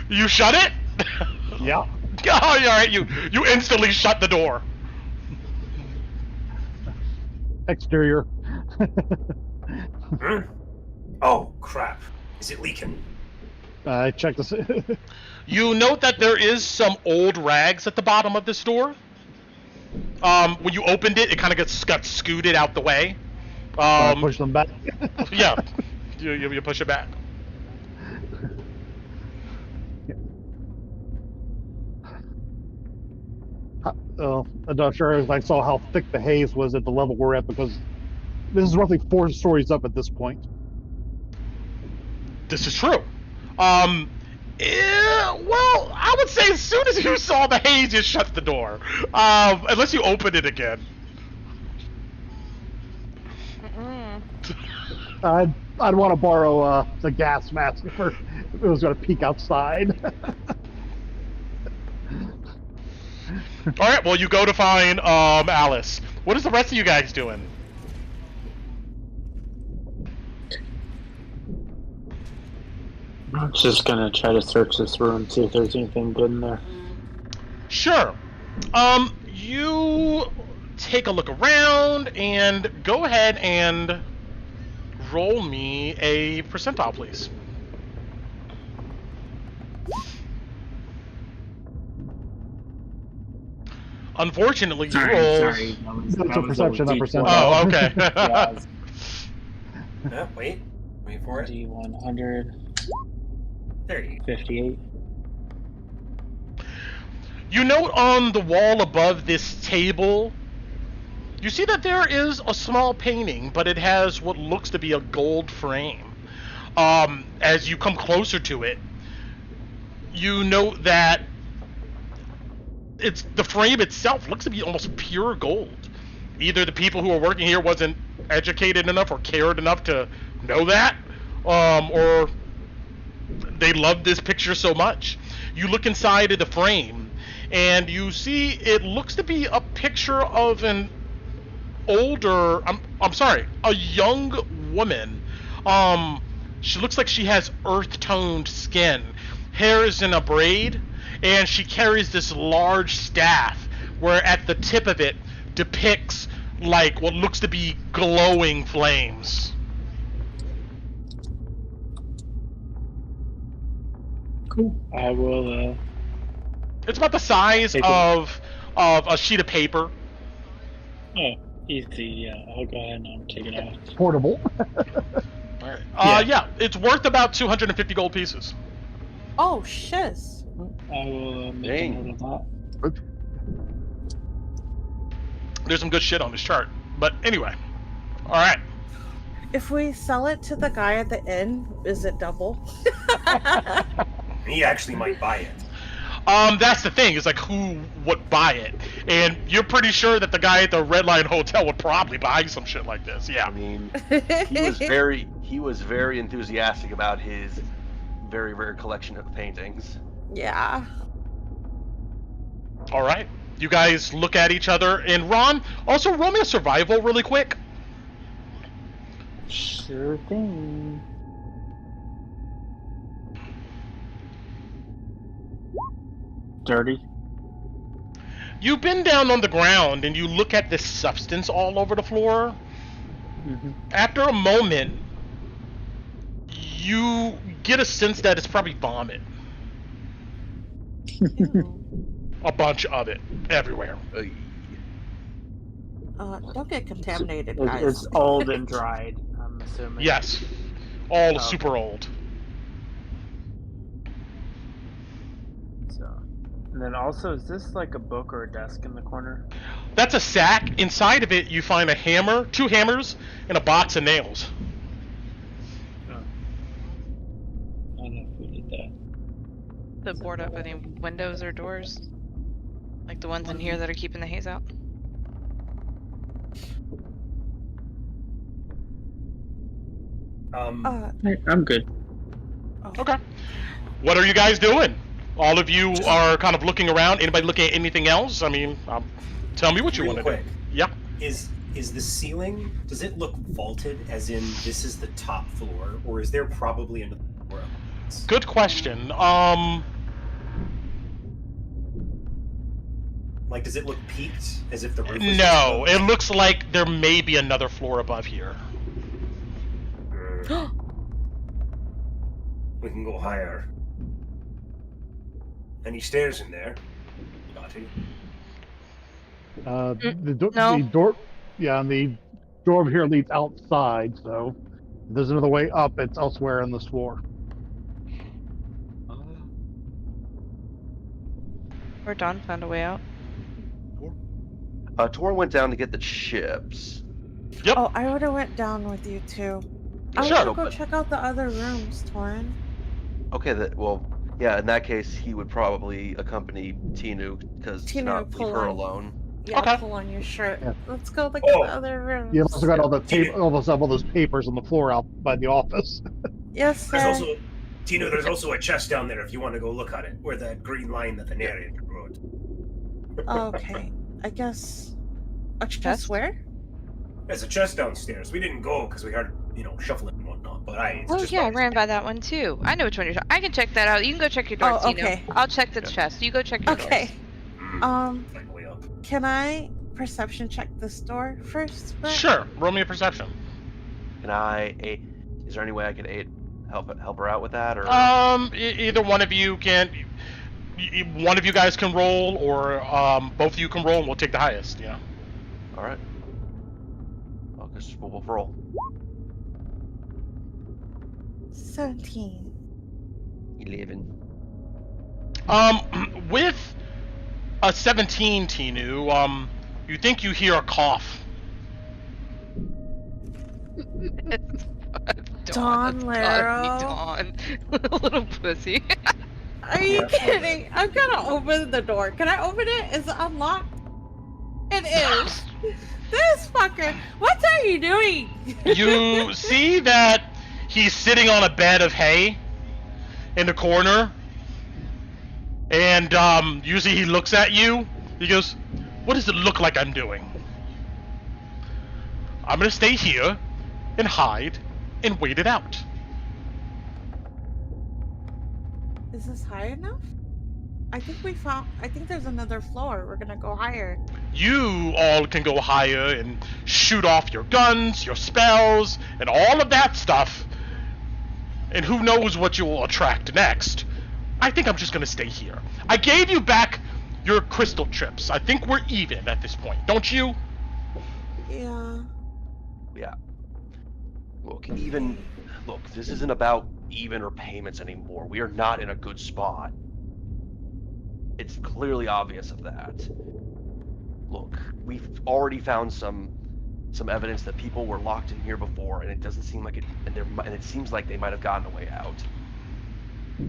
You shut it? Yeah. Oh, alright, you instantly shut the door. Exterior. Oh, crap. Is it leaking? I checked this. You note that there is some old rags at the bottom of this door. When you opened it, it kind of got scooted out the way. Push them back. Yeah, you push it back. I'm not sure if I saw how thick the haze was at the level we're at, because this is roughly 4 stories up at this point. This is true. Well, I would say as soon as you saw the haze, you shut the door. Unless you open it again. Mm-mm. I'd want to borrow the gas mask if it was going to peek outside. All right, well, you go to find Alice. What is the rest of you guys doing? I'm just gonna try to search this room, see if there's anything good in there. Sure. You take a look around and go ahead and roll me a percentile, please. Unfortunately, you roll. Sorry. That was perception, not percentile. Oh, okay. Wait for it. D100. There you go. 58. You note on the wall above this table, you see that there is a small painting, but it has what looks to be a gold frame. As you come closer to it, you note that the frame itself looks to be almost pure gold. Either the people who are working here wasn't educated enough or cared enough to know that, or they loved this picture so much. You look inside of the frame, and you see it looks to be a picture of an older, a young woman. She looks like she has earth-toned skin. Hair is in a braid, and she carries this large staff where at the tip of it depicts like what looks to be glowing flames. Cool. I will. It's about the size of a sheet of paper. Oh, easy. Yeah, I'll go ahead and take it off. Portable. Alright. Yeah, it's worth about 250 gold pieces. Oh, shiz. I will make a note of that. There's some good shit on this chart. But anyway. Alright. If we sell it to the guy at the inn, is it double? He actually might buy it. That's the thing, is like who would buy it. And you're pretty sure that the guy at the Red Lion Hotel would probably buy some shit like this, yeah. I mean, he was very enthusiastic about his very rare collection of paintings. Yeah. Alright. You guys look at each other, and Ron, also roll me a survival really quick. Sure thing. Dirty. You've been down on the ground, and you look at this substance all over the floor. Mm-hmm. After a moment, you get a sense that it's probably vomit. A bunch of it everywhere. Don't get contaminated, guys. It's old and dried, I'm assuming. Yes. All super old. So, and then also, is this like a book or a desk in the corner? That's a sack. Inside of it, you find a hammer, 2 hammers, and a box of nails. Oh. I don't know if we did that. The board up any windows or doors? Like the ones in here that are keeping the haze out? I'm good. Okay. What are you guys doing? All of you are kind of looking around. Anybody looking at anything else? I mean, tell me what you want to do. Yeah. Is the ceiling, does it look vaulted, as in this is the top floor, or is there probably another floor? Good question. Like, does it look peaked, as if the roof was... No, it looks like there may be another floor above here. We can go higher. Any stairs in there? Lottie? No. The door over here leads outside, so if there's another way up, it's elsewhere on this floor. Or Dawn found a way out. Tor went down to get the chips. Yep. Oh, I would have went down with you too. I Sure, want to go check out the other rooms, Torin. Okay, yeah, in that case, he would probably accompany Tinu, because not leave her alone. Yeah, Okay. pull on your shirt. Yeah. Let's go look at the other rooms. You also got all those papers on the floor out by the office. Yes, sir. There's also a chest down there if you want to go look at it, where that green line that the narrator wrote. Okay, I guess a chest where? There's a chest downstairs. We didn't go because we heard, shuffling and whatnot. But I ran by that one too. I know which one you're talking. I can check that out. You can go check your door, Tino. Okay. I'll check the chest. You go check your doors. Okay. Like way up. Can I perception check this door first? Brett? Sure. Roll me a perception. Can I aid? Is there any way I can help her out with that, or? Either one of you can. one of you guys can roll, or both of you can roll, and we'll take the highest. You know. All right. I'll just we'll roll. 17. 11. With a 17, Tinu, you think you hear a cough. Dawn, Laro. Dawn. Little pussy. Are you kidding? I'm gonna open the door. Can I open it? Is it unlocked? It is. This fucker. What are you doing? You see that he's sitting on a bed of hay in the corner, and usually he looks at you. He goes, "What does it look like I'm doing? I'm gonna stay here and hide and wait it out." Is this high enough? I think there's another floor. We're gonna go higher. You all can go higher and shoot off your guns, your spells, and all of that stuff. And who knows what you will attract next. I think I'm just gonna stay here. I gave you back your crystal trips. I think we're even at this point, don't you? Yeah. Yeah. Look, this isn't about even or payments anymore. We are not in a good spot. It's clearly obvious of that. Look, we've already found some evidence that people were locked in here before, and it doesn't seem like it, and it seems like they might have gotten a way out.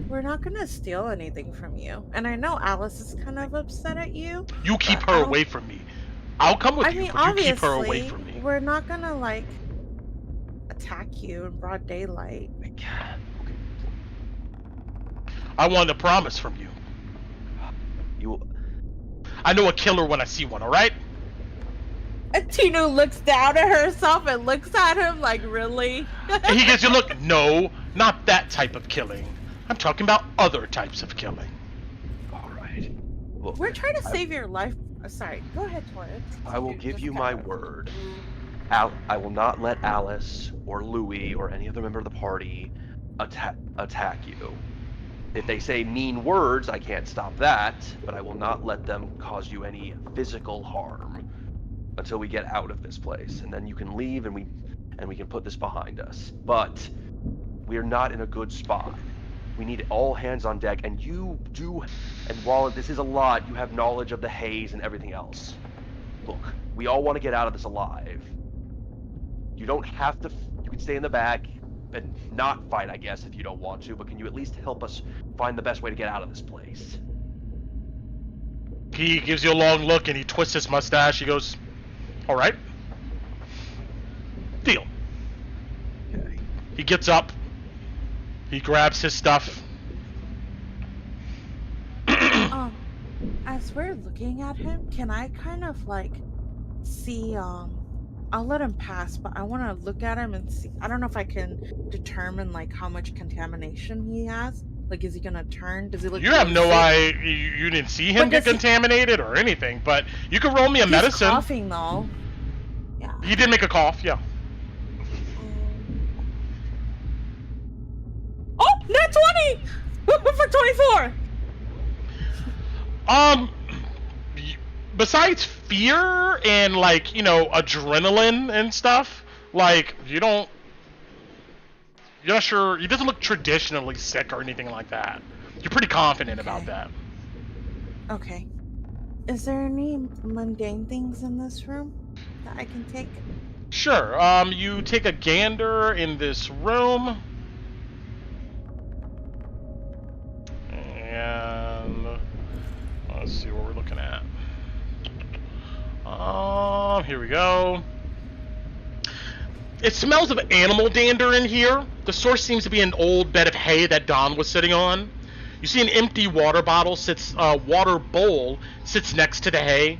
We're not gonna steal anything from you, and I know Alice is kind of upset at you. You keep her away from me. I'll come with you, but you keep her away from me. We're not gonna like attack you in broad daylight. I want a promise from you. I know a killer when I see one, alright? And Tinu looks down at herself and looks at him like, really? And he gives you a look. No, not that type of killing. I'm talking about other types of killing. Alright. We're trying to save your life. Sorry, go ahead, Torrance. I will give you my word. I will not let Alice or Louis or any other member of the party attack you. If they say mean words, I can't stop that, but I will not let them cause you any physical harm until we get out of this place. And then you can leave and we can put this behind us. But we are not in a good spot. We need all hands on deck, and you do, and while this is a lot, you have knowledge of the haze and everything else. Look, we all want to get out of this alive. You don't have to, you can stay in the back and not fight, I guess, if you don't want to, but can you at least help us find the best way to get out of this place? He gives you a long look and he twists his mustache. He goes, "Alright. Deal." Okay. He gets up. He grabs his stuff. As we're looking at him, can I kind of like see, I'll let him pass, but I want to look at him and see. I don't know if I can determine like how much contamination he has. Like, is he gonna turn? Does he look? You have no idea. You didn't see him get contaminated or anything, but you can roll me a medicine. He's coughing though. Yeah. He did make a cough, yeah. Oh, net 20 for 24. Besides fear and like, you know, adrenaline and stuff, like you're not sure. He doesn't look traditionally sick or anything like that. You're pretty confident about that. Okay. Is there any mundane things in this room that I can take? Sure. You take a gander in this room. And let's see what we're looking at. Here we go. It smells of animal dander in here. The source seems to be an old bed of hay that Don was sitting on. You see an empty water bowl sits next to the hay.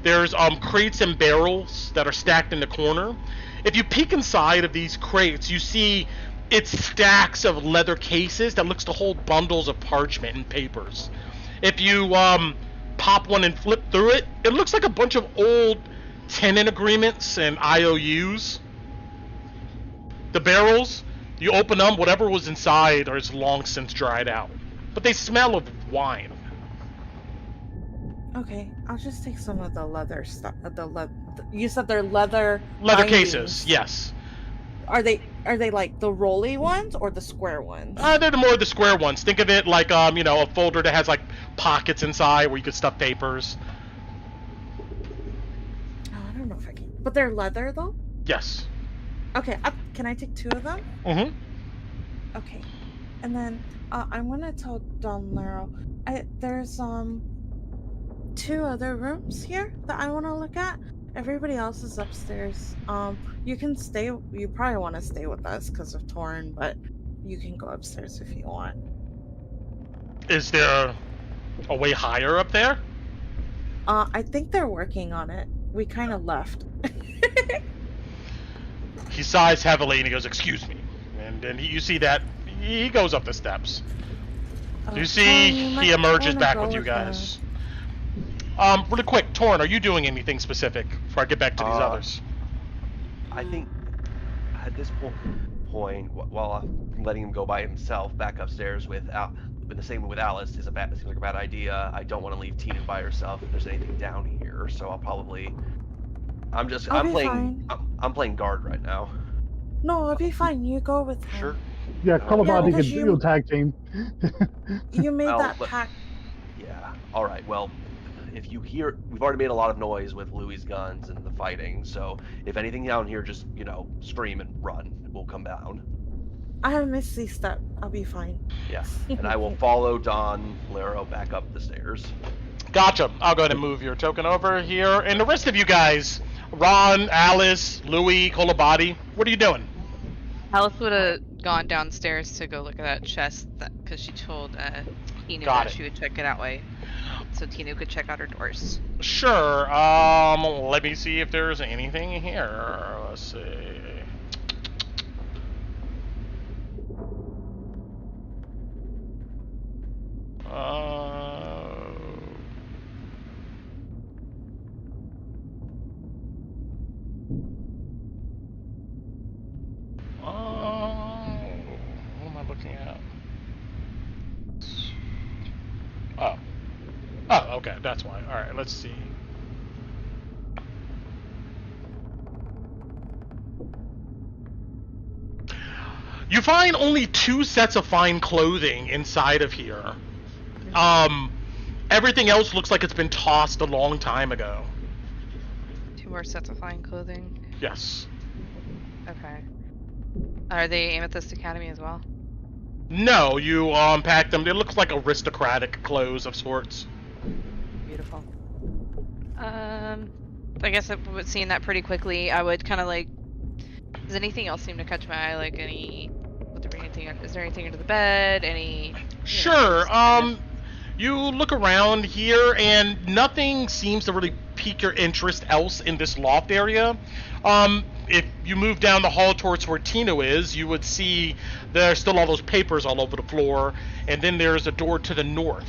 There's crates and barrels that are stacked in the corner. If you peek inside of these crates, you see it's stacks of leather cases that looks to hold bundles of parchment and papers. If you pop one and flip through it, it looks like a bunch of old tenant agreements and IOUs. The barrels, you open them, whatever was inside is long since dried out. But they smell of wine. Okay, I'll just take some of the leather stuff. You said they're leather. Leather bindings. cases, yes. Are they like the rolly ones or the square ones? They're more the square ones. Think of it like a folder that has like pockets inside where you could stuff papers. Oh, I don't know if I can. But they're leather though? Yes. Okay, can I take 2 of them? Mm-hmm. Okay. And then I'm gonna tell Don Laro, there's 2 other rooms here that I want to look at. Everybody else is upstairs. You can stay. You probably want to stay with us because of Torn, but you can go upstairs if you want. Is there a way higher up there? I think they're working on it. We kind of left. He sighs heavily and he goes, "Excuse me," and then you see that he goes up the steps. You see he emerges back with you guys. Really quick, Torn, are you doing anything specific before I get back to these others? I think at this point, while letting him go by himself back upstairs with the same with Alice seems like a bad idea. I don't want to leave Tina by herself if there's anything down here, so I'm playing guard right now. No, I'll be fine. You go with him. Sure. Yeah, come about you tag team. You made that pact. Yeah. All right. Well, if you hear, we've already made a lot of noise with Louis' guns and the fighting. So if anything down here, just scream and run. We'll come down. I have a Misty step. I'll be fine. Yeah, and I will follow Don Laro back up the stairs. Gotcha. I'll go ahead and move your token over here. And the rest of you guys, Ron, Alice, Louis, Kolobati, what are you doing? Alice would have gone downstairs to go look at that chest because she told Tinu that she would check it that way. So Tinu could check out her doors. Sure. Let me see if there's anything here. Let's see. What am I looking at? Oh, okay, that's why. All right, let's see. You find only 2 sets of fine clothing inside of here. Everything else looks like it's been tossed a long time ago. 2 more sets of fine clothing? Yes. Okay. Are they Amethyst Academy as well? No, you unpack them. They look like aristocratic clothes of sorts. Beautiful. I guess seeing that pretty quickly, I would kind of like. Does anything else seem to catch my eye? Like any? Is there anything under the bed? Any? Sure. You look around here, and nothing seems to really pique your interest else in this loft area. If you move down the hall towards where Tino is, you would see there's still all those papers all over the floor, and then there's a door to the north.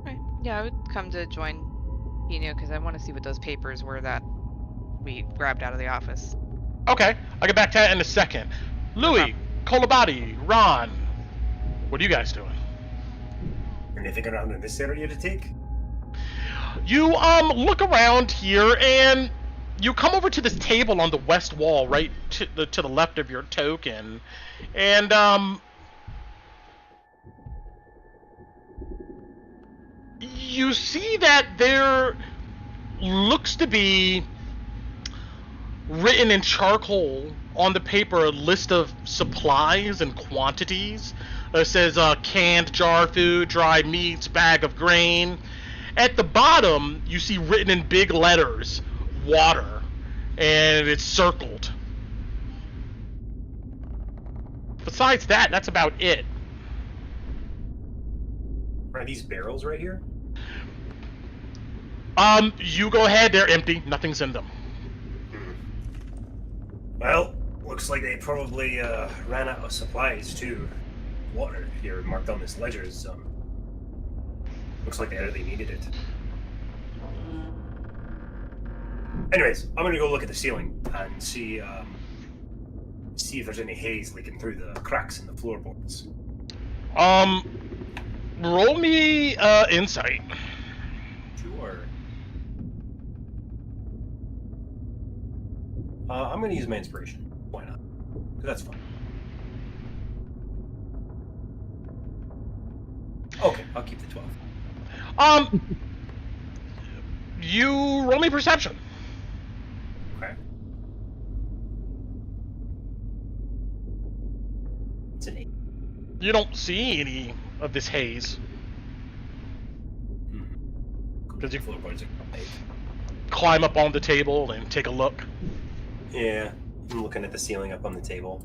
Right. Yeah, I would come to join Tino because I want to see what those papers were that we grabbed out of the office. Okay, I'll get back to that in a second. Louis, Kolobati, Ron, what are you guys doing? Anything around in this area to take? You look around here and you come over to this table on the west wall, right to the left of your token, and you see that there looks to be written in charcoal on the paper a list of supplies and quantities. It says canned jar food, dry meats, bag of grain. At the bottom, you see written in big letters, water, and it's circled. Besides that, that's about it. Are these barrels right here? You go ahead, they're empty. Nothing's in them. Well, looks like they probably ran out of supplies too. Water here marked on this ledger is looks like they really needed it. Anyways, I'm gonna go look at the ceiling and see if there's any haze leaking through the cracks in the floorboards. Roll me insight. Sure. I'm going to use my inspiration. Why not? 'Cause that's fun. Okay, I'll keep the 12. You roll me perception. Okay. It's an 8. You don't see any of this haze. Because you climb up on the table and take a look. Yeah, I'm looking at the ceiling up on the table.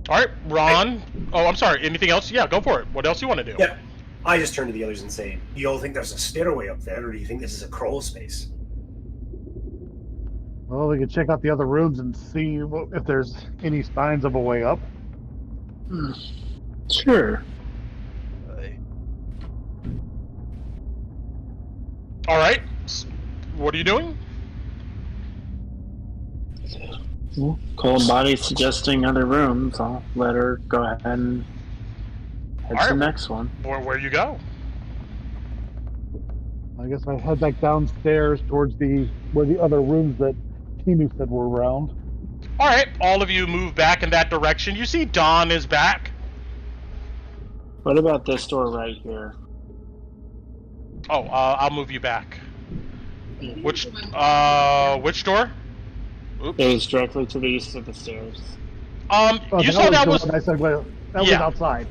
Alright, Ron. Oh, I'm sorry. Anything else? Yeah, go for it. What else you want to do? Yeah. I just turn to the others and say, do you all think there's a stairway up there, or do you think this is a crawl space? Well, we could check out the other rooms and see if there's any signs of a way up. Sure. Alright. What are you doing? Well, Cold Body's suggesting other rooms. I'll let her go ahead and head to the next one. Where you go? I guess I head back downstairs towards where the other rooms that Timu said were around. Alright, all of you move back in that direction. You see Dawn is back. What about this door right here? Oh, I'll move you back. Which door? Oops. It was directly to the east of the stairs. You saw that was... I said, well, that was outside.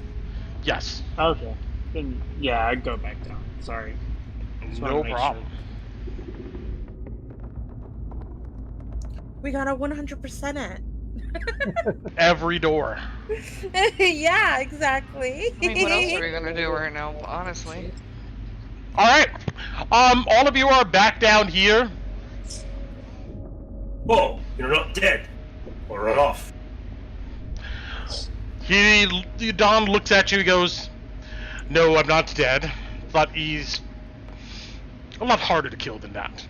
Yes. Okay. Then, yeah, I'd go back down. Sorry. No problem. We gotta 100% it. Every door. Yeah, exactly. I mean, what else are we gonna do right now, honestly? Alright. All of you are back down here. Whoa, you're not dead. Or run off. Don looks at you, he goes, no, I'm not dead. But he's a lot harder to kill than that.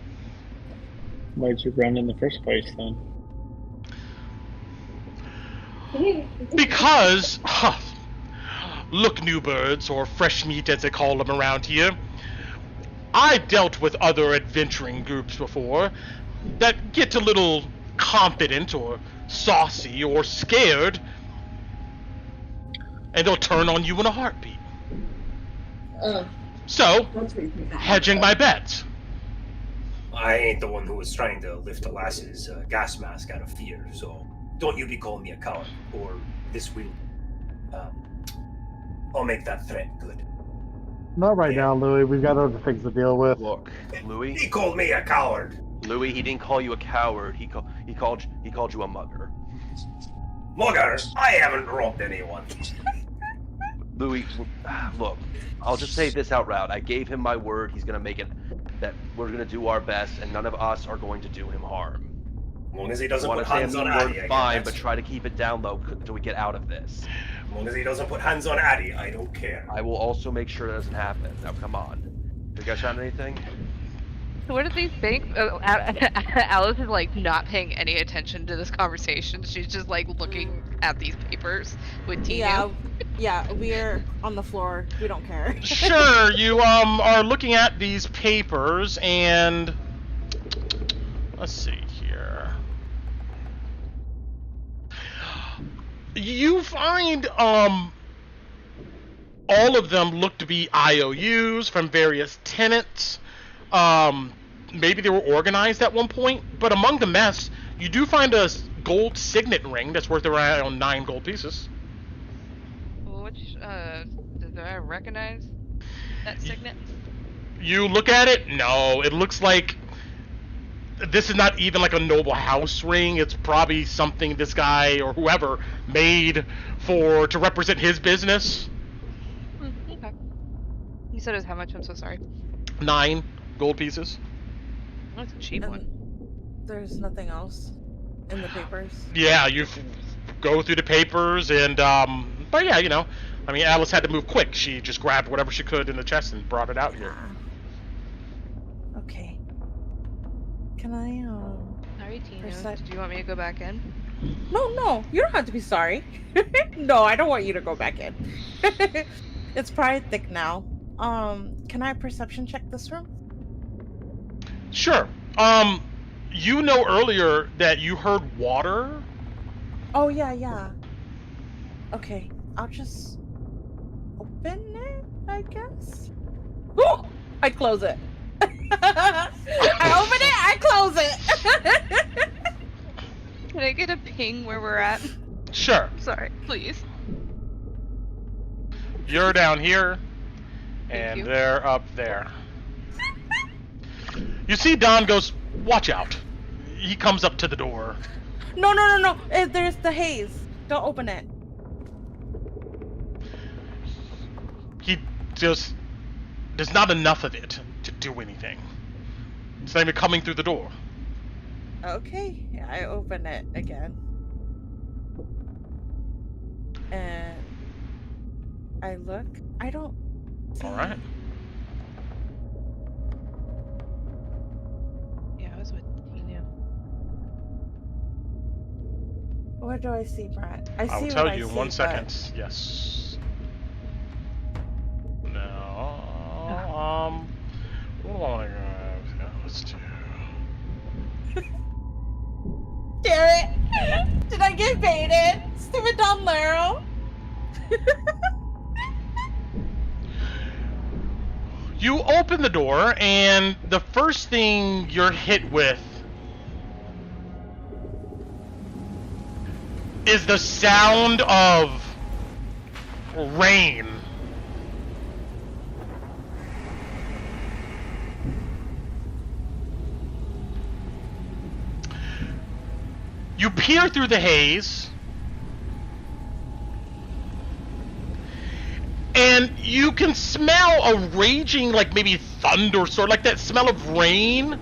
Why'd you run in the first place, then? Because, look, new birds, or fresh meat as they call them around here, I've dealt with other adventuring groups before that get a little confident or saucy or scared, and they'll turn on you in a heartbeat. So, hedging my bets. I ain't the one who was trying to lift a lass's gas mask out of fear, so don't you be calling me a coward, or this will... I'll make that threat good. Not right now, Louis. We've got other things to deal with. Look, Louis. He called me a coward. Louis, he didn't call you a coward. He called you a mugger. Mugger? I haven't robbed anyone. Louis, look, I'll just say this out loud. I gave him my word. He's gonna make it that we're gonna do our best, and none of us are going to do him harm. As long as he doesn't put hands on Addie, fine, but try to keep it down low until we get out of this. As long as he doesn't put hands on Addie, I don't care. I will also make sure that doesn't happen. Now, come on. You guys found anything? So what do these think? Alice is like not paying any attention to this conversation. She's just like looking at these papers with Tina. Yeah, we're on the floor. We don't care. Sure, you are looking at these papers, and let's see here. You find all of them look to be IOUs from various tenants. Maybe they were organized at one point, but among the mess, you do find a gold signet ring that's worth around 9 gold pieces. Which, do I recognize that signet? You look at it, no, it looks like this is not even like a noble house ring. It's probably something this guy or whoever made to represent his business. Okay. You said it was how much? I'm so sorry. 9 gold pieces. That's a cheap one. There's nothing else in the papers. Yeah, you go through the papers, and but yeah, you know, I mean, Alice had to move quick. She just grabbed whatever she could in the chest and brought it out here. Okay. Can I Sorry, Tina. Do you want me to go back in? No, you don't have to be sorry. No, I don't want you to go back in. It's probably thick now. Can I perception check this room? Sure. You know earlier that you heard water? Oh, yeah. Okay, I'll just open it, I guess. Oh, I close it. I open it, I close it. Can I get a ping where we're at? Sure. Sorry, please. You're down here, and they're up there. You see Don goes, watch out. He comes up to the door. No. There's the haze. Don't open it. He just... There's not enough of it to do anything. It's not even coming through the door. Okay, I open it again. And I look. I don't see. Alright. Yeah, I was with Tinu. What do I see, Brett? I see I'll what tell I you in see, 1 second. Yes. No. What do I want to grab? Yeah, let's do. Damn it! Did I get baited? Stupid Don Laro. You open the door, and the first thing you're hit with is the sound of rain. You peer through the haze, and you can smell a raging, like maybe thunder, sort of like that smell of rain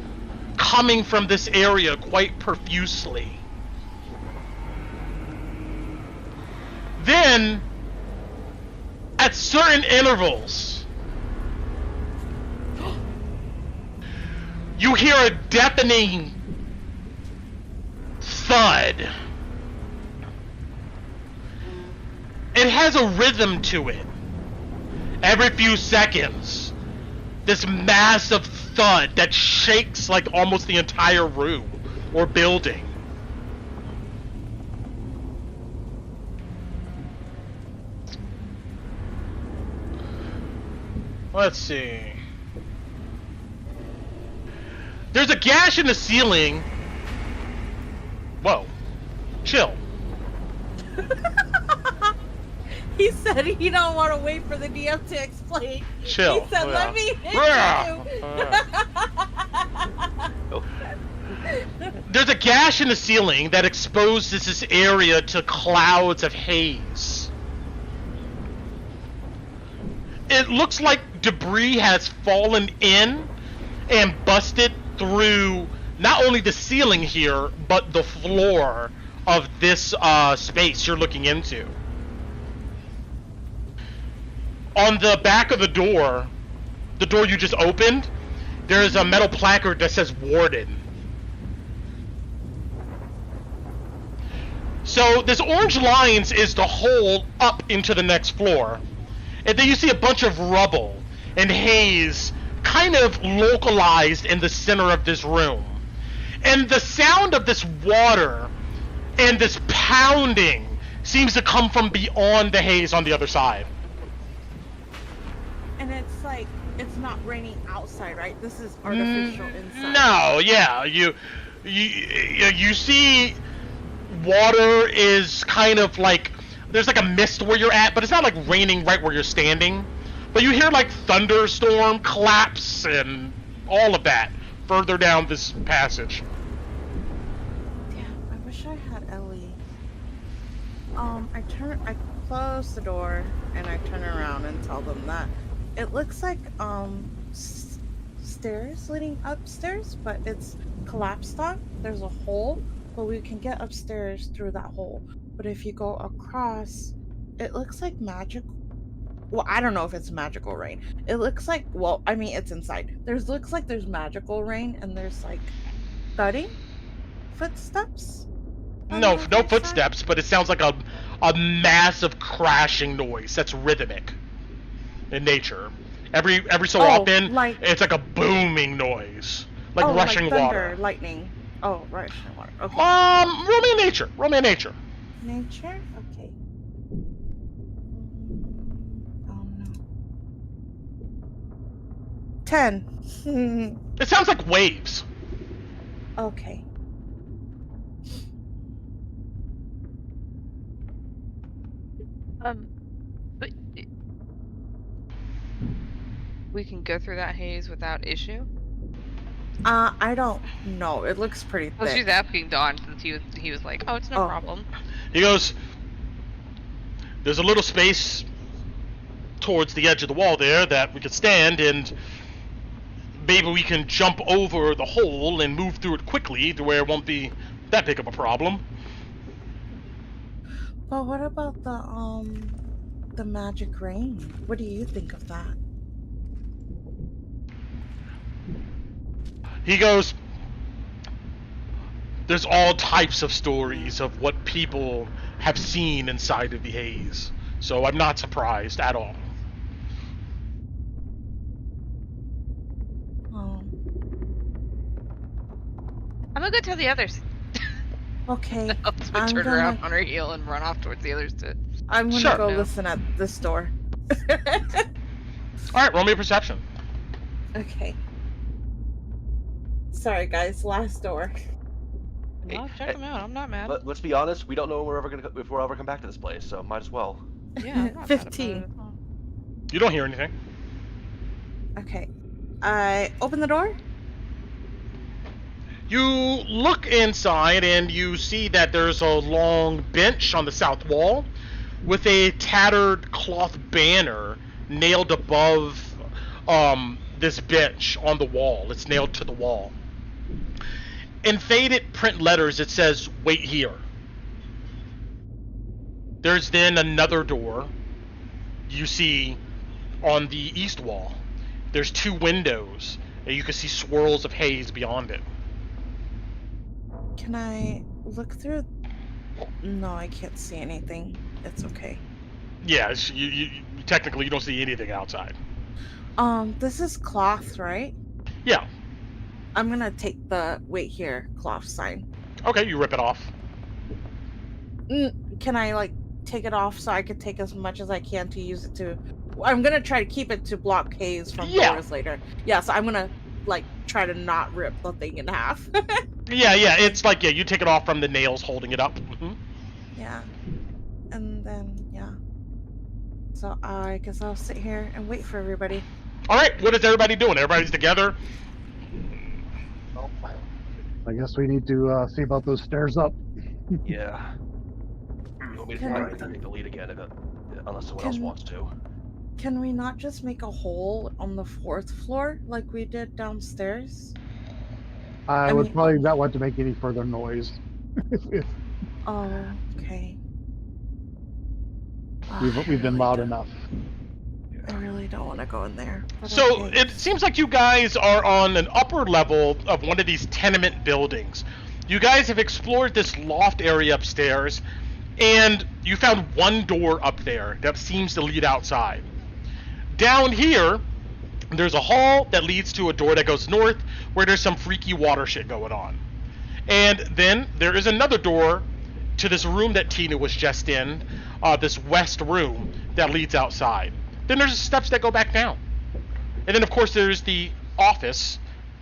coming from this area quite profusely. Then, at certain intervals, you hear a deafening thud. It has a rhythm to it. Every few seconds, this massive thud that shakes like almost the entire room or building. Let's see. There's a gash in the ceiling. Whoa. Chill. He said he don't want to wait for the DM to explain. Chill. He said, let me hit you. There's a gash in the ceiling that exposes this area to clouds of haze. It looks like debris has fallen in and busted through not only the ceiling here, but the floor of this space you're looking into. On the back of the door you just opened, there's a metal placard that says Warden. So this orange lines is the hole up into the next floor. And then you see a bunch of rubble and haze kind of localized in the center of this room. And the sound of this water and this pounding seems to come from beyond the haze on the other side. And it's like, it's not raining outside, right? This is artificial inside. No, yeah. You see water is kind of like, there's like a mist where you're at, but it's not like raining right where you're standing. But you hear like thunderstorm collapse and all of that further down this passage. Damn, I wish I had Ellie. I close the door and I turn around and tell them that it looks like stairs leading upstairs, but it's collapsed on. There's a hole, but we can get upstairs through that hole. But if you go across, it looks like magic. Well, I don't know if it's magical rain. It looks like, well, I mean, it's inside. Looks like there's magical rain, and there's like thudding footsteps No footsteps, but it sounds like a massive crashing noise that's rhythmic in nature. Every so often, it's like a booming noise, like rushing like thunder, water, lightning. Oh, rushing water. Okay. Roll me a nature. Nature. Okay. Oh no. 10. It sounds like waves. Okay. But we can go through that haze without issue? I don't know. It looks pretty thick. Well, she's asking Dawn since he was like, oh, it's no problem. He goes, there's a little space towards the edge of the wall there that we could stand, and maybe we can jump over the hole and move through it quickly to where it won't be that big of a problem. But what about the magic rain? What do you think of that? He goes, there's all types of stories of what people have seen inside of the haze, so I'm not surprised at all. Oh. I'm gonna go tell the others. Okay. I'll turn around on her heel and run off towards the others too. I'm gonna go listen at this door. Alright, roll me a perception. Okay. Sorry guys, last door. Well, check them out. I'm not mad. Let's be honest. We don't know if we'll ever come back to this place, so might as well. Yeah, I'm not 15. You don't hear anything. Okay. I open the door. You look inside and you see that there's a long bench on the south wall with a tattered cloth banner nailed above this bench on the wall. It's nailed to the wall. In faded print letters, it says, "Wait here." There's then another door you see on the east wall. There's 2 windows, and you can see swirls of haze beyond it. Can I look through? No, I can't see anything. It's okay. Yeah, you technically you don't see anything outside. This is cloth, right? Yeah. I'm gonna take the wait here cloth sign. Okay, you rip it off. Can I like take it off so I can take as much as I can to use it to? I'm gonna try to keep it to block Haze from doors later. Yeah, so I'm gonna like try to not rip the thing in half. Yeah, it's like you take it off from the nails holding it up. Mm-hmm. Yeah, and then so I guess I'll sit here and wait for everybody. All right, what is everybody doing? Everybody's together. I guess we need to see about those stairs up. Yeah. You want me to take the lead again, unless someone else wants to. Can we not just make a hole on the 4th floor like we did downstairs? I would probably not want to make any further noise. Oh, okay. We've been loud enough. I really don't want to go in there. So it seems like you guys are on an upper level of one of these tenement buildings. You guys have explored this loft area upstairs, and you found one door up there that seems to lead outside. Down here, there's a hall that leads to a door that goes north, where there's some freaky water shit going on. And then there is another door to this room that Tina was just in, this west room that leads outside. Then there's steps that go back down. And then, of course, there's the office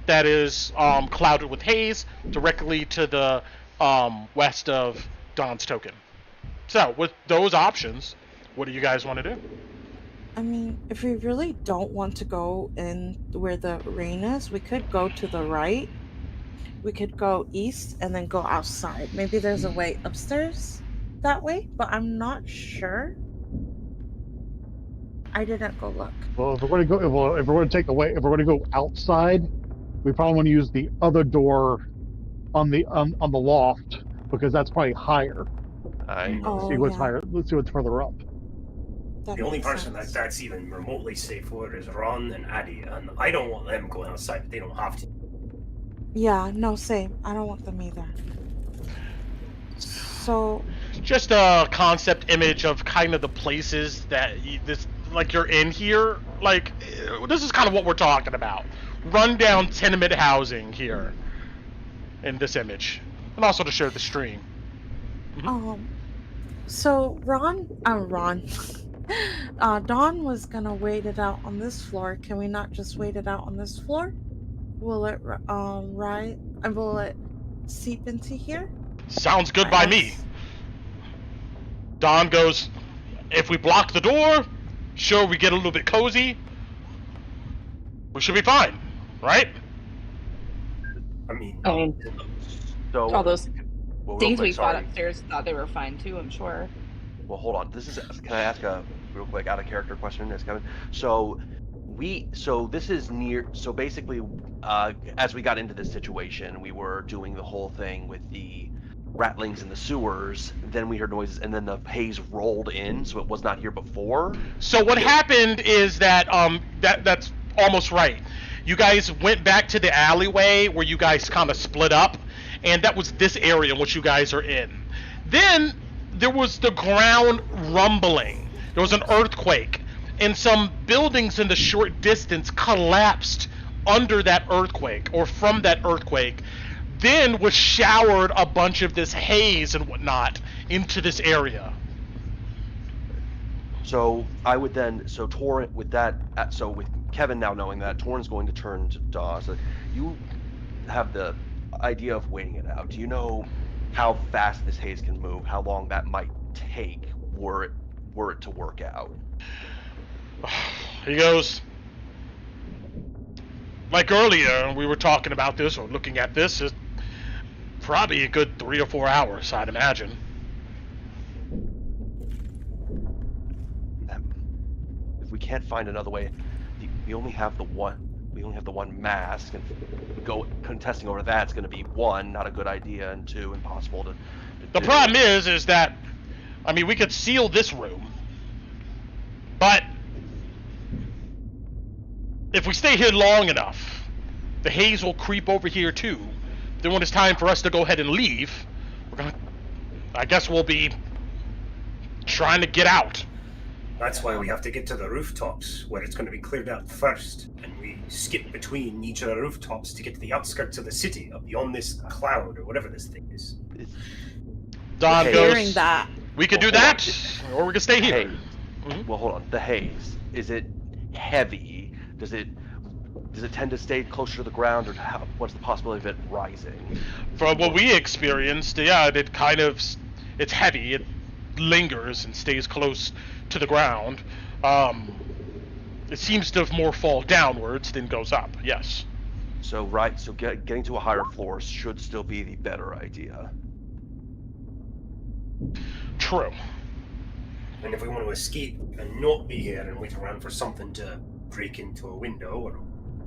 that is clouded with haze directly to the west of Dawn's Token. So, with those options, what do you guys want to do? I mean, if we really don't want to go in where the rain is, we could go to the right. We could go east and then go outside. Maybe there's a way upstairs that way, but I'm not sure. I didn't go look. Well, if we're going to go, if we're going to take away, if we're going to go outside, we probably want to use the other door on the loft because that's probably higher. Let's see what's higher. Let's see what's further up. The only person that's even remotely safe for is Ron and Addy, and I don't want them going outside, but they don't have to. Yeah, no, same. I don't want them either. So just a concept image of kind of the places that you're in here. Like, this is kind of what we're talking about. Rundown tenement housing here in this image, and also to share the stream. So Dawn was gonna wait it out on this floor. Can we not just wait it out on this floor? Will it will it seep into here? Sounds good by me. Dawn goes, if we block the door, sure, we get a little bit cozy, we should be fine, right? I mean, so all those things we fought sorry. upstairs thought they were fine too, I'm sure. Well, hold on. Can I ask a real quick out of character question? As Kevin. So this is near. So basically, as we got into this situation, we were doing the whole thing with the rattlings in the sewers. Then we heard noises, and then the haze rolled in, so it was not here before. So what happened is that that's almost right. You guys went back to the alleyway where you guys kind of split up, and that was this area in which you guys are in. Then there was the ground rumbling. There was an earthquake, and some buildings in the short distance collapsed under that earthquake, or from that earthquake. Then was showered a bunch of this haze and whatnot into this area. So I would then, so Torrent with that, so with Kevin now knowing that, Torrent's going to turn to Daw. So you have the idea of waiting it out. Do you know how fast this haze can move? How long that might take were it to work out? He goes, like earlier, we were talking about this or looking at this. It's probably a good 3 or 4 hours, I'd imagine. If we can't find another way, we only have the one. We only have the one mask, and go contesting over that's going to be one, not a good idea, and two, impossible to The problem is that, I mean, we could seal this room, but if we stay here long enough, the haze will creep over here too. Then when it's time for us to go ahead and leave, I guess we'll be trying to get out. That's why we have to get to the rooftops, where it's going to be cleared out first, and we skip between each of the rooftops to get to the outskirts of the city, up beyond this cloud, or whatever this thing is. Don goes, that. We could do that, or we could stay here. Well, hold on. The haze, is it heavy? Does it tend to stay closer to the ground, or what's the possibility of it rising? From what we experienced, yeah, it's heavy. It lingers and stays close to the ground. It seems to more fall downwards than goes up. Yes. So getting to a higher floor should still be the better idea. True. And if we want to escape and not be here and wait around for something to break into a window or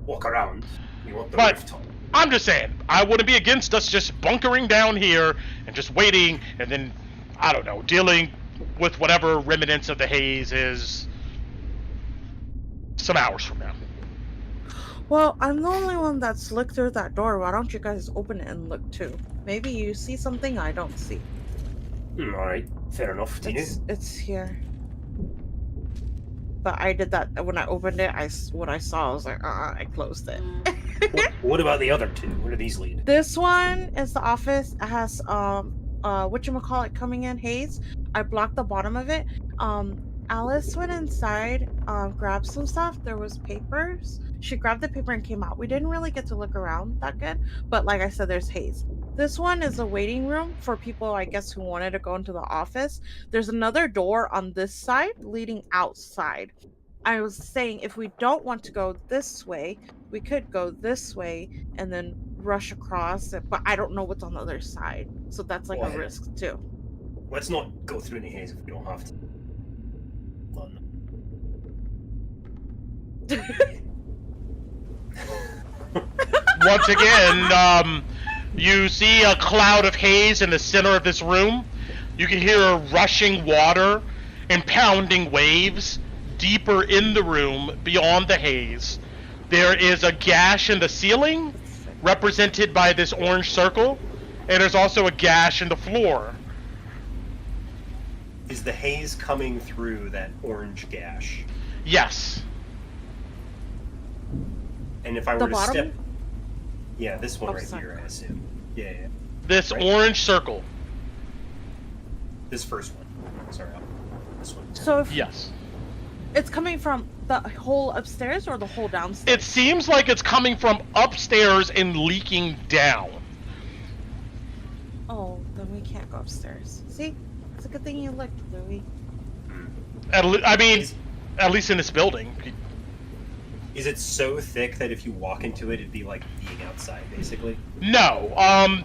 walk around, we want the rooftop. I'm just saying, I wouldn't be against us just bunkering down here and just waiting, and then, I don't know, dealing with whatever remnants of the haze is some hours from now. Well, I'm the only one that's looked through that door. Why don't you guys open it and look too? Maybe you see something I don't see. Alright, fair enough, Tina. It's here. But I did that when I opened it. What I saw, I was like, I closed it. What about the other two? Where do these lead? This one is the office. It has whatchamacallit coming in, Haze. I blocked the bottom of it. Alice went inside, grabbed some stuff. There was papers. She grabbed the paper and came out. We didn't really get to look around that good, but like I said, there's Haze. This one is a waiting room for people, I guess, who wanted to go into the office. There's another door on this side leading outside. I was saying if we don't want to go this way, we could go this way and then rush across it, but I don't know what's on the other side. So that's like a risk too. Let's not go through any haze if we don't have to. Once again, you see a cloud of haze in the center of this room. You can hear rushing water and pounding waves deeper in the room beyond the haze. There is a gash in the ceiling, represented by this orange circle, and there's also a gash in the floor. Is the haze coming through that orange gash? Yes. And if I were to step... Yeah, this one here, I assume. Yeah. This orange circle. This first one. Sorry, this one. So if yes. It's coming from the whole upstairs or the whole downstairs? It seems like it's coming from upstairs and leaking down. Oh, then we can't go upstairs. See? It's a good thing you looked, Louis. At least in this building. Is it so thick that if you walk into it, it'd be like being outside, basically? No.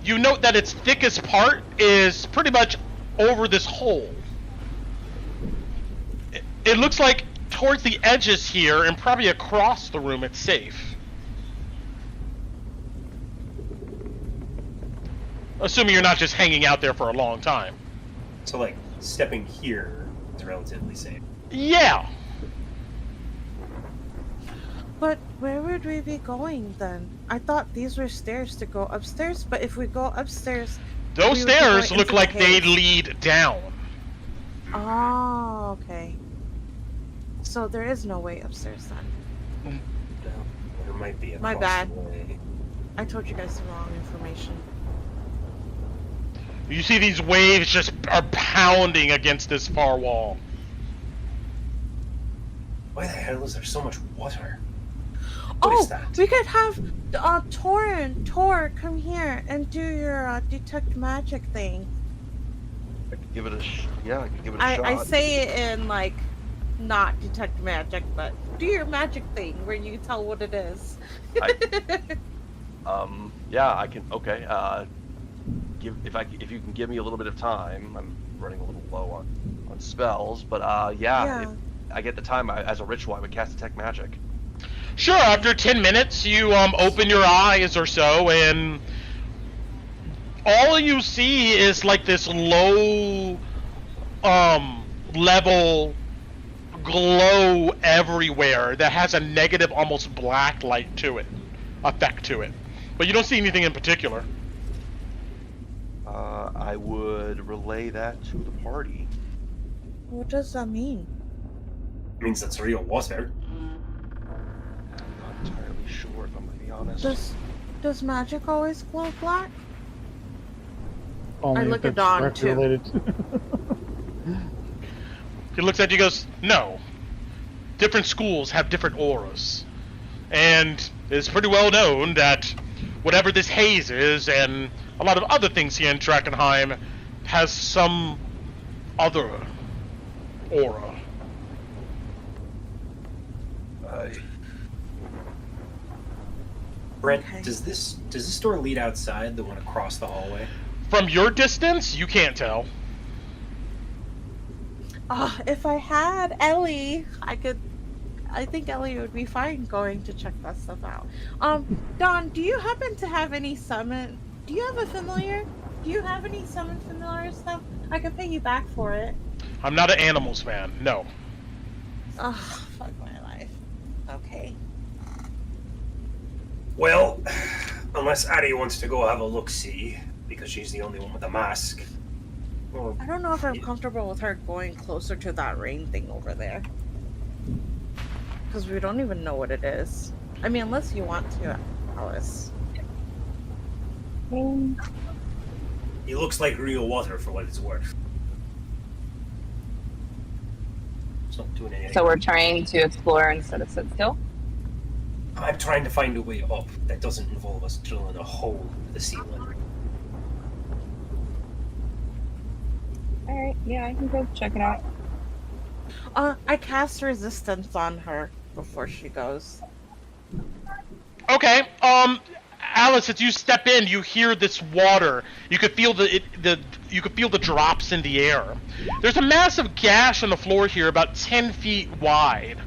You note that its thickest part is pretty much over this hole. It looks like towards the edges here and probably across the room it's safe. Assuming you're not just hanging out there for a long time. So, like, stepping here is relatively safe. Yeah. But where would we be going then? I thought these were stairs to go upstairs, but if we go upstairs... Those stairs look like they lead down. Oh, okay. So there is no way upstairs then. No, there might be a My bad. way. I told you guys the wrong information. You see these waves just are pounding against this far wall. Why the hell is there so much water? We could have Tor, come here and do your detect magic thing. I could give it a shot. I say it in like not detect magic, but do your magic thing where you tell what it is. Yeah, I can. Okay. If you can give me a little bit of time, I'm running a little low on spells, but if I get the time, as a ritual, I would cast detect magic. Sure. After 10 minutes, you open your eyes or so, and all you see is like this low level glow everywhere that has a negative, almost black light to it, effect to it. But you don't see anything in particular. I would relay that to the party. What does that mean? It means it's real water. I'm not entirely sure, if I'm going to be honest. Does magic always glow black? Only I look at Dawn too. He looks at you and goes, no. Different schools have different auras. And it's pretty well known that whatever this haze is, and a lot of other things here in Drakkenheim, has some other aura. Brent, does this door lead outside, the one across the hallway? From your distance, you can't tell. If I had Ellie, I think Ellie would be fine going to check that stuff out. Dawn, do you happen to have any summon? Do you have a familiar? Do you have any summon familiar stuff? I could pay you back for it. I'm not an animals fan, no. Fuck my life. Okay. Well, unless Addie wants to go have a look-see, because she's the only one with a mask. Well, I don't know if I'm comfortable with her going closer to that rain thing over there. Because we don't even know what it is. I mean, unless you want to, Alice. It looks like real water for what it's worth. It's not doing anything. So we're trying to explore instead of sit still? I'm trying to find a way up that doesn't involve us drilling a hole in the ceiling. Alright, yeah, I can go check it out. I cast resistance on her before she goes. Okay, Alice, as you step in, you hear this water. You could feel you could feel the drops in the air. There's a massive gash on the floor here, about 10 feet wide.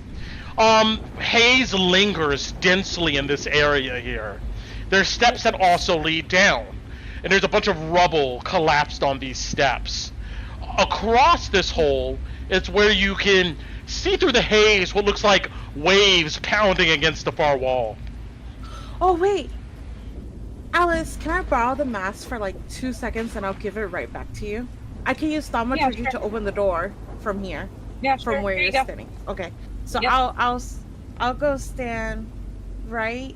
Haze lingers densely in this area here. There's steps that also lead down, and there's a bunch of rubble collapsed on these steps. Across this hole, it's where you can see through the haze what looks like waves pounding against the far wall. Oh, wait. Alice, can I borrow the mask for like 2 seconds and I'll give it right back to you? I can use thaumaturgy to open the door from here. Yeah, sure. From where you're go. standing. Okay. So Yep. I'll go stand right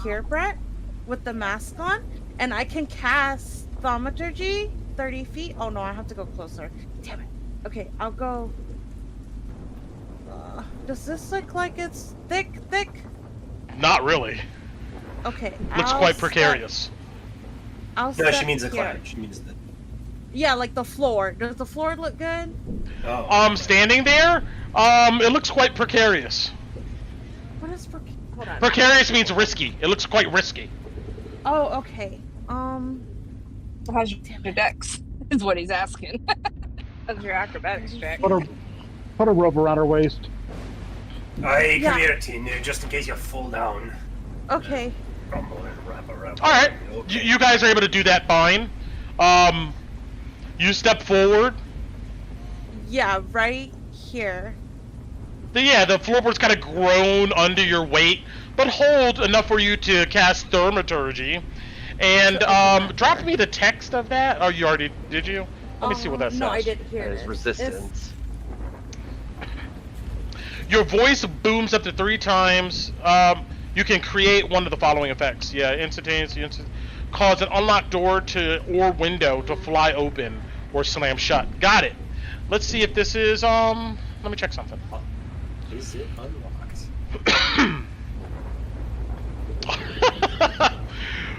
here, Brett, with the mask on, and I can cast thaumaturgy 30 feet. Oh no, I have to go closer. Damn it. Okay, I'll go. Does this look like it's thick? Not really. Okay. Looks quite precarious. No, she means the cloud. She means the. Yeah, like the floor. Does the floor look good? Oh. Standing there, it looks quite precarious. What is hold on. Precarious means risky. It looks quite risky. Oh, okay. How's your dex? Is what he's asking. How's your acrobatics check? Put a rope around her waist. Aye, come here, Tina, just in case you fall down. Okay. Alright, you guys are able to do that fine. You step forward. Yeah, right here. The floorboard's kind of grown under your weight, but hold enough for you to cast thaumaturgy. And drop me the text of that. Oh, you already did you? Let me see what that says. No, I didn't hear it. Resistance. Your voice booms up to 3 times. You can create one of the following effects. Yeah, instantaneously cause an unlocked door or window to fly open or slam shut. Got it. Let's see if this is let me check something. Is it unlocked?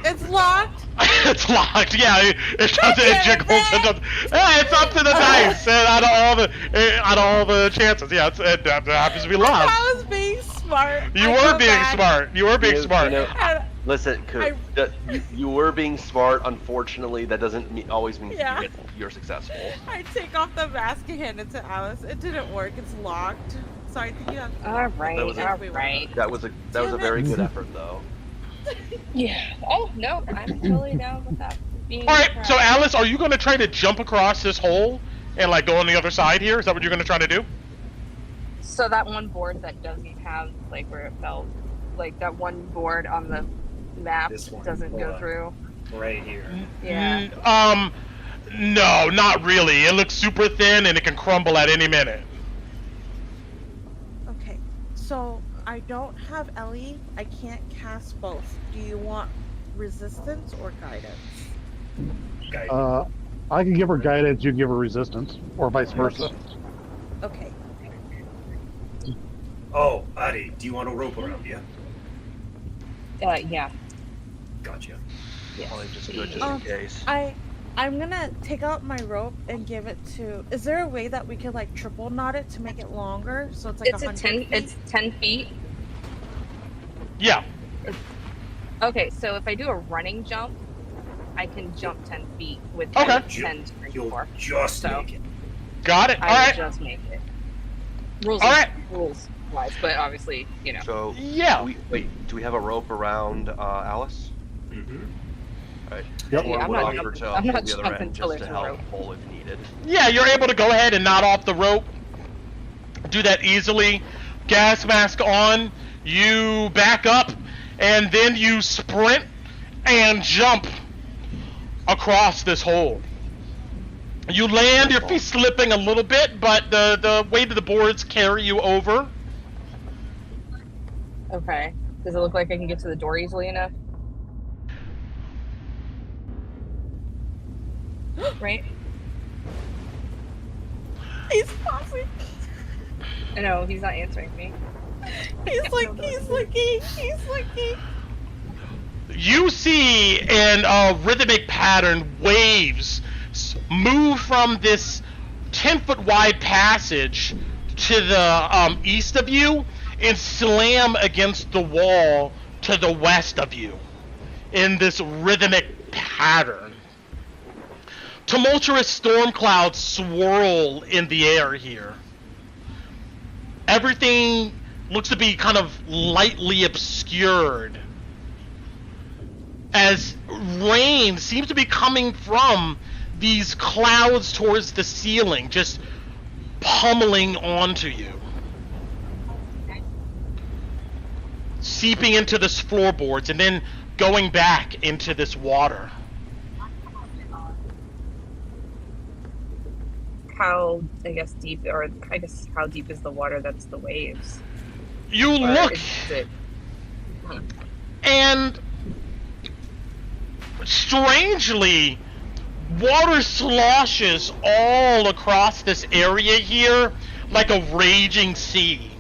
It's locked. It's locked. Yeah, it does. It jiggles. It does. Yeah, it's up to the dice. And out of all the chances, yeah, it happens to be locked. I was being smart. You were being smart. You were being smart. Listen, you were being smart. Unfortunately, that doesn't always mean you're successful. I take off the mask and hand it to Alice. It didn't work. It's locked. So I think you have to. All right. That was a very good effort, though. Yeah. Oh no, I'm totally down with that. Alright, so Alice, are you going to try to jump across this hole and like go on the other side here? Is that what you're going to try to do? So that one board that doesn't have like where it fell, like that one board on the map doesn't go through. Right here. Yeah. No, not really. It looks super thin and it can crumble at any minute. Okay, so I don't have Ellie. I can't cast both. Do you want resistance or guidance? I can give her guidance, you can give her resistance, or vice versa. Okay. Oh, Adi, do you want a rope around you? Yeah. Gotcha. Yeah. Just in case. I'm gonna take out my rope and give it to. Is there a way that we could like triple knot it to make it longer? So it's like it's 10 feet. Yeah. Okay, so if I do a running jump, I can jump 10 feet with 10 strength. You'll just make it. Got it. All I right. will just make it. Rules wise, but obviously, you know. So yeah. Do we have a rope around Alice? Mm-hmm. Right. Yep. Yeah, I'm not the jumping other end until just there's to a help rope. pull if needed. Yeah, you're able to go ahead and knot off the rope. Do that easily. Gas mask on. You back up, and then you sprint and jump across this hole. You land, your feet slipping a little bit, but the weight of the boards carry you over. Okay. Does it look like I can get to the door easily enough? Right? He's pausing. No, he's not answering me. He's looking. You see in a rhythmic pattern waves move from this 10-foot wide passage to the east of you and slam against the wall to the west of you in this rhythmic pattern. Tumultuous storm clouds swirl in the air here. Everything looks to be kind of lightly obscured as rain seems to be coming from these clouds towards the ceiling, just pummeling onto you, seeping into this floorboards and then going back into this water. how, I guess, deep, or I guess how deep is the water that's the waves? You Or look, is it... and strangely, water sloshes all across this area here like a raging sea.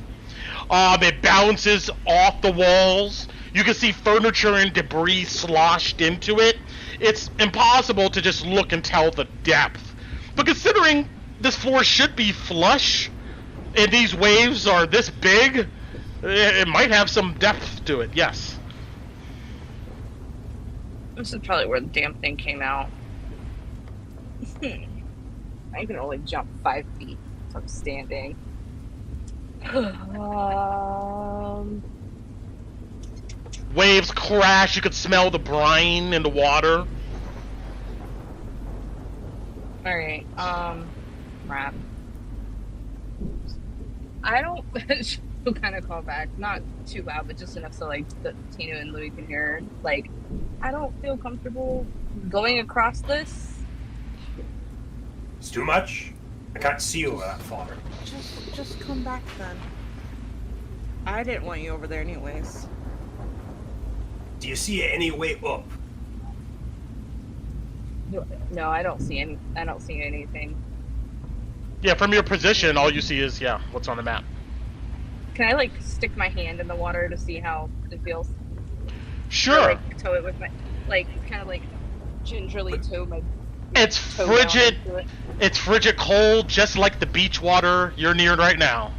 It bounces off the walls. You can see furniture and debris sloshed into it. It's impossible to just look and tell the depth. But considering this floor should be flush, and these waves are this big, it might have some depth to it, yes. This is probably where the damn thing came out. I can only jump 5 feet from standing. Waves crash, you could smell the brine in the water. Alright, crap. I don't she'll kind of call back, not too loud, but just enough so like the Tina and Louie can hear. Like, I don't feel comfortable going across this. It's too much. I can't see you over that far. Just come back then. I didn't want you over there anyways. Do you see any way up? No, I don't see any. I don't see anything. Yeah, from your position, all you see is, yeah, what's on the map. Can I, like, stick my hand in the water to see how it feels? Sure. Or, like, toe it with my, like, kind of, like, gingerly toe my... It's frigid. It's frigid cold, just like the beach water you're near right now.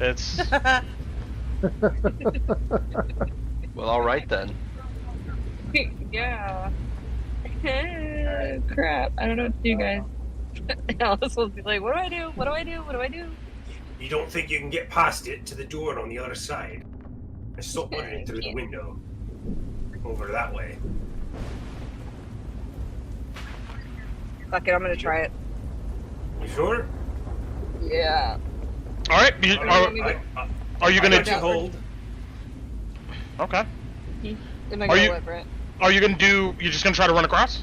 It's... Well, all right then. Yeah. Crap. I don't know what to do, guys. Alice will be like, what do I do? What do I do? What do I do? You don't think you can get past it to the door on the other side? I saw one through the window. Over that way. Fuck it, I'm gonna try it. You sure? Yeah. Alright, are you gonna... hold? Okay. Am I gonna live, right? Are you gonna do... You're just gonna try to run across?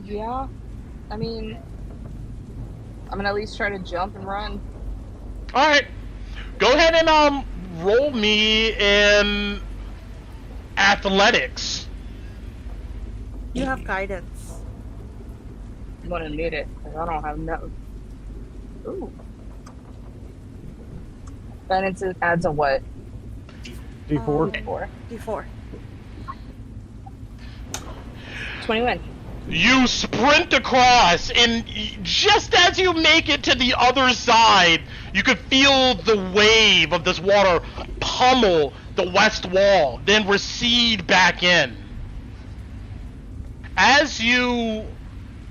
Yeah. I mean... I'm gonna at least try to jump and run. Alright. Go ahead and, roll me in... athletics. You have guidance. I'm gonna need it, because I don't have no... Ooh. Guidance adds a what? D4. D4. 21. You sprint across, and just as you make it to the other side, you can feel the wave of this water pummel the west wall, then recede back in. As you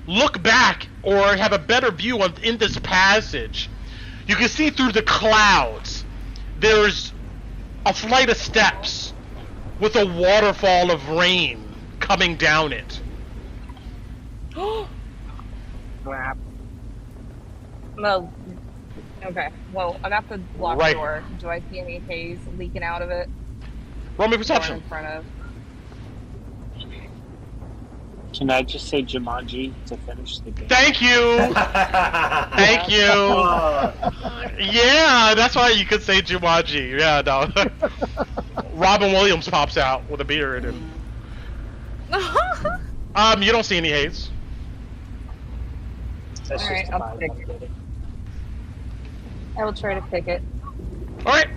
look back, or have a better view in this passage, you can see through the clouds, there's a flight of steps with a waterfall of rain coming down it. Crap. No. Okay. Well, I'm at the locked door. Do I see any haze leaking out of it? Roll me perception. In front of. Can I just say Jumanji to finish the game? Thank you! Thank you! Yeah, that's why you could say Jumanji. Yeah, no. Robin Williams pops out with a beard and... you don't see any haze. Alright, I'll pick it. I will try to pick it. Alright!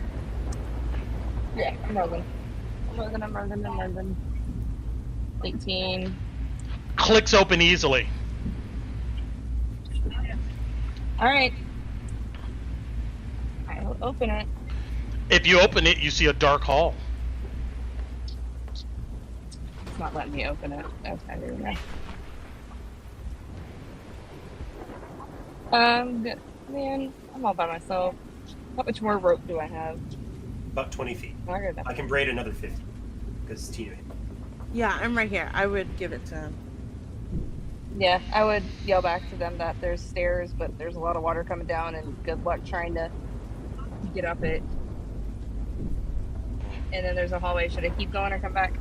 Yeah, I'm rolling. I'm rolling. 18. Clicks open easily. Alright. I will open it. If you open it, you see a dark hall. It's not letting me open it. Okay, there we go. Good. Man, I'm all by myself. How much more rope do I have? About 20 feet. I can braid another 50. Because Tina. Yeah, I'm right here. I would give it to him. Yeah, I would yell back to them that there's stairs, but there's a lot of water coming down, and good luck trying to get up it. And then there's a hallway. Should I keep going or come back?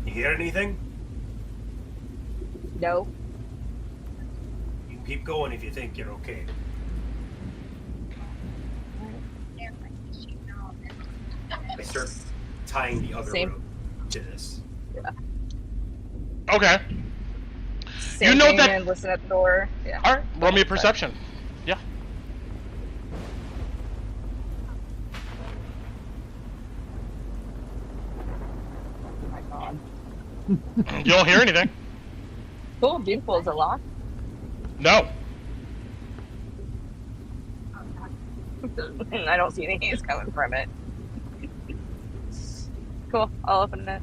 You hear anything? No. You can keep going if you think you're okay. I start tying the other rope to this. Yeah. Okay. Same you know thing, that. And listen at the door. Yeah. All right. Roll me a perception. Yeah. Oh my god. You don't hear anything. Cool. Beautiful. Is it locked? No. I don't see any haze coming from it. Cool. I'll open it.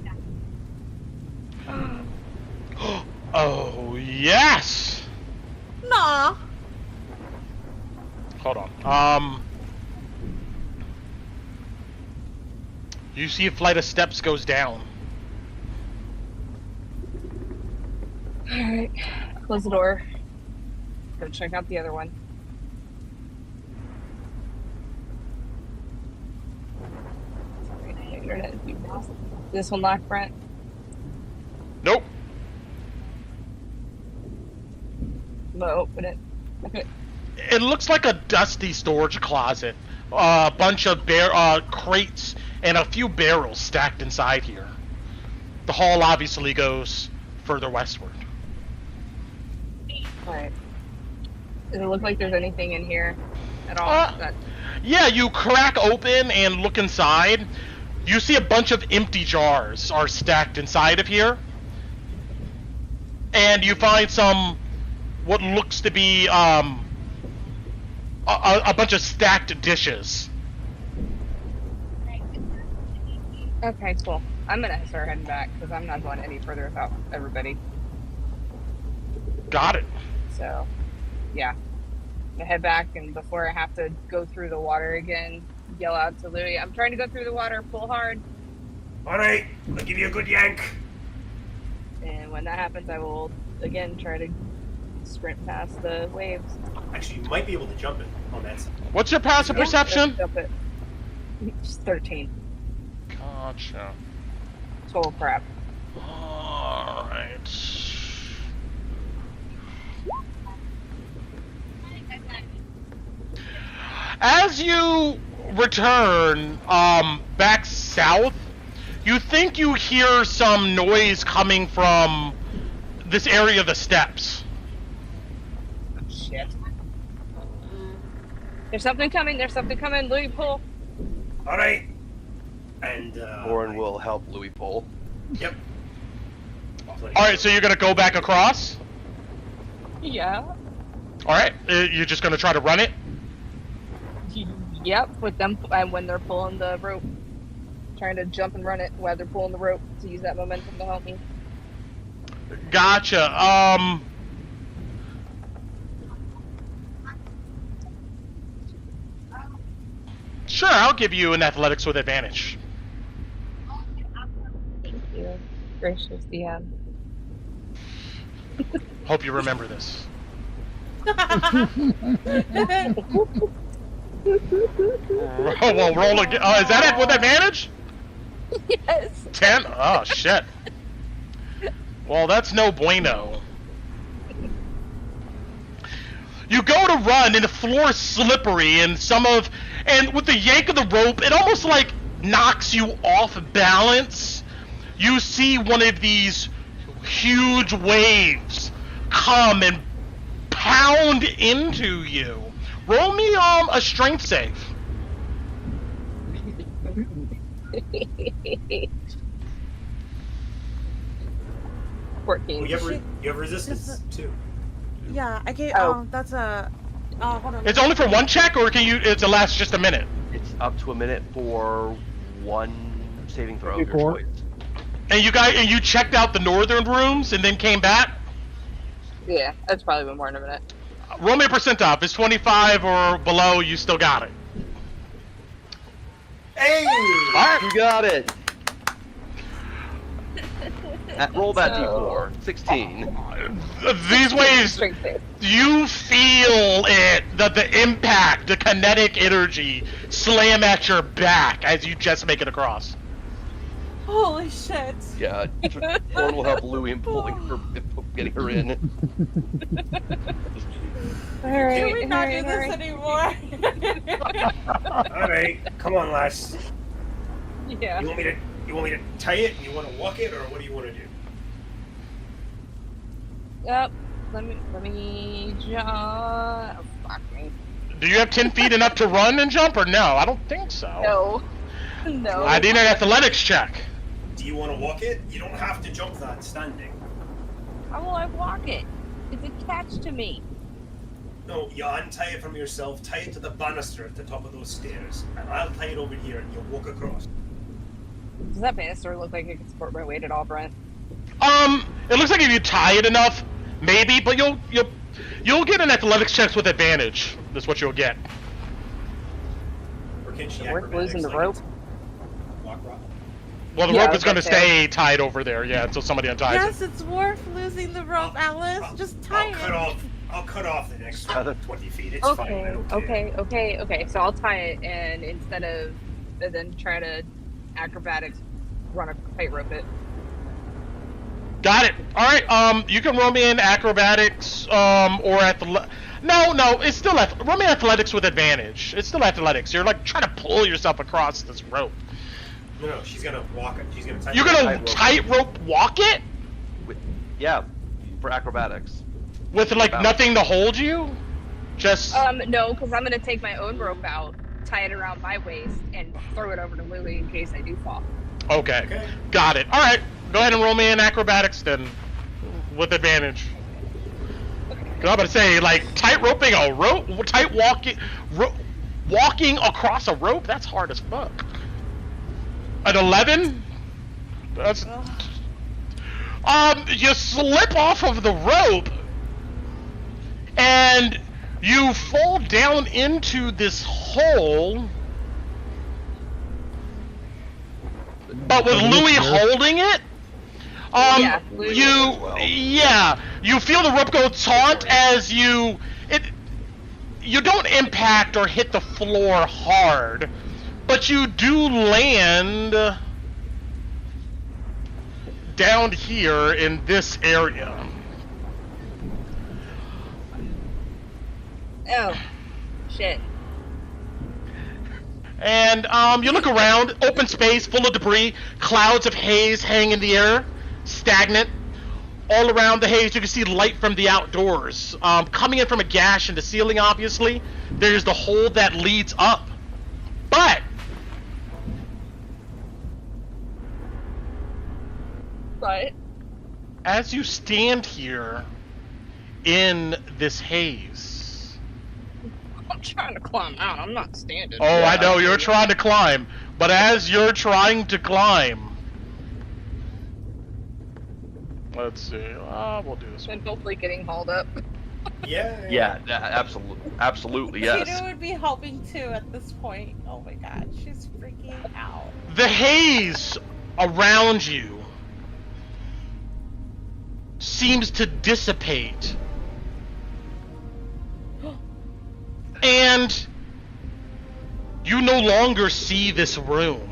Oh yes. Nah. Hold on. You see a flight of steps goes down. Alright. Close the door. Go check out the other one. Sorry, my internet is being fast. This one locked, Brent? Nope. I'm gonna open it. Okay. It looks like a dusty storage closet. A bunch of crates and a few barrels stacked inside here. The hall obviously goes further westward. Alright. Does it look like there's anything in here at all? Yeah, you crack open and look inside. You see a bunch of empty jars are stacked inside of here. And you find some, what looks to be, a bunch of stacked dishes. Okay, cool. I'm gonna start heading back because I'm not going any further without everybody. Got it. So, yeah. I'm gonna head back, and before I have to go through the water again, yell out to Louie, I'm trying to go through the water, pull hard. Alright, I'll give you a good yank. And when that happens, I will, again, try to sprint past the waves. Actually, you might be able to jump it on that side. What's your passive perception? Jump it. Just 13. Gotcha. Total crap. Alright. As you return back south, you think you hear some noise coming from this area of the steps. Shit. There's something coming, Louis, pull. Alright. And, Orin will help Louis pull. Yep. Alright, so you're gonna go back across? Yeah. Alright, you're just gonna try to run it? Yep, with them, when they're pulling the rope. Trying to jump and run it while they're pulling the rope to use that momentum to help me. Gotcha, Sure, I'll give you an athletics with advantage. Thank you. Gracious DM. Hope you remember this. Well, roll again. Is that it with advantage? Yes. 10? Oh, shit. Well, that's no bueno. You go to run, and the floor is slippery, and with the yank of the rope, it almost like knocks you off balance. You see one of these huge waves come and pound into you. Roll me a strength save. 14. Well, you have resistance too. Yeah, I gave. That's a. Hold on. It's only for one check, or it's a last just a minute? It's up to a minute for one saving throw. Your Before. choice. And you checked out the northern rooms and then came back? Yeah, that's probably been more than a minute. Roll me a percentile. If it's 25 or below, you still got it. Hey! Alright, you got it. Roll that d4. 16. These waves, you feel it, the impact, the kinetic energy slam at your back as you just make it across. Holy shit. Yeah, Thorn will help Louie in getting her in. Alright, can we not do this anymore? Alright, come on, lass. Yeah. You want me to tie it? You want to walk it, or what do you want to do? Yep. Let me jump. Oh, fuck me. Do you have 10 feet enough to run and jump, or no? I don't think so. No. I need an athletics check. Do you want to walk it? You don't have to jump that standing. How will I walk it? It's attached to me. No, you untie it from yourself, tie it to the banister at the top of those stairs, and I'll tie it over here and you'll walk across. Does that banister look like it can support my weight at all, Brent? It looks like if you tie it enough, maybe, but you'll get an athletics check with advantage. That's what you'll get. Or can she We're losing the rope. Walk rock? Well, the rope is going to stay tied over there, yeah, until somebody unties it. Yes, it's worth losing the rope, Alice. Just tie it. I'll cut off the next 20 feet. It's fine. I don't care. Okay. So I'll tie it, and instead of then try to acrobatics, run a tightrope it. Got it. All right. You can roll me in acrobatics, or No, it's still roll me athletics with advantage. It's still athletics. You're like trying to pull yourself across this rope. No, she's gonna walk it. She's gonna tie. You're gonna tightrope walk it? Yeah, for acrobatics. With like nothing to hold you? Just no, because I'm gonna take my own rope out, tie it around my waist, and throw it over to Louie in case I do fall. Okay. Got it. All right, go ahead and roll me in acrobatics then, with advantage. Cause I'm about to say, like tight roping a rope, walking across a rope. That's hard as fuck. An 11. That's. You slip off of the rope, and you fall down into this hole. But with Louie holding it, you feel the rope go taut as you don't impact or hit the floor hard, but you do land down here in this area. Oh, shit. And you look around, open space, full of debris, clouds of haze hang in the air, stagnant. All around the haze, you can see light from the outdoors. Coming in from a gash in the ceiling, obviously, there's the hole that leads up. But as you stand here in this haze, I'm trying to climb out. I'm not standing. Oh, yeah. I know you're trying to climb, but as you're trying to climb, let's see. We'll do this. And hopefully getting hauled up. Yeah, absolutely, yes. Tina would be helping too at this point. Oh my god, she's freaking out. The haze around you seems to dissipate. And you no longer see this room.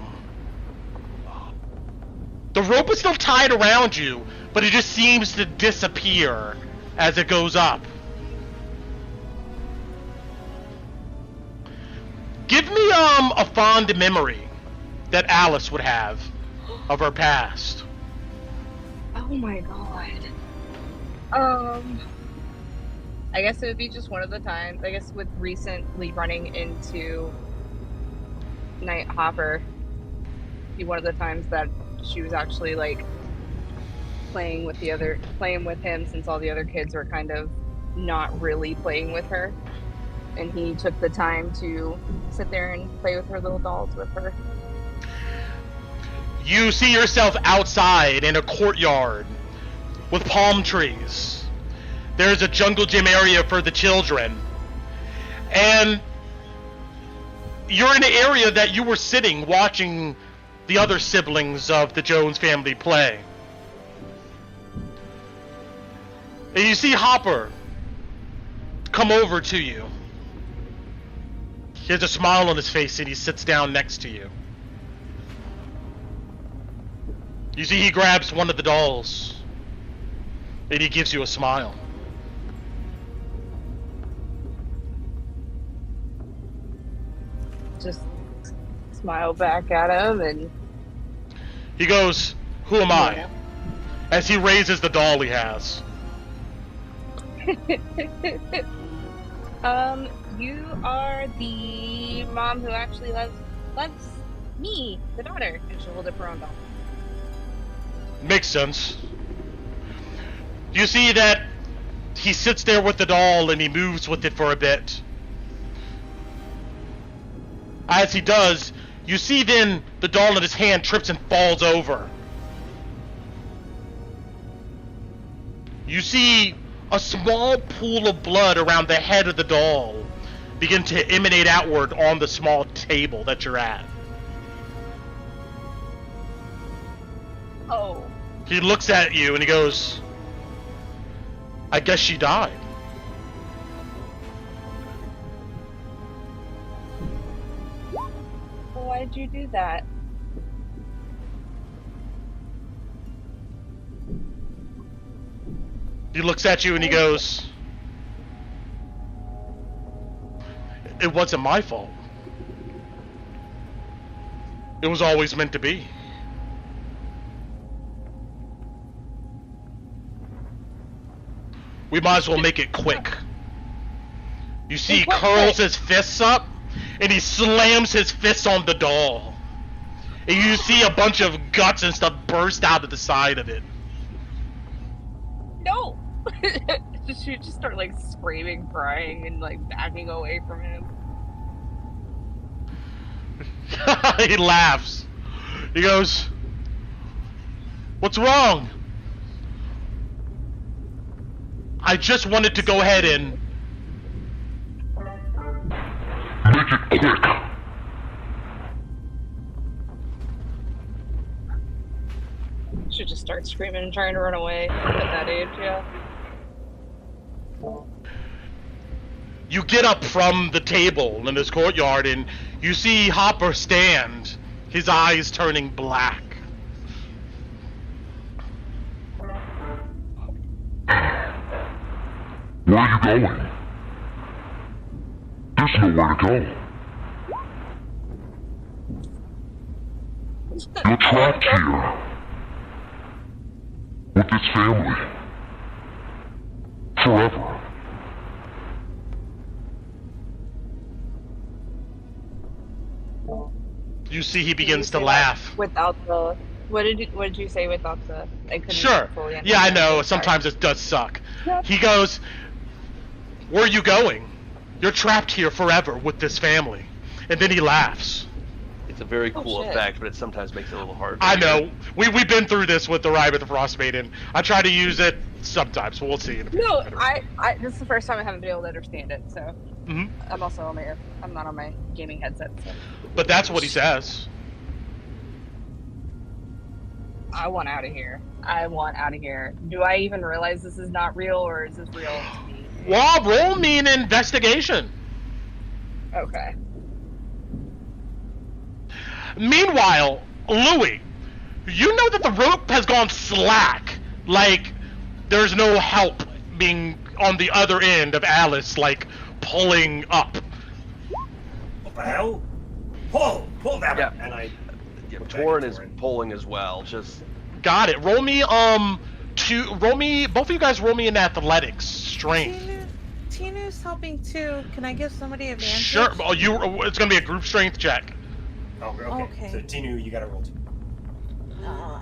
The rope is still tied around you, but it just seems to disappear as it goes up. Give me a fond memory that Alice would have of her past. Oh my god. I guess it would be just one of the times. I guess with recently running into Night Hopper, be one of the times that she was actually like playing with him, since all the other kids were kind of not really playing with her, and he took the time to sit there and play with her little dolls with her. You see yourself outside in a courtyard with palm trees. There's a jungle gym area for the children. And you're in an area that you were sitting watching the other siblings of the Jones family play. And you see Hopper come over to you. He has a smile on his face and he sits down next to you. You see he grabs one of the dolls, and he gives you a smile. Just smile back at him, and he goes, "Who am I?" As he raises the doll he has. You are the mom who actually loves me, the daughter, and she'll hold up her own doll. Makes sense. You see that he sits there with the doll and he moves with it for a bit. As he does, you see then the doll in his hand trips and falls over. You see a small pool of blood around the head of the doll begin to emanate outward on the small table that you're at. Oh. He looks at you and he goes, "I guess she died." Well, why did you do that? He looks at you and he goes, "It wasn't my fault. It was always meant to be." We might as well make it quick. You see he curls his fists up and he slams his fists on the doll. And you see a bunch of guts and stuff burst out of the side of it. No! She just start like screaming, crying, and like backing away from him. He laughs. He goes, "What's wrong? I just wanted to go ahead and make it quick." Should just start screaming and trying to run away at that age, yeah. You get up from the table in this courtyard and you see Hopper stand, his eyes turning black. Where are you going? There's nowhere to go. You're trapped here. With this family. Forever. You see he begins to laugh. Without the... What did you say without the... I couldn't Sure. fully Yeah, I know. understand. Sometimes it does suck. He goes, "Where are you going? You're trapped here forever with this family." And then he laughs. It's a very cool effect, but it sometimes makes it a little hard. I know. We've been through this with the Ride with the Frost Maiden. I try to use it sometimes, but we'll see. No, I this is the first time I haven't been able to understand it, so... Mhm. I'm also on my... I'm not on my gaming headset, so... But that's what he says. I want out of here. I want out of here. Do I even realize this is not real, or is this real to me? Well, roll me an investigation. Okay. Meanwhile, Louis, you know that the rope has gone slack. Like, there's no help being on the other end of Alice, like, pulling up. What the hell? Pull that one. And I... Yeah, Torrin is pulling as well, just... Got it. Roll me, both of you guys roll me an athletics, strength. Tinu's helping too. Can I give somebody advantage? Sure. It's gonna be a group strength check. Oh, okay. So Tinu, you gotta roll 2.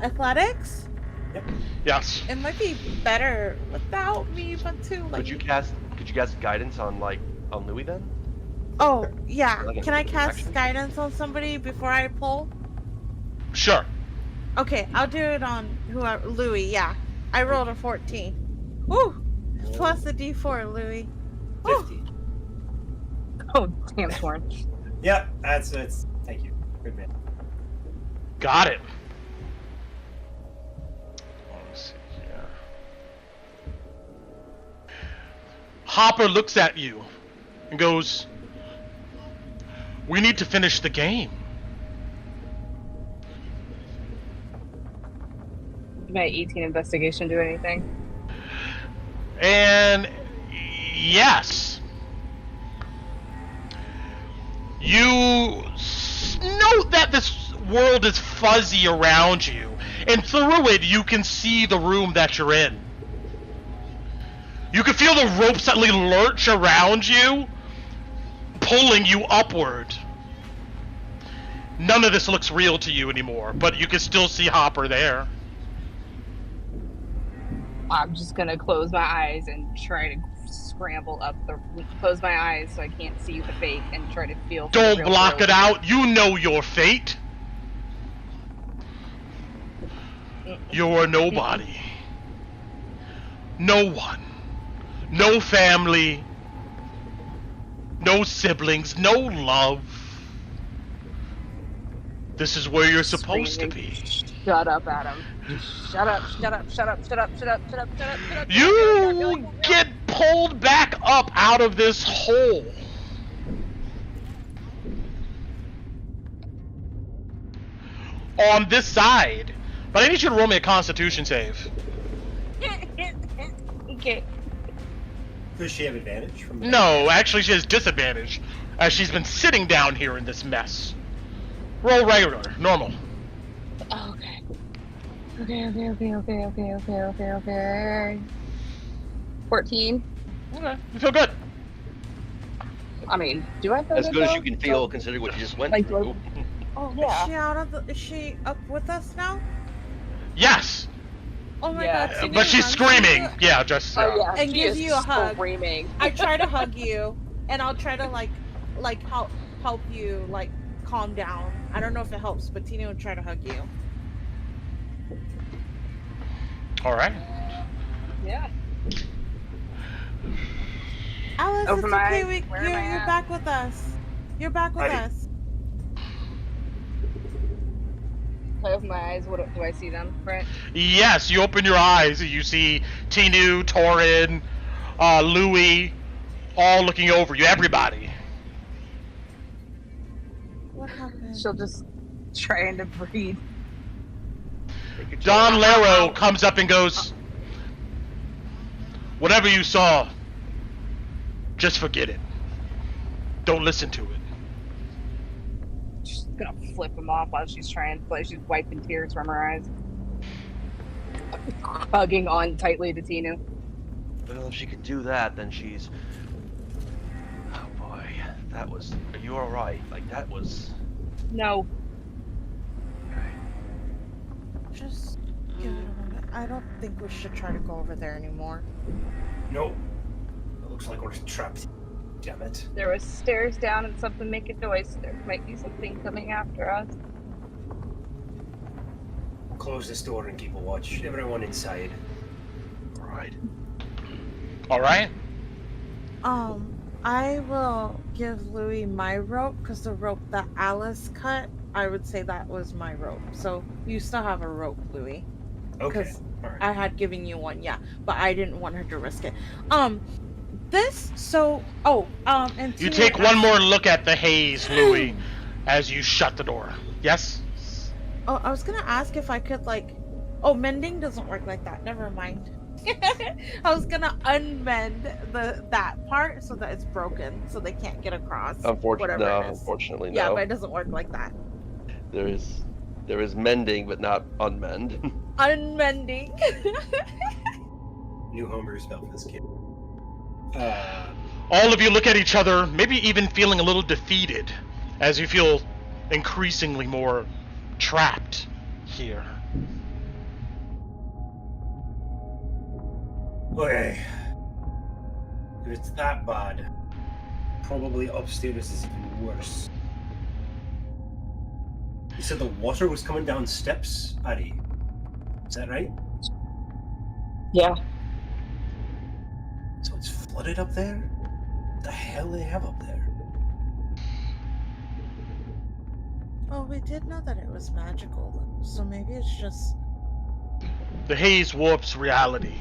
Athletics? Yep. Yes. It might be better without me, but too. Like... Could you cast guidance on Louis then? Oh yeah. Like Can I cast action? guidance on somebody before I pull? Sure. Okay, I'll do it on Louis. Yeah, I rolled a 14. Woo! Plus the D4, Louis. 50. Oh, damn, Torn. Yep, it's. Thank you. Good man. Got it. Let's see here. Hopper looks at you and goes, "We need to finish the game." my 18 investigation do anything? And yes, you note that this world is fuzzy around you, and through it you can see the room that you're in. You can feel the ropes suddenly lurch around you, pulling you upward. None of this looks real to you anymore, but you can still see Hopper there. I'm just gonna close my eyes and try to scramble up close my eyes so I can't see the fake and try to feel. Don't block it out. You know your fate. You're a nobody. No one. No family. No siblings. No love. This is where you're supposed to be. Shut up, Adam. Shut up, shut up, shut up, shut up, shut up, shut up, shut up, shut up. You get pulled back up out of this hole. On this side. But I need you to roll me a Constitution save. Okay. Does she have advantage from that? No, actually she has disadvantage, as she's been sitting down here in this mess. Roll regular, normal. Oh, okay. Okay. 14. Okay, you feel good. I mean, do I feel as good as though? you can feel, considering what you just went through. Oh, yeah. Is she up with us now? Yes. Oh my Yeah. god. But she's screaming. Yeah, just. Oh yeah. And she gives is you a hug. Screaming. I try to hug you, and I'll try to like help you like calm down. I don't know if it helps, but Tina will try to hug you. All right. Yeah. Alice, Open it's my okay. eyes. Where am You're I at? back with us. You're back with us. If I open my eyes, what do I see them, Brent? Yes, you open your eyes. You see Tinu, Torin, Louie, all looking over you. Everybody. What happened? She'll just trying to breathe. Don Lero comes up and goes, whatever you saw, just forget it. Don't listen to it. She's gonna flip him off while she's trying to play. She's wiping tears from her eyes. Hugging on tightly to Tinu. Well, if she could do that, then she's... Oh boy, that was... Are you alright? Like, that was... No. Just give it a moment. I don't think we should try to go over there anymore. No. It looks like we're trapped. Damn it. There was stairs down and something making noise. There might be something coming after us. Close this door and keep a watch. Everyone inside. Right. Alright. I will give Louis my rope, because the rope that Alice cut, I would say that was my rope. So you still have a rope, Louis. Okay. Alright. I had given you one, yeah, but I didn't want her to risk it. And You take one more look at the haze, Louis, as you shut the door. Yes? Oh, I was gonna ask if I could mending doesn't work like that. Never mind. I was gonna unmend that part so that it's broken, so they can't get across. Unfortunately, no. Yeah, but it doesn't work like that. There is mending, but not unmend. Unmending. New homebrew spell for this kid. All of you look at each other, maybe even feeling a little defeated, as you feel increasingly more trapped here. Okay. If it's that bad, probably upstairs is even worse. You said the water was coming down steps, Addy. Is that right? Yeah. So it's flooded up there? What the hell do they have up there? Oh, we did know that it was magical, though. So maybe it's just... The haze warps reality.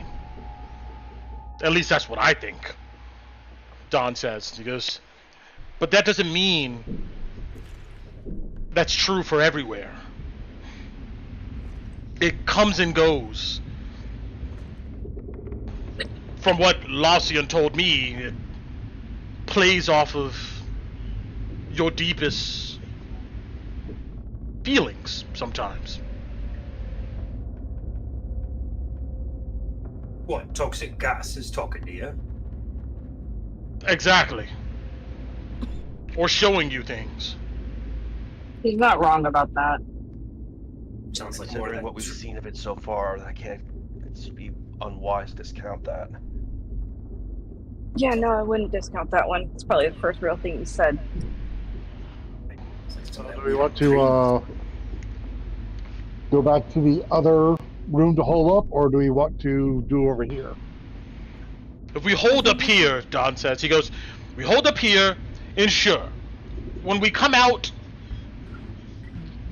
At least that's what I think. Don says. He goes, but that doesn't mean that's true for everywhere. it comes and goes. From what Laucian told me, it plays off of your deepest feelings sometimes. What, toxic gas is talking to you? Exactly. Or showing you things. He's not wrong about that. Sounds like Considering more what we've seen of it so far, I can't. It's be unwise to discount that. Yeah, no, I wouldn't discount that one. It's probably the first real thing you said. So do we want to go back to the other room to hole up, or do we want to do over here? If we hold up here, Don says, he goes, we hold up here, and sure, when we come out,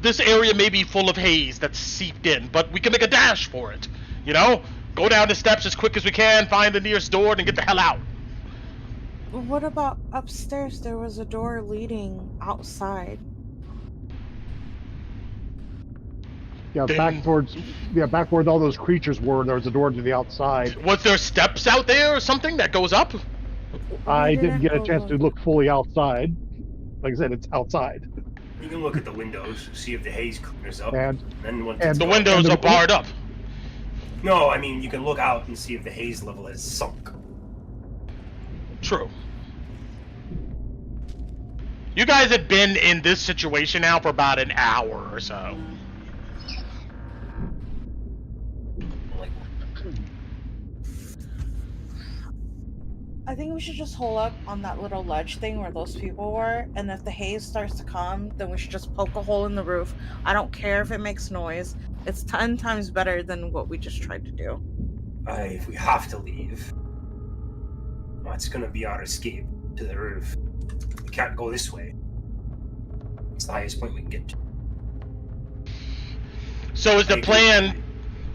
this area may be full of haze that's seeped in, but we can make a dash for it. You know? Go down the steps as quick as we can, find the nearest door, and get the hell out. What about upstairs? There was a door leading outside. Yeah, back towards where all those creatures were. There was a door to the outside. Was there steps out there or something that goes up? I didn't get a chance to look fully outside. Like I said, it's outside. You can look at the windows, see if the haze clears up, and the windows are barred up. No, I mean you can look out and see if the haze level has sunk. True. You guys have been in this situation now for about an hour or so. I think we should just hole up on that little ledge thing where those people were, and if the haze starts to come, then we should just poke a hole in the roof. I don't care if it makes noise. It's 10 times better than what we just tried to do. If we have to leave, it's gonna be our escape to the roof. We can't go this way. It's the highest point we can get to. So is the plan...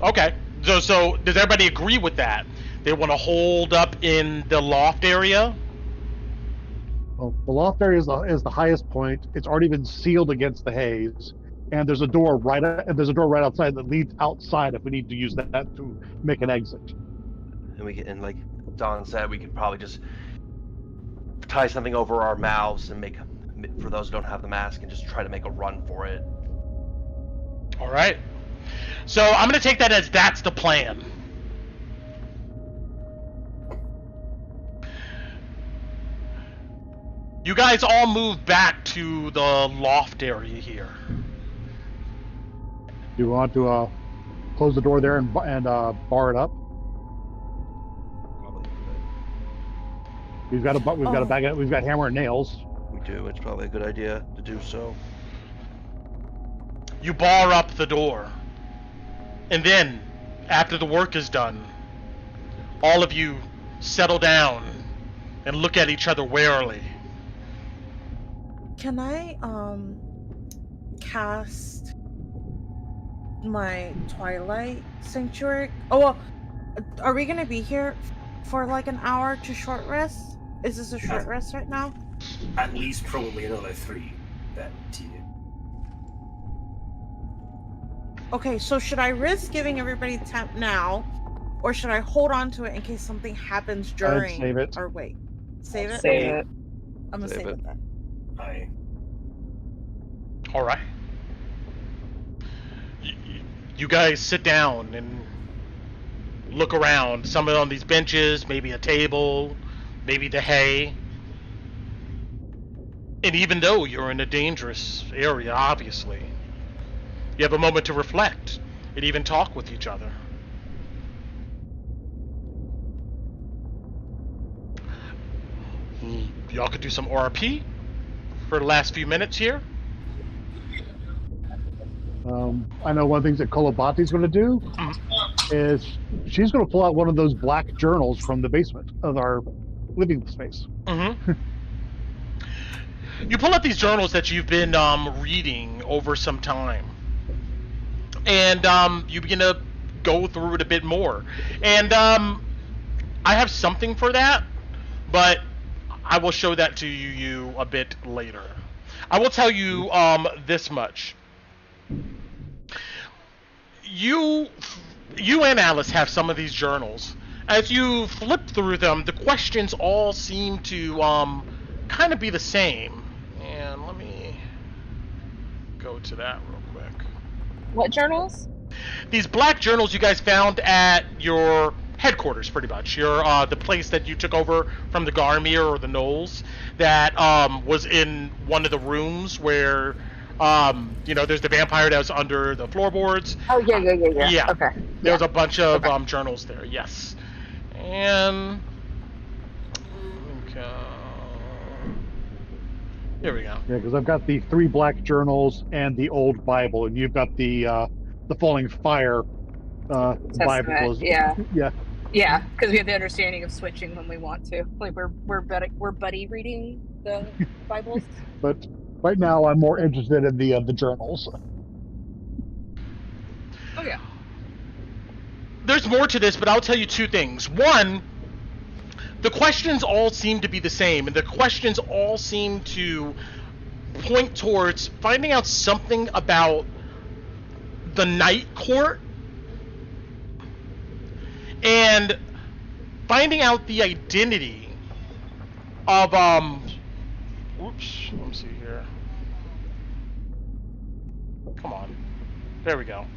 Okay. So does everybody agree with that? They want to hold up in the loft area? Well, the loft area is the highest point. It's already been sealed against the haze, and there's a door right outside that leads outside if we need to use that to make an exit. And like Don said, we could probably just tie something over our mouths and make, for those who don't have the mask, and just try to make a run for it. All right. So I'm going to take that as that's the plan. You guys all move back to the loft area here. Do you want to close the door there and bar it up? We've got a bag. We've got hammer and nails. We do. It's probably a good idea to do so. You bar up the door, and then, after the work is done, all of you settle down and look at each other warily. Can I cast my Twilight Sanctuary? Oh, well, are we gonna be here for like an hour to short rest? Is this a short rest right now? At least probably another 3. That to you. Okay, so should I risk giving everybody temp now, or should I hold on to it in case something happens during? I'd save it. Or wait, save it. Save it. I'm gonna save it then. Aye. All right. You guys sit down and look around. Some on these benches, maybe a table, maybe the hay. And even though you're in a dangerous area, obviously, you have a moment to reflect and even talk with each other. Y'all could do some RP for the last few minutes here. I know one of the things that Kolobati's going to do is she's going to pull out one of those black journals from the basement of our living space. Mm-hmm. You pull out these journals that you've been reading over some time, and you begin to go through it a bit more. And I have something for that, but I will show that to you a bit later. I will tell you this much. you and Alice have some of these journals. As you flip through them, the questions all seem to kind of be the same. And let me go to that real quick. What journals? These black journals you guys found at your headquarters, pretty much. Your the place that you took over from the Garmir or the Knolls, that was in one of the rooms where there's the vampire that was under the floorboards. Oh yeah. Okay. There was a bunch of journals there. Yes. And here we go. Yeah, because I've got the 3 black journals and the old Bible, and you've got the Falling Fire Bible. Yeah. Yeah. Yeah, because we have the understanding of switching when we want to. Like we're buddy reading the Bibles. But right now, I'm more interested in the journals. Oh yeah. There's more to this, but I'll tell you 2 things. One, the questions all seem to be the same, and the questions all seem to point towards finding out something about the Night Court and finding out the identity of oops, let me see here. Come on. There we go.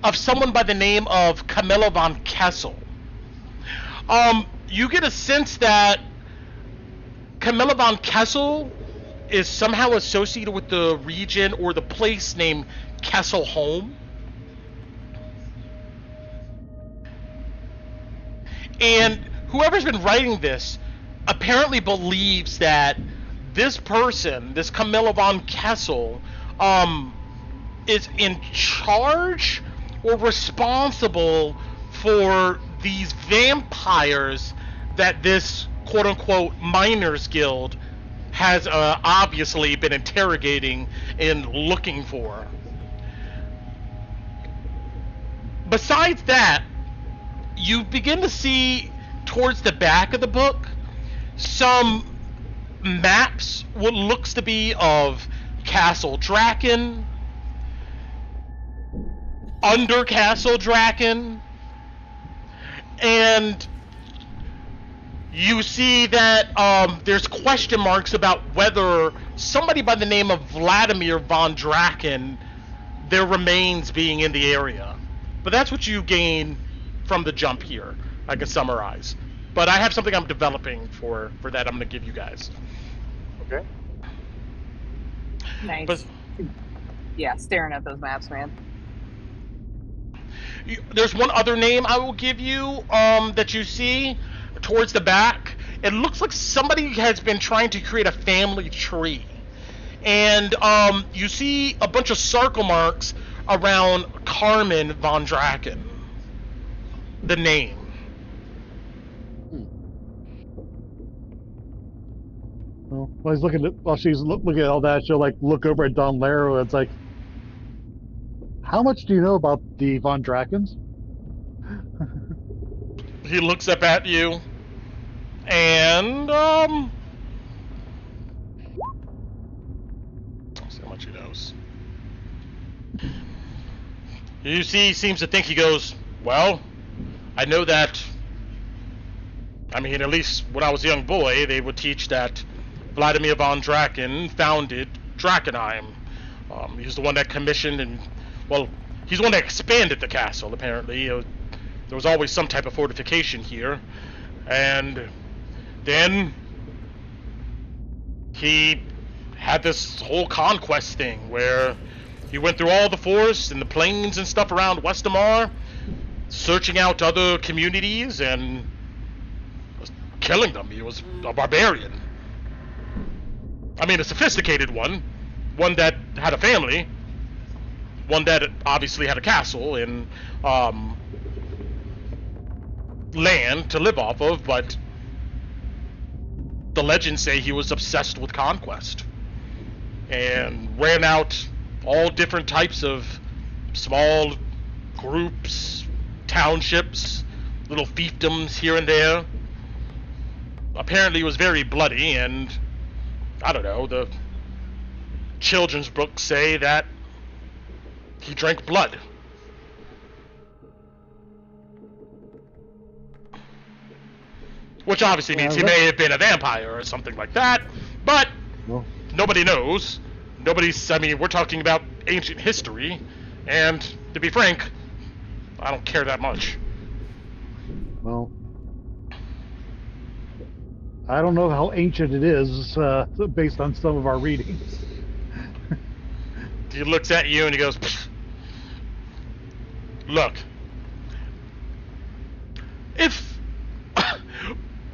Of someone by the name of Camilla von Kessel. You get a sense that Camilla von Kessel is somehow associated with the region or the place named Kesselholm. And whoever's been writing this apparently believes that this person, this Camilla von Kessel, is in charge or responsible for these vampires that this quote-unquote miners guild has obviously been interrogating and looking for. Besides that, you begin to see towards the back of the book some maps, what looks to be of Castle Draken, under Castle Draken, and you see that there's question marks about whether somebody by the name of Vladimir von Draken, their remains being in the area. But that's what you gain from the jump here. I can summarize. But I have something I'm developing for that I'm going to give you guys. Okay. Nice. But, yeah, staring at those maps, man. There's one other name I will give you that you see towards the back. It looks like somebody has been trying to create a family tree. And you see a bunch of circle marks around Carmen von Draken. The name. Well, while she's looking at all that, she'll look over at Don Laro. It's like, how much do you know about the Von Drakens? He looks up at you, and let's see how much he knows. You see, he seems to think. He goes, well, I know that. I mean, at least when I was a young boy, they would teach that Vladimir von Draken founded Drakkenheim. He's the one that commissioned and, well, he's the one that expanded the castle, apparently. There was always some type of fortification here. And then he had this whole conquest thing where he went through all the forests and the plains and stuff around Westamar, searching out other communities and killing them. He was a barbarian. I mean, a sophisticated one that had a family, one that obviously had a castle and land to live off of, but the legends say he was obsessed with conquest and ran out all different types of small groups, townships, little fiefdoms here and there. Apparently it was very bloody, and I don't know, the children's books say that he drank blood. Which obviously means he may have been a vampire or something like that, but nobody knows. I mean, we're talking about ancient history, and to be frank, I don't care that much. Well, I don't know how ancient it is based on some of our readings. He looks at you and he goes, "Pfft. Look, if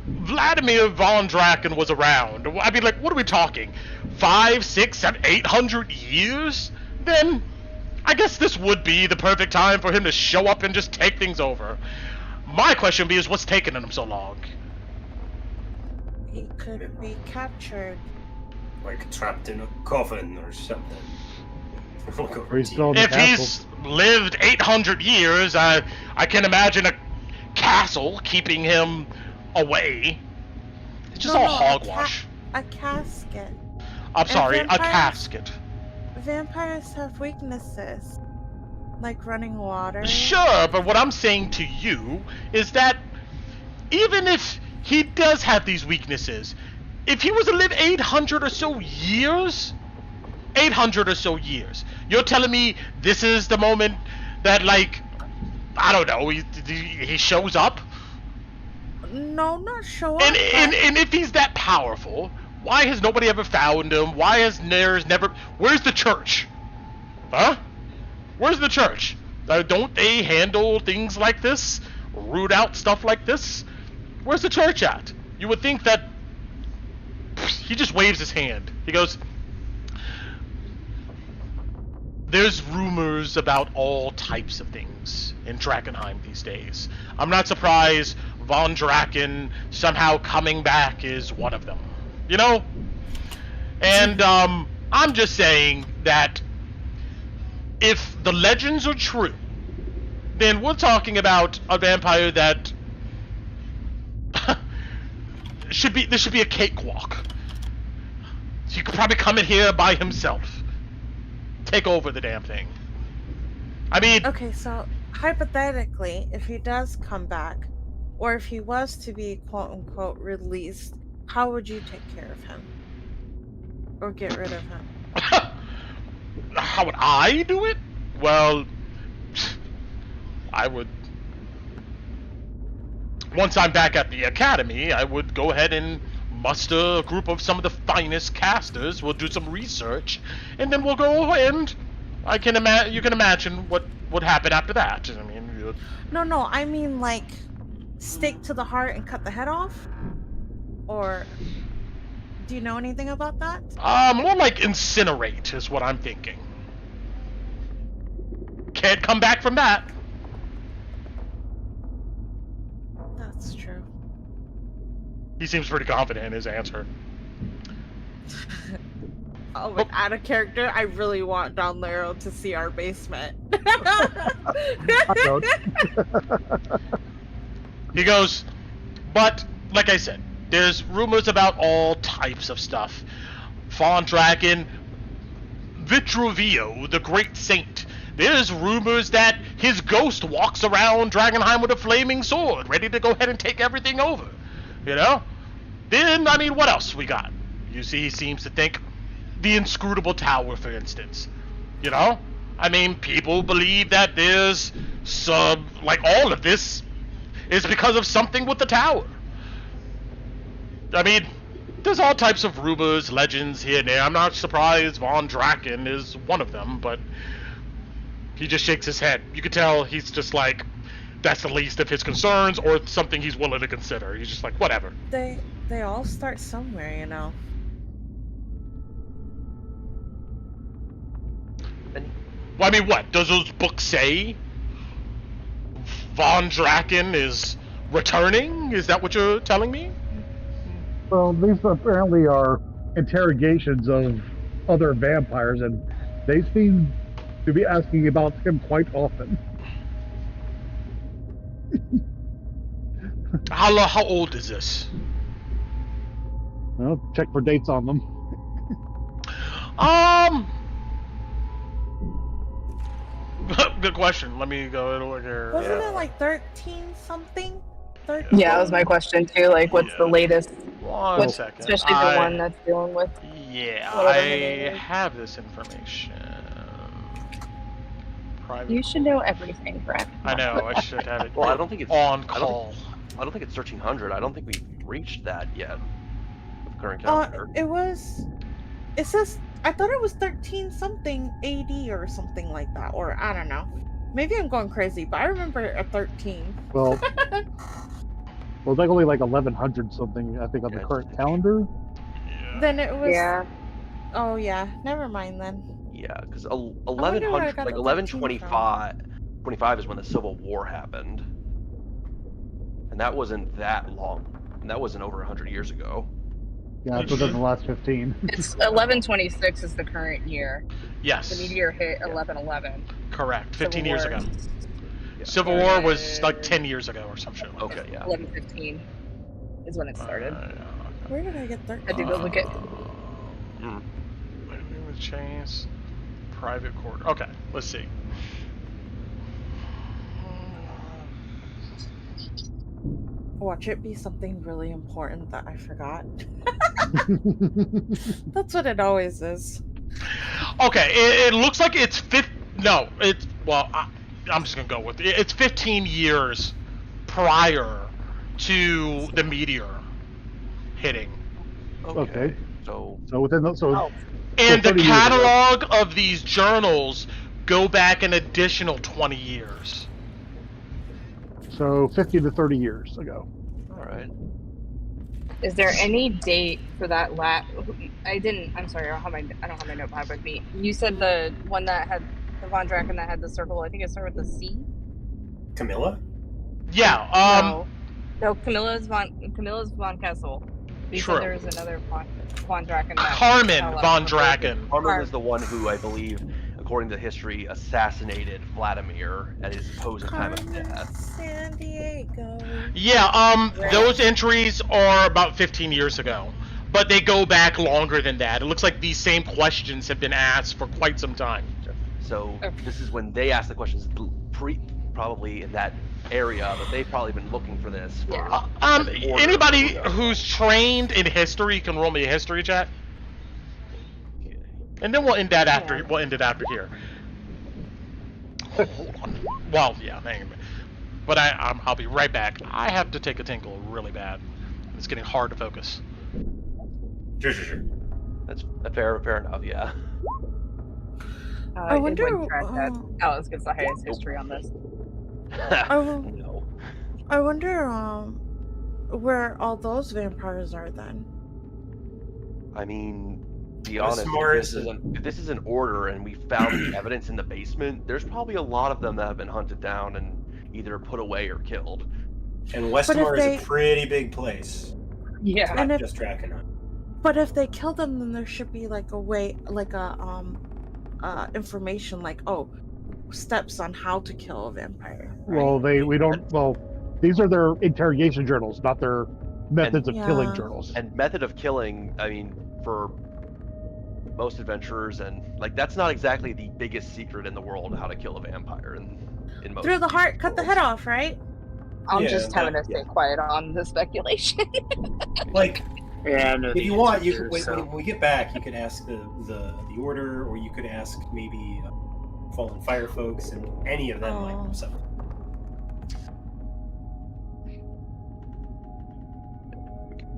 Vladimir von Draken was around, I mean, like, what are we talking? 500, 600, 700, 800 years? Then I guess this would be the perfect time for him to show up and just take things over. My question is, what's taking him so long? He could be captured. Like trapped in a coffin or something. If he's lived 800 years, I can imagine a castle keeping him away. It's just all hogwash. A casket. I'm sorry, a casket. Vampires have weaknesses. Like running water. Sure, but what I'm saying to you is that even if he does have these weaknesses, if he was to live 800 or so years, you're telling me this is the moment that, like, I don't know, he shows up? No, not show up. And if he's that powerful, why has nobody ever found him? Why has there's never... Where's the church? Huh? Where's the church? Don't they handle things like this? Root out stuff like this? Where's the church at? You would think that... He just waves his hand. He goes... There's rumors about all types of things in Drakkenheim these days. I'm not surprised Von Draken somehow coming back is one of them. You know? And I'm just saying that if the legends are true, then we're talking about a vampire that this should be a cakewalk. He could probably come in here by himself. Take over the damn thing. I mean... Okay, so hypothetically, if he does come back, or if he was to be quote-unquote released, how would you take care of him? Or get rid of him? How would I do it? Well, I would... Once I'm back at the academy, I would go ahead and muster a group of some of the finest casters. We'll do some research, and then we'll go and you can imagine what would happen after that. I mean, No, I mean, like, stake to the heart and cut the head off? Or do you know anything about that? More like incinerate is what I'm thinking. Can't come back from that. That's true. He seems pretty confident in his answer. Oh, but out of character, I really want Don Lero to see our basement. He goes, but, like I said, there's rumors about all types of stuff. Von Draken, Vitruvio, the great saint. There's rumors that his ghost walks around Drakkenheim with a flaming sword, ready to go ahead and take everything over. You know? Then, I mean, what else we got? You see, he seems to think the inscrutable tower, for instance. You know? I mean, people believe that there's like, all of this is because of something with the tower. I mean, there's all types of rumors, legends here and there. I'm not surprised Von Draken is one of them, but he just shakes his head. You can tell he's just like, that's the least of his concerns, or something he's willing to consider. He's just like, whatever. They all start somewhere, you know. Well, I mean, what? Does those books say Von Draken is returning? Is that what you're telling me? Well, these apparently are interrogations of other vampires, and they seem to be asking about him quite often. How old is this? Well, check for dates on them. Good question. Let me go look here. Wasn't it like 13 something? 13? Yeah, that was my question too. Like, what's the latest? One second. Especially the one that's dealing with. Yeah, I have this information. Private. You should know everything, Brett. I know. I should have it. Well, I don't think it's on call. I don't think it's 1300. I don't think we've reached that yet. With current calendar. It was. It says. I thought it was 13 something AD or something like that, or I don't know. Maybe I'm going crazy, but I remember a 13. Well, it's like only like 1100 something, I think, on the current calendar. Then it was. Yeah. Oh yeah, never mind then. Yeah, because 1100, like 1125 is when the Civil War happened, and that wasn't that long, and that wasn't over 100 years ago. Yeah, it's within the last 15. It's 1126 is the current year. Yes. The meteor hit 1111. Correct. 15 years ago. Yeah. Civil War was like 10 years ago or some shit. Okay, yeah. 1115 is when it started. Where did I get 13? I did go look at. Chains. Private quarter. Okay, let's see. Watch it be something really important that I forgot. That's what it always is. Okay, it looks like it's No, it's I'm just gonna go with it. It's 15 years prior to the meteor hitting. Okay. So within the and the catalog of these journals go back an additional 20 years. So 50 to 30 years ago. All right. Is there any date for that I'm sorry, I don't have my notepad with me. You said the one that had the Von Draken that had the circle, I think it started with the C? Camilla? Yeah, No, Camilla's Von Kessel. You said there was another Von Draken. Carmen Von Draken. Carmen is the one who, I believe, according to history, assassinated Vladimir at his supposed time of death. San Diego. Yeah, those entries are about 15 years ago, but they go back longer than that. It looks like these same questions have been asked for quite some time. So this is when they ask the questions, probably in that area, but they've probably been looking for this. For anybody who's trained in history can roll me a history check. And then we'll end that after. We'll end it after here. Hold on. Well, yeah, hang on. But I'll be right back. I have to take a tinkle really bad. It's getting hard to focus. Sure. That's fair enough. Yeah. I wonder. Alice gets the highest history on this. No. I wonder where all those vampires are then. I mean, be honest, if this is an order and we found the evidence in the basement, there's probably a lot of them that have been hunted down and either put away or killed. And Westmore is a pretty big place. Yeah. Not just Drakkenheim. But if they kill them, then there should be like a way, like a information, like steps on how to kill a vampire. Right? Well, these are their interrogation journals, not their methods of killing journals. And method of killing, I mean, for most adventurers, and like that's not exactly the biggest secret in the world, how to kill a vampire. In most through the heart, cut the head off, right? I'm just having to stay quiet on the speculation. Like, if you want, you answer, can, when we get back, you could ask the order, or you could ask maybe Fallen Fire folks, and any of them might know something.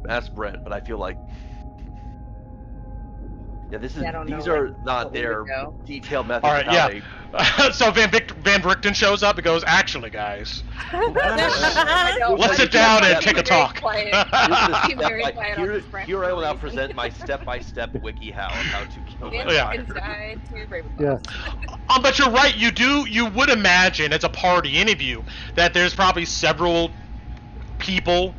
Ask Brent, but I feel like these are not their detailed methods. All right, so Van Brichten shows up and goes, "Actually, guys, let's sit down and take a talk." Here I will now present my step-by-step wiki how to kill them. But you're right. You would imagine as a party interview that there's probably several people,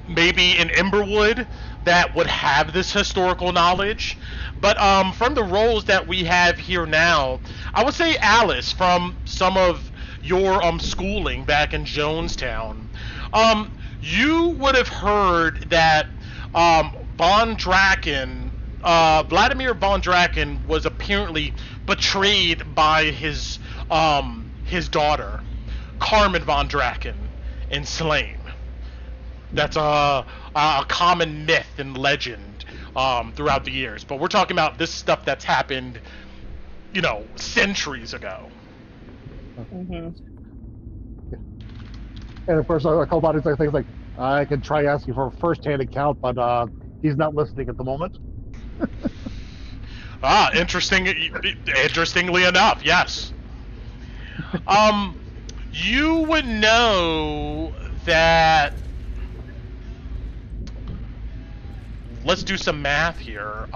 maybe in Emberwood, that would have this historical knowledge. But from the roles that we have here now, I would say Alice, from some of your schooling back in Jonestown, you would have heard that Vladimir Von Draken was apparently betrayed by his his daughter, Carmen von Draken, and slain. That's a common myth and legend throughout the years. But we're talking about this stuff that's happened, centuries ago. Mm-hmm. And of course, a couple bodies like things like, I can try asking for a first-hand account, but he's not listening at the moment. Interestingly enough, yes. You would know that. Let's do some math here.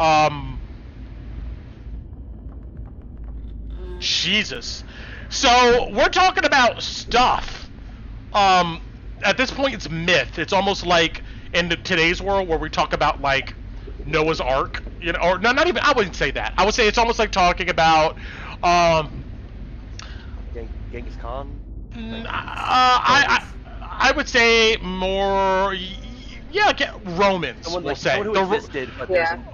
Jesus. So we're talking about stuff. At this point, it's myth. It's almost like in today's world where we talk about like Noah's Ark, or no, not even. I wouldn't say that. I would say it's almost like talking about Genghis Khan. I would say more. Yeah, Romans. We'll say someone who existed, but there's in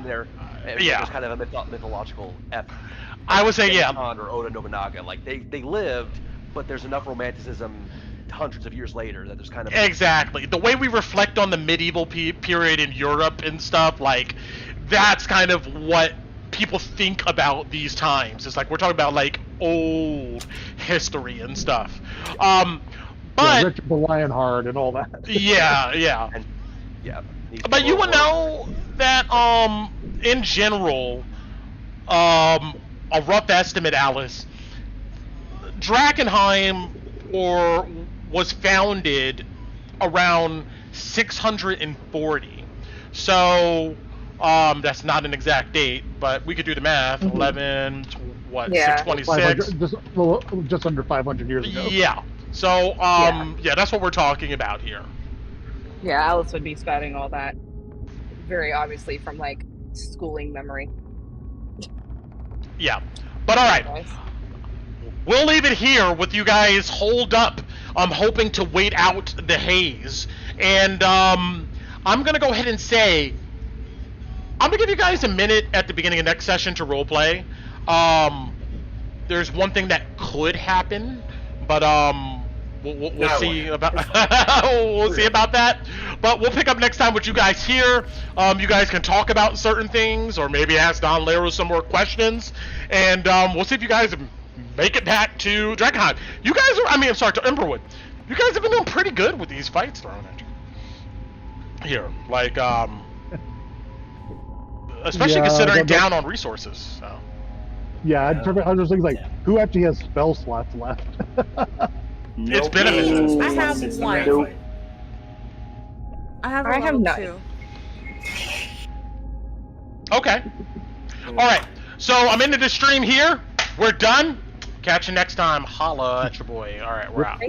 there. There's kind of a mythological epic. I would say Khan or Oda Nobunaga, like they lived, but there's enough romanticism hundreds of years later that there's kind of exactly the way we reflect on the medieval period in Europe and stuff, like that's kind of what people think about these times. It's like we're talking about like old history and stuff. But Richard the Lionheart and all that. Yeah. But you would know that in general, a rough estimate, Alice, Drakkenheim was founded around 640. So that's not an exact date, but we could do the math. 626. Just under 500 years ago. Yeah. So that's what we're talking about here. Yeah, Alice would be spouting all that very obviously from like schooling memory. Yeah. But all right. Nice. We'll leave it here with you guys holed up. I'm hoping to wait out the haze. And I'm going to go ahead and say, I'm going to give you guys a minute at the beginning of next session to roleplay. There's one thing that could happen, but we'll see about we'll see about that. But we'll pick up next time with you guys here. You guys can talk about certain things, or maybe ask Don Lero some more questions, and we'll see if you guys make it back to Drakkenheim. You guys are, to Emberwood. You guys have been doing pretty good with these fights thrown at you here, like especially considering down on resources. So. Yeah, I was thinking like, who actually has spell slots left? It's benefits. I have one. I have none. Okay. All right. So I'm into this stream here. We're done. Catch you next time. Holla at your boy. All right, we're out.